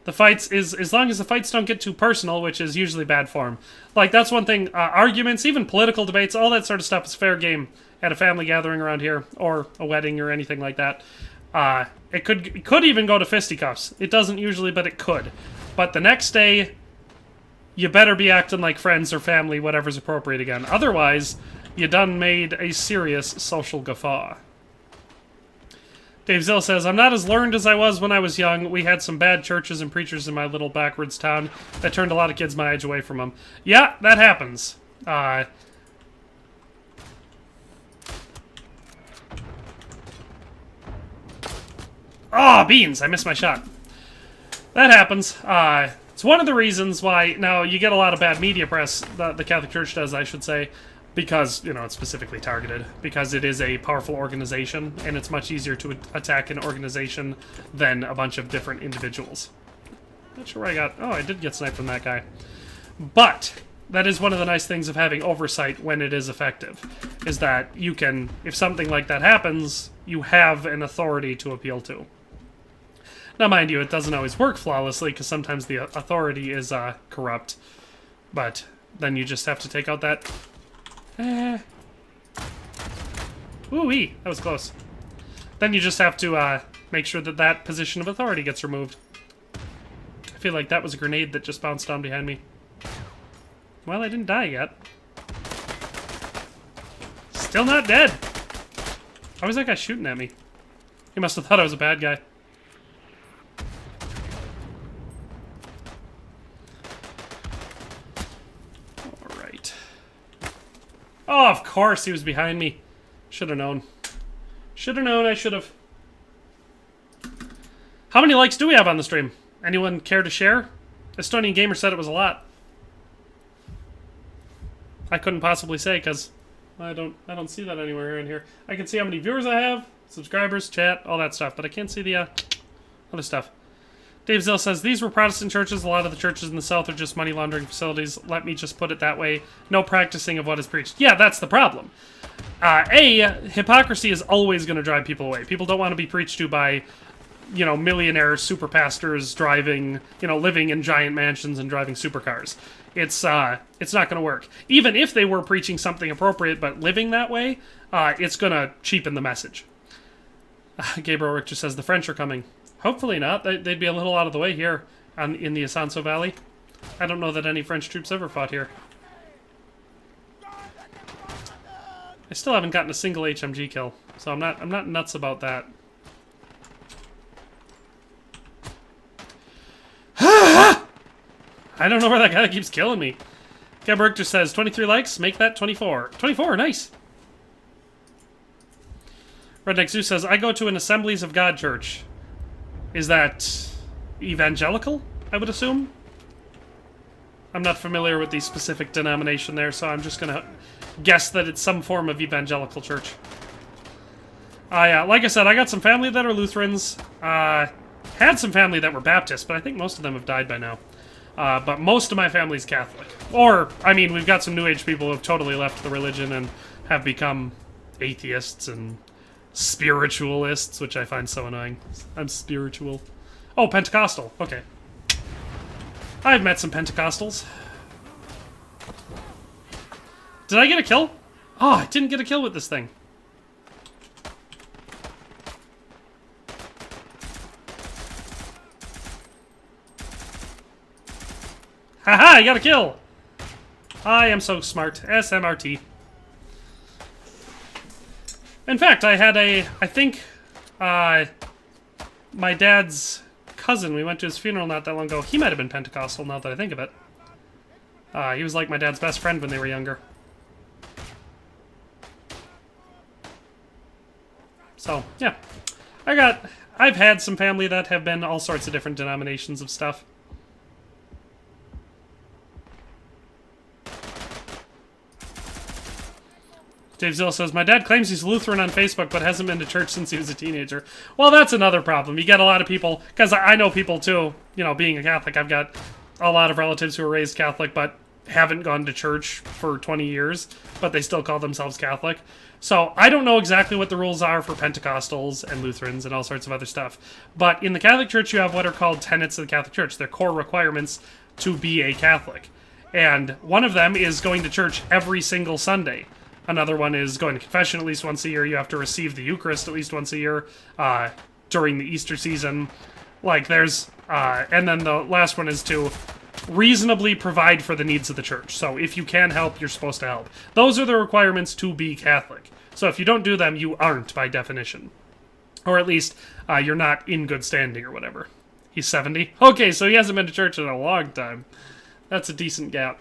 The fights is, as long as the fights don't get too personal, which is usually bad form. Like, that's one thing, arguments, even political debates, all that sort of stuff is fair game at a family gathering around here, or a wedding or anything like that. It could even go to fisticuffs. It doesn't usually, but it could. But the next day, you better be acting like friends or family, whatever's appropriate again. Otherwise, you done made a serious social guffaw. Dave Zill says, I'm not as learned as I was when I was young. We had some bad churches and preachers in my little backwards town that turned a lot of kids my age away from them. Yeah, that happens. Oh, beans! I missed my shot. That happens. It's one of the reasons why, now, you get a lot of bad media press, the Catholic Church does, I should say, because, you know, it's specifically targeted. Because it is a powerful organization, and it's much easier to attack an organization than a bunch of different individuals. Not sure where I got... Oh, I did get sniped from that guy. But that is one of the nice things of having oversight when it is effective, is that you can, if something like that happens, you have an authority to appeal to. Now, mind you, it doesn't always work flawlessly, because sometimes the authority is corrupt. But then you just have to take out that... Ooh-wee, that was close. Then you just have to make sure that that position of authority gets removed. I feel like that was a grenade that just bounced down behind me. Well, I didn't die yet. Still not dead! Why was that guy shooting at me? He must have thought I was a bad guy. Alright. Oh, of course he was behind me. Should have known. Should have known, I should have. How many likes do we have on the stream? Anyone care to share? Estonian Gamer said it was a lot. I couldn't possibly say, because I don't see that anywhere in here. I can see how many viewers I have, subscribers, chat, all that stuff, but I can't see the other stuff. Dave Zill says, these were Protestant churches. A lot of the churches in the South are just money laundering facilities. Let me just put it that way. No practicing of what is preached. Yeah, that's the problem. Hypocrisy is always going to drive people away. People don't want to be preached to by, you know, millionaire super pastors driving, you know, living in giant mansions and driving supercars. It's not going to work. Even if they were preaching something appropriate but living that way, it's going to cheapen the message. Gabriel Richter says the French are coming. Hopefully not. They'd be a little out of the way here in the Isonzo Valley. I don't know that any French troops ever fought here. I still haven't gotten a single HMG kill, so I'm not nuts about that. I don't know where that guy keeps killing me. Gabriel Richter says 23 likes, make that 24. 24, nice. Redneck Zoo says, I go to an Assemblies of God church. Is that evangelical, I would assume? I'm not familiar with the specific denomination there, so I'm just going to guess that it's some form of evangelical church. Like I said, I got some family that are Lutherans. Had some family that were Baptist, but I think most of them have died by now. But most of my family's Catholic. Or, I mean, we've got some New Age people who have totally left the religion and have become atheists and spiritualists, which I find so annoying. I'm spiritual. Oh, Pentecostal. Okay. I've met some Pentecostals. Did I get a kill? Oh, I didn't get a kill with this thing. Haha, I got a kill! I am so smart. SMRT. In fact, I had I think, my dad's cousin, we went to his funeral not that long ago. He might have been Pentecostal, now that I think of it. He was like my dad's best friend when they were younger. So, yeah. I've had some family that have been all sorts of different denominations of stuff. Dave Zill says, my dad claims he's Lutheran on Facebook, but hasn't been to church since he was a teenager. Well, that's another problem. You get a lot of people, because I know people too, you know, being a Catholic, I've got a lot of relatives who were raised Catholic, but haven't gone to church for 20 years, but they still call themselves Catholic. So I don't know exactly what the rules are for Pentecostals and Lutherans and all sorts of other stuff. But in the Catholic Church, you have what are called tenets of the Catholic Church. They're core requirements to be a Catholic. And one of them is going to church every single Sunday. Another one is going to confession at least once a year. You have to receive the Eucharist at least once a year during the Easter season. Like, there's... and then the last one is to reasonably provide for the needs of the church. So if you can help, you're supposed to help. Those are the requirements to be Catholic. So if you don't do them, you aren't by definition. Or at least you're not in good standing or whatever. He's 70? Okay, so he hasn't been to church in a long time. That's a decent gap.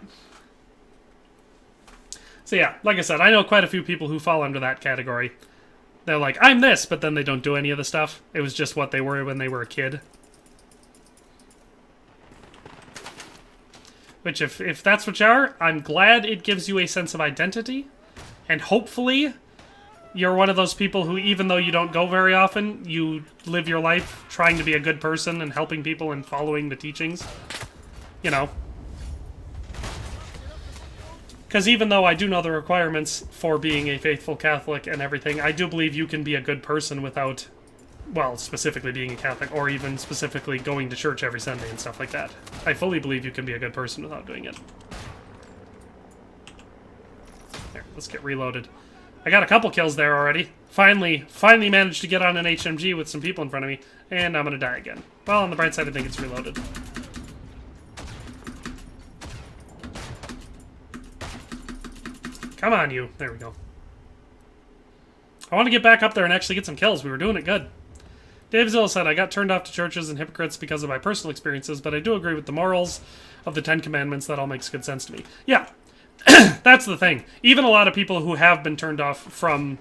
So yeah, like I said, I know quite a few people who fall under that category. They're like, I'm this, but then they don't do any of the stuff. It was just what they were when they were a kid. Which, if that's what you are, I'm glad it gives you a sense of identity. And hopefully, you're one of those people who, even though you don't go very often, you live your life trying to be a good person and helping people and following the teachings. You know. Because even though I do know the requirements for being a faithful Catholic and everything, I do believe you can be a good person without, well, specifically being a Catholic, or even specifically going to church every Sunday and stuff like that. I fully believe you can be a good person without doing it. There, let's get reloaded. I got a couple kills there already. Finally managed to get on an HMG with some people in front of me, and I'm gonna die again. Well, on the bright side, I think it's reloaded. Come on, you. There we go. I want to get back up there and actually get some kills. We were doing it good. Dave Zilla said, I got turned off to churches and hypocrites because of my personal experiences, but I do agree with the morals of the Ten Commandments. That all makes good sense to me. Yeah, that's the thing. Even a lot of people who have been turned off from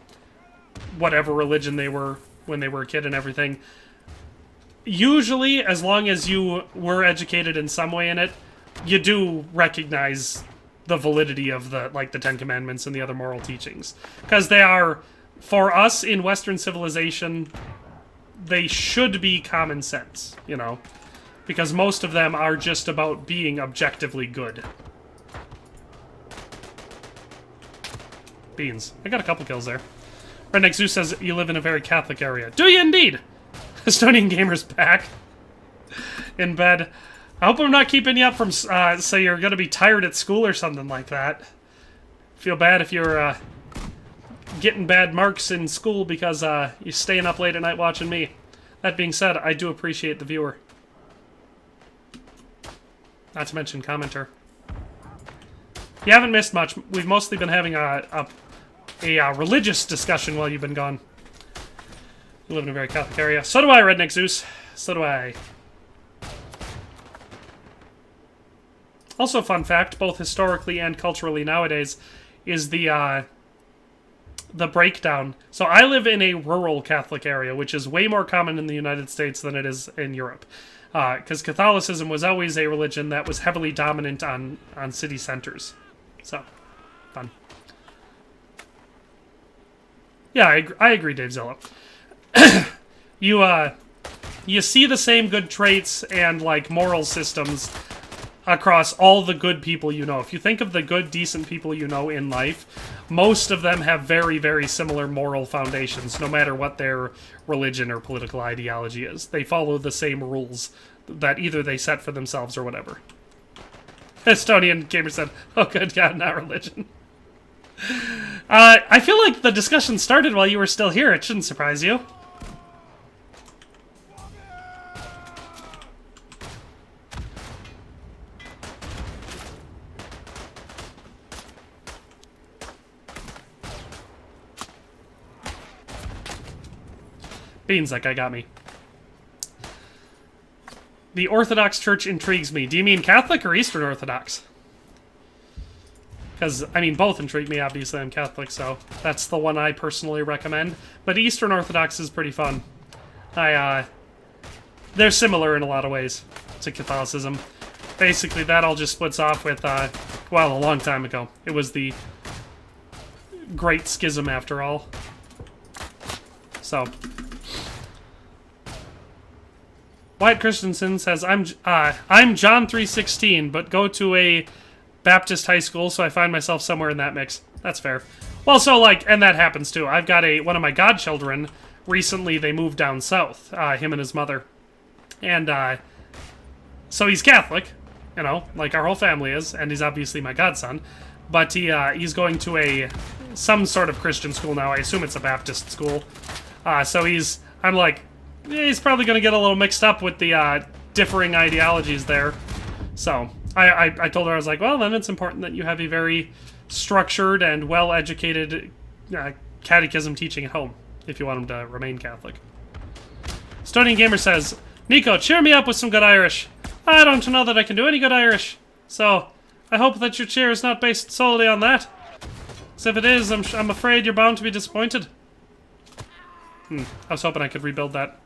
whatever religion they were when they were a kid and everything, usually, as long as you were educated in some way in it, you do recognize the validity of the Ten Commandments and the other moral teachings. Because they are, for us in Western civilization, they should be common sense, you know? Because most of them are just about being objectively good. Beans. I got a couple kills there. Redneck Zeus says, you live in a very Catholic area. Do you indeed? Estonian Gamer's back. In bed. I hope I'm not keeping you up from, so you're gonna be tired at school or something like that. Feel bad if you're, getting bad marks in school because, you're staying up late at night watching me. That being said, I do appreciate the viewer. Not to mention commenter. You haven't missed much. We've mostly been having a religious discussion while you've been gone. You live in a very Catholic area. So do I, Redneck Zeus. So do I. Also, fun fact, both historically and culturally nowadays, is the breakdown. So I live in a rural Catholic area, which is way more common in the United States than it is in Europe. Because Catholicism was always a religion that was heavily dominant on city centers. So, fun. Yeah, I agree, Dave Zillow. You see the same good traits and, like, moral systems across all the good people you know. If you think of the good, decent people you know in life, most of them have very, very similar moral foundations, no matter what their religion or political ideology is. They follow the same rules that either they set for themselves or whatever. Estonian Gamer said, oh good God, not religion. I feel like the discussion started while you were still here. It shouldn't surprise you. Beans, that guy got me. The Orthodox Church intrigues me. Do you mean Catholic or Eastern Orthodox? Because, I mean, both intrigue me. Obviously, I'm Catholic, so that's the one I personally recommend. But Eastern Orthodox is pretty fun. They're similar in a lot of ways to Catholicism. Basically, that all just splits off with, well, a long time ago. It was the Great Schism, after all. So... Wyatt Christensen says, I'm John 3:16, but go to a Baptist high school, so I find myself somewhere in that mix. That's fair. Well, so, like, and that happens, too. I've got one of my godchildren, recently they moved down south, him and his mother. And, so he's Catholic, you know, like our whole family is, and he's obviously my godson. But he's going to some sort of Christian school now. I assume it's a Baptist school. So I'm like... he's probably going to get a little mixed up with the differing ideologies there. So, I told her, I was like, well, then it's important that you have a very structured and well-educated catechism teaching at home, if you want him to remain Catholic. Estonian Gamer says, Nico, cheer me up with some good Irish. I don't know that I can do any good Irish, so I hope that your cheer is not based solely on that. Because if it is, I'm afraid you're bound to be disappointed. I was hoping I could rebuild that.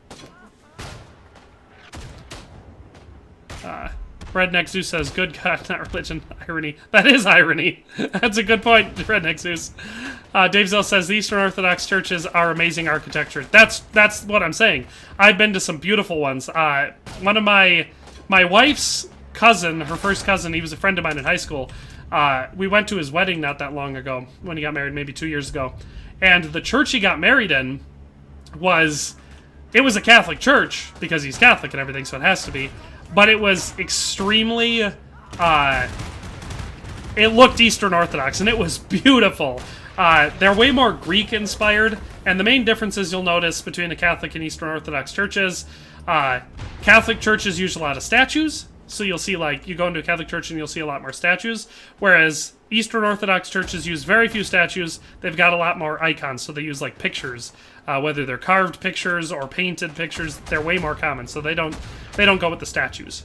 Redneck Zeus says, good God, not religion. Irony. That is irony. That's a good point, Redneck Zeus. Dave Zell says, the Eastern Orthodox churches are amazing architecture. That's what I'm saying. I've been to some beautiful ones. One of my wife's cousin, her first cousin, he was a friend of mine in high school. We went to his wedding not that long ago, when he got married, maybe 2 years ago. And the church he got married in was a Catholic church, because he's Catholic and everything, so it has to be. But it was extremely, it looked Eastern Orthodox, and it was beautiful. They're way more Greek-inspired, and the main differences you'll notice between the Catholic and Eastern Orthodox churches, Catholic churches use a lot of statues, so you'll see, like, you go into a Catholic church and you'll see a lot more statues, whereas Eastern Orthodox churches use very few statues. They've got a lot more icons, so they use, like, pictures. Whether they're carved pictures or painted pictures, they're way more common, so they don't go with the statues.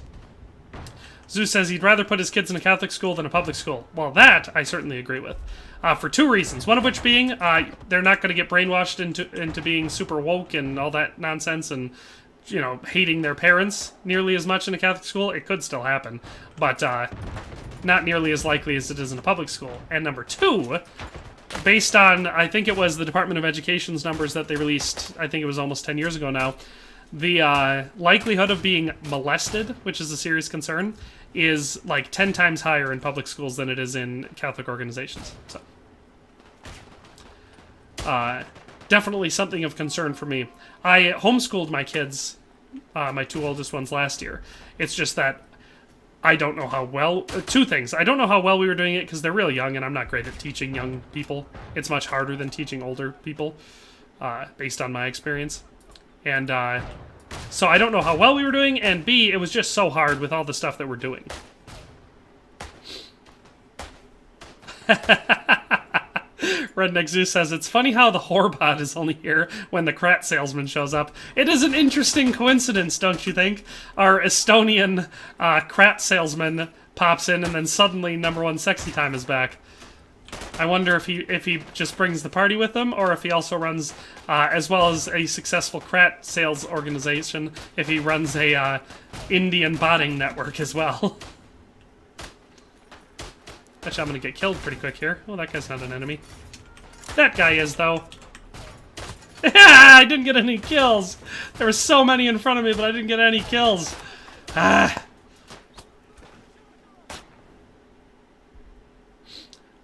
Zeus says he'd rather put his kids in a Catholic school than a public school. Well, that I certainly agree with. For two reasons. One of which being, they're not going to get brainwashed into being super woke and all that nonsense and, you know, hating their parents nearly as much in a Catholic school. It could still happen, but not nearly as likely as it is in a public school. And number two, based on, I think it was the Department of Education's numbers that they released, I think it was almost 10 years ago now, the likelihood of being molested, which is a serious concern, is like 10 times higher in public schools than it is in Catholic organizations. So, Definitely something of concern for me. I homeschooled my kids, my 2 oldest ones, last year. It's just that I don't know how well... two things. I don't know how well we were doing it because they're really young, and I'm not great at teaching young people. It's much harder than teaching older people, based on my experience. And so I don't know how well we were doing, and B, it was just so hard with all the stuff that we're doing. Redneck Zeus says, it's funny how the whorebot is only here when the Krat salesman shows up. It is an interesting coincidence, don't you think? Our Estonian Krat salesman pops in, and then suddenly #1 Sexy Time is back. I wonder if he just brings the party with him, or if he also runs, as well as a successful Krat sales organization, if he runs a Indian botting network as well. Actually, I'm gonna get killed pretty quick here. Oh, that guy's not an enemy. That guy is, though. I didn't get any kills. There were so many in front of me, but I didn't get any kills. Well,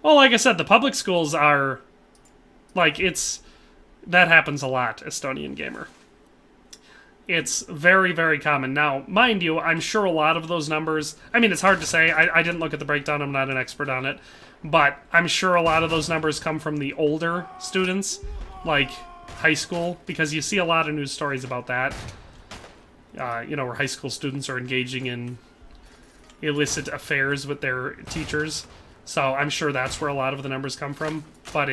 like I said, the public schools are... like, that happens a lot, Estonian Gamer. It's very, very common. Now, mind you, I'm sure a lot of those numbers... I mean, it's hard to say. I didn't look at the breakdown. I'm not an expert on it. But I'm sure a lot of those numbers come from the older students, like high school, because you see a lot of news stories about that. You know, where high school students are engaging in illicit affairs with their teachers. So I'm sure that's where a lot of the numbers come from. But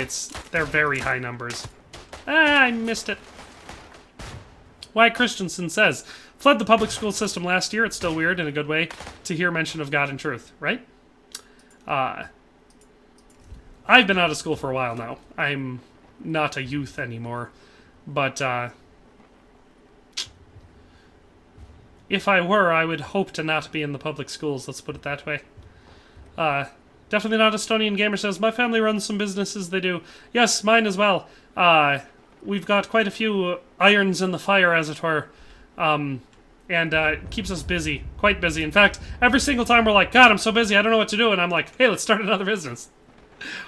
they're very high numbers. I missed it. Wyatt Christensen says, fled the public school system last year. It's still weird, in a good way, to hear mention of God and truth, right? I've been out of school for a while now. I'm not a youth anymore. But, if I were, I would hope to not be in the public schools, let's put it that way. Definitely not Estonian Gamer says, my family runs some businesses, they do. Yes, mine as well. We've got quite a few irons in the fire, as it were. And it keeps us busy, quite busy. In fact, every single time we're like, God, I'm so busy, I don't know what to do. And I'm like, hey, let's start another business.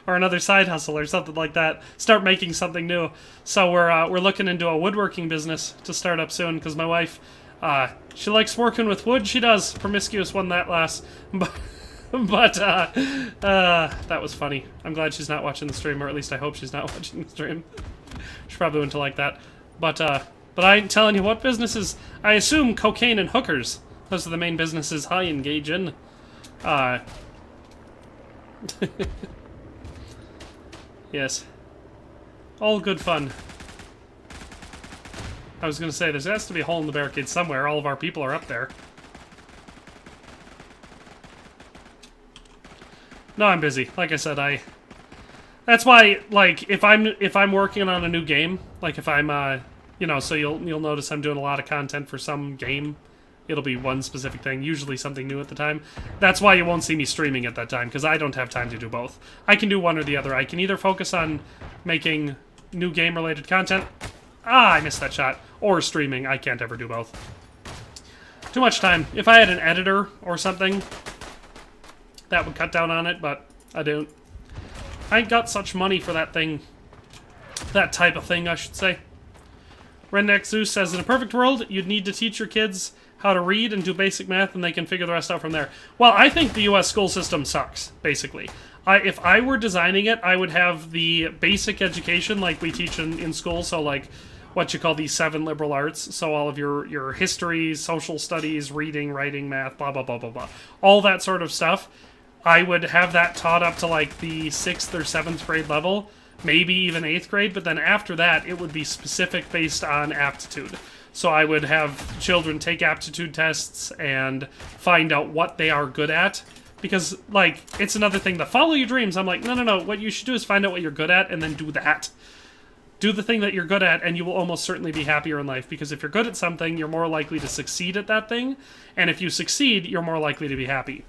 Or another side hustle or something like that. Start making something new. So we're looking into a woodworking business to start up soon, because my wife, she likes working with wood. She does. Promiscuous one that last. But that was funny. I'm glad she's not watching the stream, or at least I hope she's not watching the stream. She probably wouldn't like that. But I ain't telling you what businesses. I assume cocaine and hookers. Those are the main businesses I engage in. Yes. All good fun. I was gonna say, there has to be a hole in the barricade somewhere. All of our people are up there. No, I'm busy. Like I said, that's why, like, if I'm working on a new game, like if I'm, you know, so you'll notice I'm doing a lot of content for some game. It'll be one specific thing, usually something new at the time. That's why you won't see me streaming at that time, because I don't have time to do both. I can do one or the other. I can either focus on making new game-related content. I missed that shot. Or streaming. I can't ever do both. Too much time. If I had an editor or something, that would cut down on it, but I don't. I ain't got such money for that thing. That type of thing, I should say. Redneck Zeus says, in a perfect world, you'd need to teach your kids how to read and do basic math, and they can figure the rest out from there. Well, I think the U.S. school system sucks, basically. If I were designing it, I would have the basic education like we teach in school, so like what you call the 7 liberal arts, so all of your history, social studies, reading, writing, math, blah, blah, blah, blah, blah. All that sort of stuff. I would have that taught up to like the 6th or 7th grade level, maybe even 8th grade, but then after that, it would be specific based on aptitude. So I would have children take aptitude tests and find out what they are good at. Because, like, it's another thing to follow your dreams. I'm like, no. What you should do is find out what you're good at and then do that. Do the thing that you're good at and you will almost certainly be happier in life. Because if you're good at something, you're more likely to succeed at that thing. And if you succeed, you're more likely to be happy.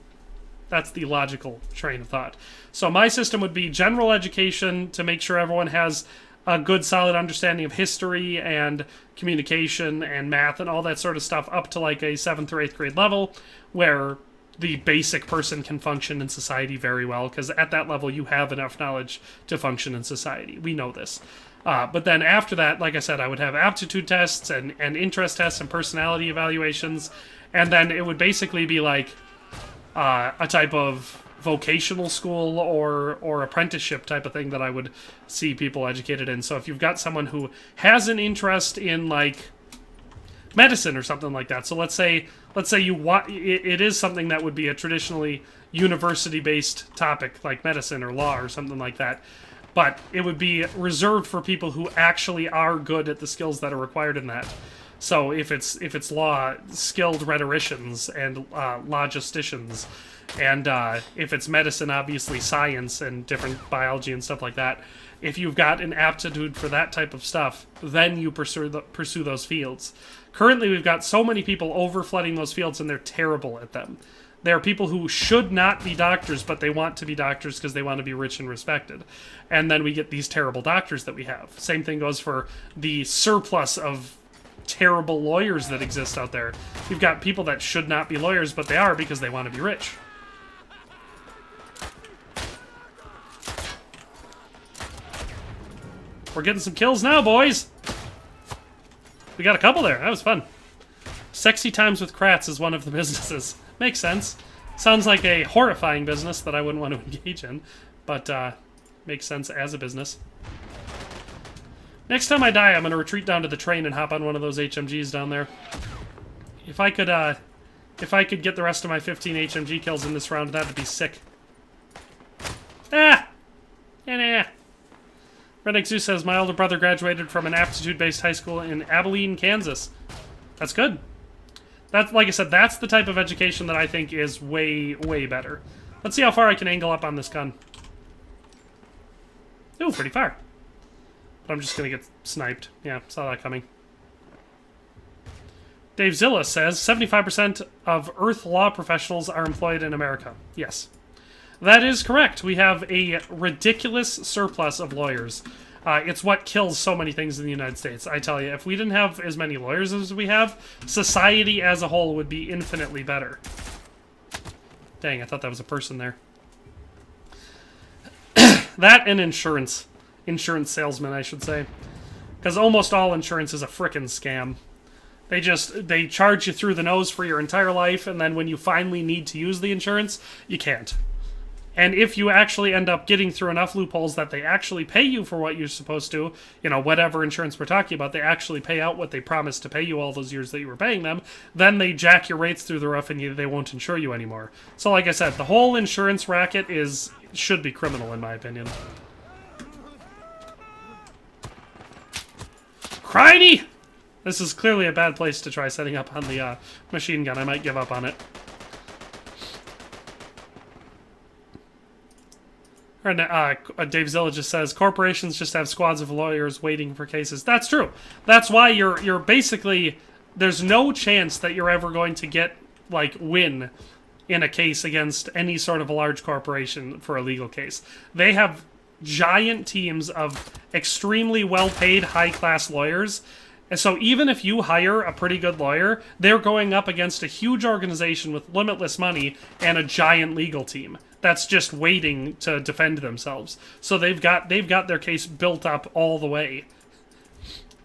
That's the logical train of thought. So my system would be general education to make sure everyone has a good, solid understanding of history and communication and math and all that sort of stuff up to like a 7th or 8th grade level, where the basic person can function in society very well, because at that level you have enough knowledge to function in society. We know this. But then after that, like I said, I would have aptitude tests and interest tests and personality evaluations, and then it would basically be like a type of vocational school or apprenticeship type of thing that I would see people educated in. So if you've got someone who has an interest in like medicine or something like that, so let's say you want it is something that would be a traditionally university-based topic like medicine or law or something like that, but it would be reserved for people who actually are good at the skills that are required in that. So if it's law, skilled rhetoricians and logisticians, and if it's medicine, obviously science and different biology and stuff like that. If you've got an aptitude for that type of stuff, then you pursue those fields. Currently, we've got so many people overflooding those fields, and they're terrible at them. There are people who should not be doctors, but they want to be doctors because they want to be rich and respected. And then we get these terrible doctors that we have. Same thing goes for the surplus of terrible lawyers that exist out there. You've got people that should not be lawyers, but they are because they want to be rich. We're getting some kills now, boys! We got a couple there. That was fun. Sexy times with Kratz is one of the businesses. Makes sense. Sounds like a horrifying business that I wouldn't want to engage in, but makes sense as a business. Next time I die, I'm going to retreat down to the train and hop on one of those HMGs down there. If I could get the rest of my 15 HMG kills in this round, that'd be sick. Ah! Nah. Redneck Zoo says, my older brother graduated from an aptitude-based high school in Abilene, Kansas. That's good. That's, like I said, that's the type of education that I think is way, way better. Let's see how far I can angle up on this gun. Ooh, pretty far. But I'm just going to get sniped. Yeah, saw that coming. Dave Zilla says, 75% of Earth law professionals are employed in America. Yes. That is correct. We have a ridiculous surplus of lawyers. It's what kills so many things in the United States. I tell you, if we didn't have as many lawyers as we have, society as a whole would be infinitely better. Dang, I thought that was a person there. That and insurance. Insurance salesman, I should say. Because almost all insurance is a frickin' scam. They charge you through the nose for your entire life, and then when you finally need to use the insurance, you can't. And if you actually end up getting through enough loopholes that they actually pay you for what you're supposed to, you know, whatever insurance we're talking about, they actually pay out what they promised to pay you all those years that you were paying them, then they jack your rates through the roof and they won't insure you anymore. So like I said, the whole insurance racket should be criminal in my opinion. Criney! This is clearly a bad place to try setting up on the machine gun. I might give up on it. Dave Zilla just says, corporations just have squads of lawyers waiting for cases. That's true. That's why you're basically... There's no chance that you're ever going to get, like, win in a case against any sort of a large corporation for a legal case. They have giant teams of extremely well-paid, high-class lawyers. And so even if you hire a pretty good lawyer, they're going up against a huge organization with limitless money and a giant legal team that's just waiting to defend themselves. So they've got their case built up all the way.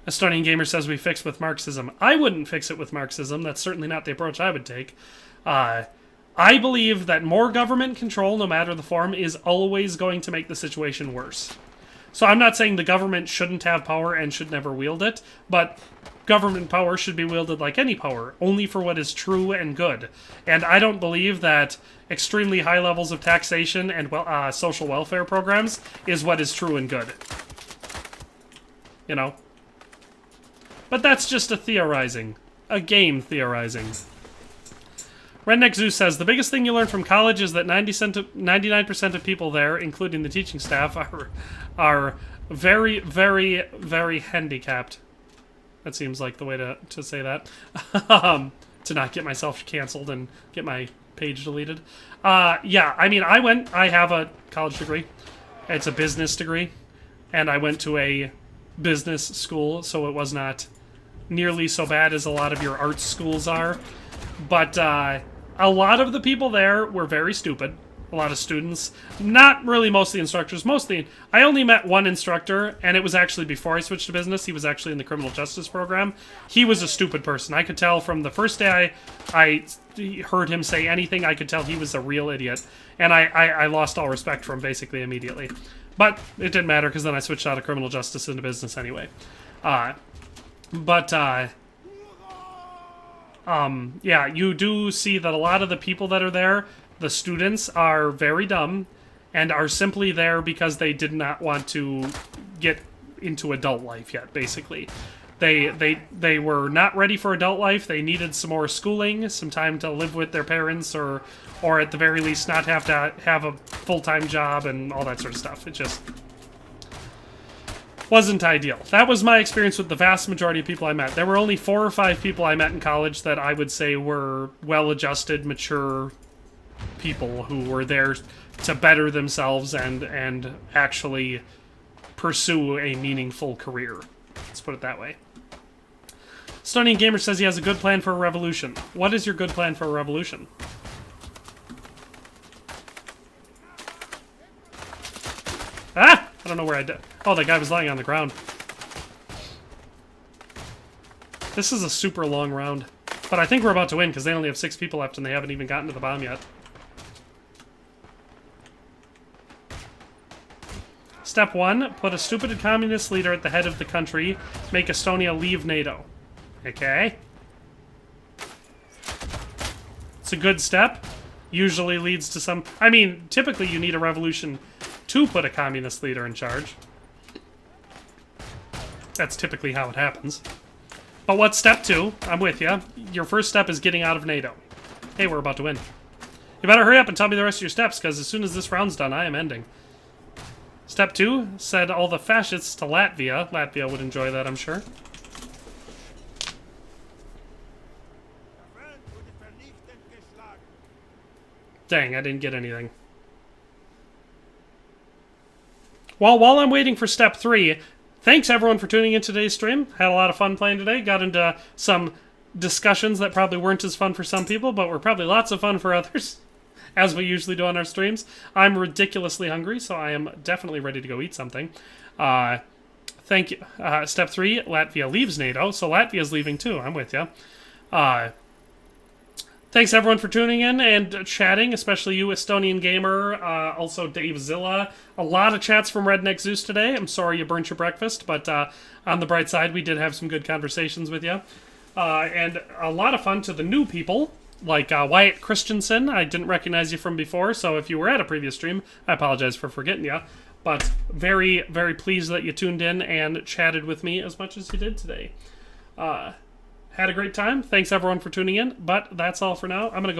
Estonian Gamer says we fix with Marxism. I wouldn't fix it with Marxism. That's certainly not the approach I would take. I believe that more government control, no matter the form, is always going to make the situation worse. So I'm not saying the government shouldn't have power and should never wield it, but government power should be wielded like any power, only for what is true and good. And I don't believe that extremely high levels of taxation and social welfare programs is what is true and good. You know? But that's just a theorizing. A game theorizing. Redneck Zoo says, the biggest thing you learn from college is that 99% of people there, including the teaching staff, are very, very, very handicapped. That seems like the way to say that. To not get myself canceled and get my page deleted. Yeah, I mean, I have a college degree. It's a business degree. And I went to a business school, so it was not nearly so bad as a lot of your arts schools are. But A lot of the people there were very stupid. A lot of students. Not really most of the instructors. Mostly, I only met one instructor, and it was actually before I switched to business. He was actually in the criminal justice program. He was a stupid person. I could tell from the first day I heard him say anything, I could tell he was a real idiot. And I lost all respect for him basically immediately. But it didn't matter, because then I switched out of criminal justice into business anyway. Yeah, you do see that a lot of the people that are there, the students, are very dumb and are simply there because they did not want to get into adult life yet, basically. They were not ready for adult life. They needed some more schooling, some time to live with their parents, or at the very least not have to have a full-time job and all that sort of stuff. It just wasn't ideal. That was my experience with the vast majority of people I met. There were only 4 or 5 people I met in college that I would say were well-adjusted, mature people who were there to better themselves and actually pursue a meaningful career. Let's put it that way. Stunning Gamer says he has a good plan for a revolution. What is your good plan for a revolution? Ah! I don't know where I did. Oh, that guy was lying on the ground. This is a super long round. But I think we're about to win because they only have 6 people left and they haven't even gotten to the bomb yet. Step 1, put a stupid communist leader at the head of the country. Make Estonia leave NATO. Okay. It's a good step. Usually leads to some... I mean, typically you need a revolution to put a communist leader in charge. That's typically how it happens. But what's step 2? I'm with you. Your first step is getting out of NATO. Hey, we're about to win. You better hurry up and tell me the rest of your steps, because as soon as this round's done, I am ending. Step 2, send all the fascists to Latvia. Latvia would enjoy that, I'm sure. Dang, I didn't get anything. Well, while I'm waiting for step 3, thanks everyone for tuning in today's stream. Had a lot of fun playing today. Got into some discussions that probably weren't as fun for some people, but were probably lots of fun for others. As we usually do on our streams. I'm ridiculously hungry, so I am definitely ready to go eat something. Thank you. Step 3, Latvia leaves NATO, so Latvia's leaving too. I'm with you. Thanks everyone for tuning in and chatting, especially you, Estonian Gamer, also Dave Zilla. A lot of chats from Redneck Zeus today. I'm sorry you burnt your breakfast, but on the bright side, we did have some good conversations with you. And a lot of fun to the new people. Like Wyatt Christensen, I didn't recognize you from before, so if you were at a previous stream, I apologize for forgetting you. But very, very pleased that you tuned in and chatted with me as much as you did today. Had a great time. Thanks everyone for tuning in, but that's all for now. I'm going to go